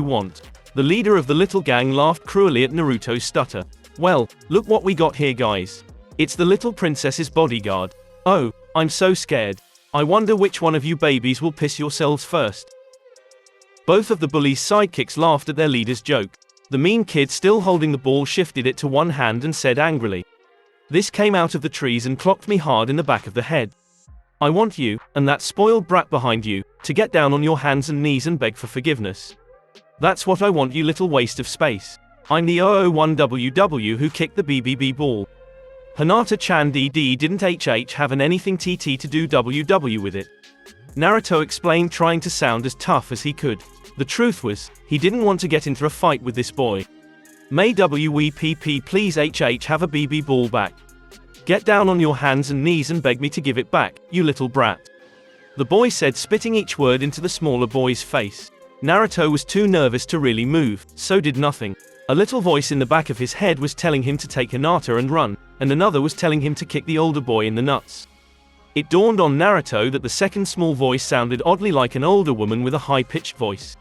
want? The leader of the little gang laughed cruelly at Naruto's stutter. Well, look what we got here, guys. It's the little princess's bodyguard. Oh, I'm so scared. I wonder which one of you babies will piss yourselves first. Both of the bullies' sidekicks laughed at their leader's joke. The mean kid still holding the ball shifted it to one hand and said angrily. This came out of the trees and clocked me hard in the back of the head. I want you, and that spoiled brat behind you, to get down on your hands and knees and beg for forgiveness. That's what I want, you little waste of space. I'm the 001WW who kicked the BBB ball. Hinata-chan DD didn't HH have an anything TT to do WW with it. Naruto explained, trying to sound as tough as he could. The truth was, he didn't want to get into a fight with this boy. May WEPP please HH have a BB ball back. Get down on your hands and knees and beg me to give it back, you little brat. The boy said, spitting each word into the smaller boy's face. Naruto was too nervous to really move, so did nothing. A little voice in the back of his head was telling him to take Hinata and run, and another was telling him to kick the older boy in the nuts. It dawned on Naruto that the second small voice sounded oddly like an older woman with a high-pitched voice.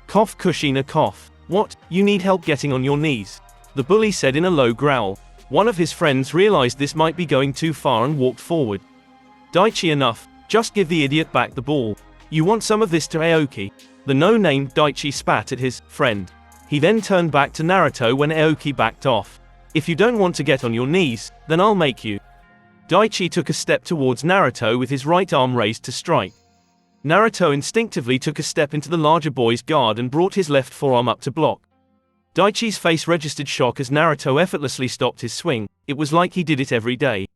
Cough Kushina cough. What, you need help getting on your knees? The bully said in a low growl. One of his friends realized this might be going too far and walked forward. Daichi, enough, just give the idiot back the ball. You want some of this to Aoki? The no-named Daichi spat at his friend. He then turned back to Naruto when Aoki backed off. If you don't want to get on your knees, then I'll make you. Daichi took a step towards Naruto with his right arm raised to strike. Naruto instinctively took a step into the larger boy's guard and brought his left forearm up to block. Daichi's face registered shock as Naruto effortlessly stopped his swing. It was like he did it every day.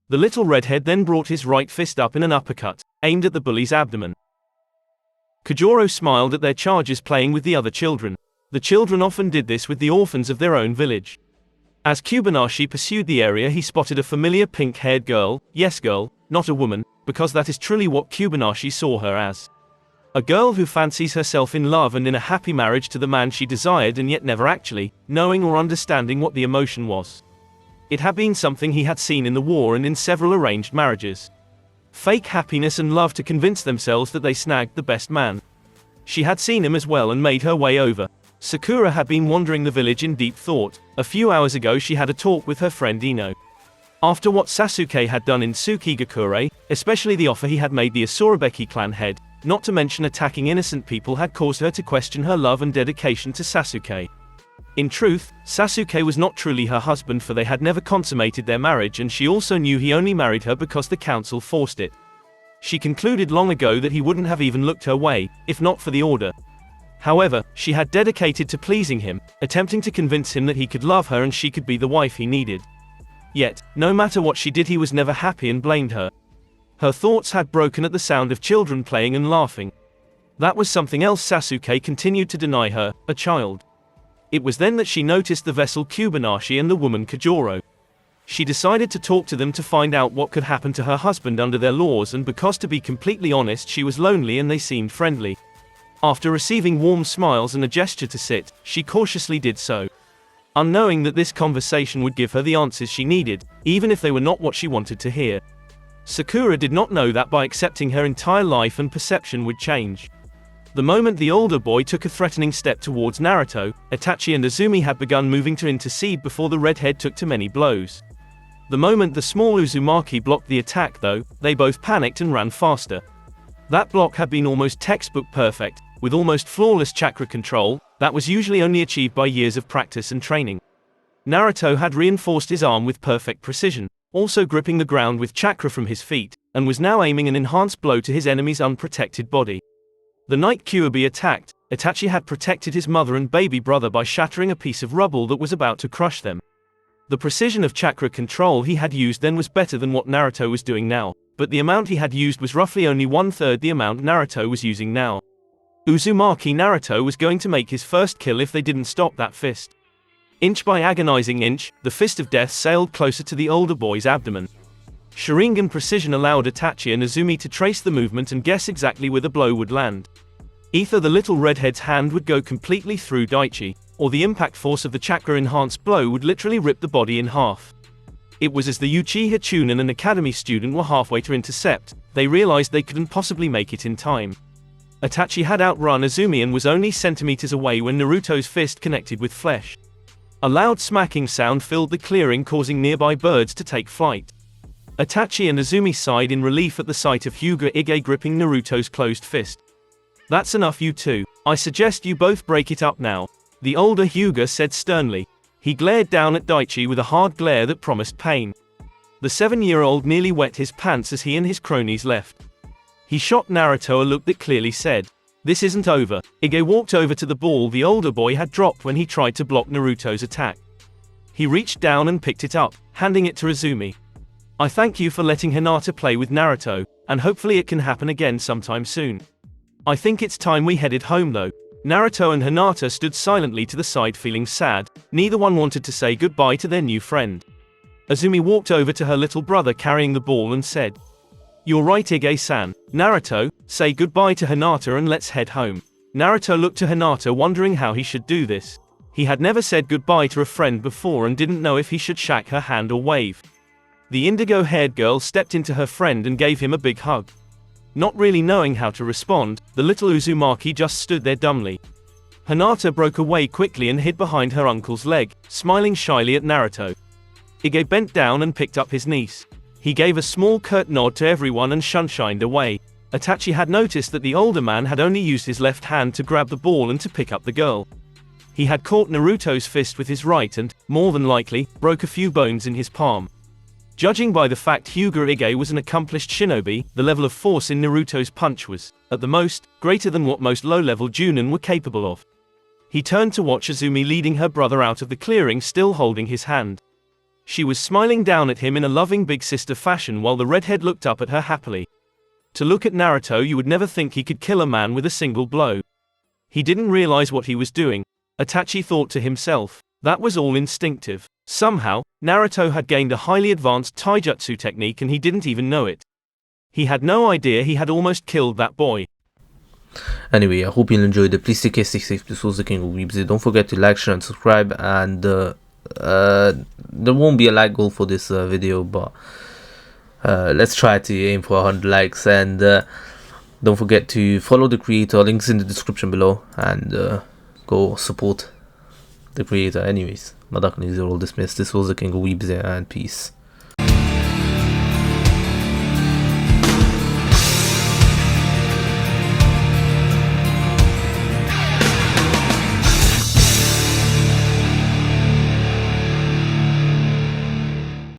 The little redhead then brought his right fist up in an uppercut, aimed at the bully's abdomen. Kajoro smiled at their charges, playing with the other children. The children often did this with the orphans of their own village. As Kubanashi pursued the area, he spotted a familiar pink-haired girl. Yes, girl, not a woman, because that is truly what Kubanashi saw her as. A girl who fancies herself in love and in a happy marriage to the man she desired, and yet never actually knowing or understanding what the emotion was. It had been something he had seen in the war and in several arranged marriages. Fake happiness and love to convince themselves that they snagged the best man. She had seen him as well and made her way over. Sakura had been wandering the village in deep thought. A few hours ago she had a talk with her friend Ino. After what Sasuke had done in Tsukigakure, especially the offer he had made the Asurabeki clan head, not to mention attacking innocent people, had caused her to question her love and dedication to Sasuke. In truth, Sasuke was not truly her husband, for they had never consummated their marriage, and she also knew he only married her because the council forced it. She concluded long ago that he wouldn't have even looked her way, if not for the order. However, she had dedicated to pleasing him, attempting to convince him that he could love her and she could be the wife he needed. Yet, no matter what she did, he was never happy and blamed her. Her thoughts had broken at the sound of children playing and laughing. That was something else Sasuke continued to deny her, a child. It was then that she noticed the vessel Kubanashi and the woman Kajoro. She decided to talk to them to find out what could happen to her husband under their laws, and because, to be completely honest, she was lonely and they seemed friendly. After receiving warm smiles and a gesture to sit, she cautiously did so, unknowing that this conversation would give her the answers she needed, even if they were not what she wanted to hear. Sakura did not know that by accepting her entire life and perception would change. The moment the older boy took a threatening step towards Naruto, Itachi and Azumi had begun moving to intercede before the redhead took too many blows. The moment the small Uzumaki blocked the attack, though, they both panicked and ran faster. That block had been almost textbook perfect, with almost flawless chakra control, that was usually only achieved by years of practice and training. Naruto had reinforced his arm with perfect precision, also gripping the ground with chakra from his feet, and was now aiming an enhanced blow to his enemy's unprotected body. The night Kyuubi attacked, Itachi had protected his mother and baby brother by shattering a piece of rubble that was about to crush them. The precision of chakra control he had used then was better than what Naruto was doing now, but the amount he had used was roughly only 1/3 the amount Naruto was using now. Uzumaki Naruto was going to make his first kill if they didn't stop that fist. Inch by agonizing inch, the fist of death sailed closer to the older boy's abdomen. Sharingan precision allowed Itachi and Azumi to trace the movement and guess exactly where the blow would land. Either the little redhead's hand would go completely through Daichi, or the impact force of the chakra-enhanced blow would literally rip the body in half. It was as the Uchiha Chunin, an academy student, were halfway to intercept, they realized they couldn't possibly make it in time. Itachi had outrun Azumi and was only centimeters away when Naruto's fist connected with flesh. A loud smacking sound filled the clearing, causing nearby birds to take flight. Itachi and Azumi sighed in relief at the sight of Hyuga Ige gripping Naruto's closed fist. "That's enough, you two. I suggest you both break it up now," the older Hyuga said sternly. He glared down at Daichi with a hard glare that promised pain. The 7-year-old nearly wet his pants as he and his cronies left. He shot Naruto a look that clearly said, "This isn't over." Ige walked over to the ball the older boy had dropped when he tried to block Naruto's attack. He reached down and picked it up, handing it to Azumi. "I thank you for letting Hinata play with Naruto, and hopefully it can happen again sometime soon. I think it's time we headed home though." Naruto and Hinata stood silently to the side feeling sad, neither one wanted to say goodbye to their new friend. Azumi walked over to her little brother carrying the ball and said, "You're right, Ige-san. Naruto, say goodbye to Hinata and let's head home." Naruto looked to Hinata wondering how he should do this. He had never said goodbye to a friend before and didn't know if he should shake her hand or wave. The indigo-haired girl stepped into her friend and gave him a big hug. Not really knowing how to respond, the little Uzumaki just stood there dumbly. Hinata broke away quickly and hid behind her uncle's leg, smiling shyly at Naruto. Ige bent down and picked up his niece. He gave a small curt nod to everyone and shined away. Itachi had noticed that the older man had only used his left hand to grab the ball and to pick up the girl. He had caught Naruto's fist with his right and, more than likely, broke a few bones in his palm. Judging by the fact Hyuga Ige was an accomplished shinobi, the level of force in Naruto's punch was, at the most, greater than what most low-level Junin were capable of. He turned to watch Azumi leading her brother out of the clearing, still holding his hand. She was smiling down at him in a loving big sister fashion while the redhead looked up at her happily. To look at Naruto, you would never think he could kill a man with a single blow. He didn't realize what he was doing, Itachi thought to himself. That was all instinctive. Somehow, Naruto had gained a highly advanced taijutsu technique and he didn't even know it. He had no idea he had almost killed that boy. Anyway, I hope you enjoyed it. Please take care, stay safe. This was the King of Weebs. Don't forget to like, share, and subscribe. And there won't be a like goal for this video, but let's try to aim for 100 likes. And don't forget to follow the creator. Links in the description below. And go support the creator. Anyways, Madakani are all dismissed. This was the King of Weebs, and peace.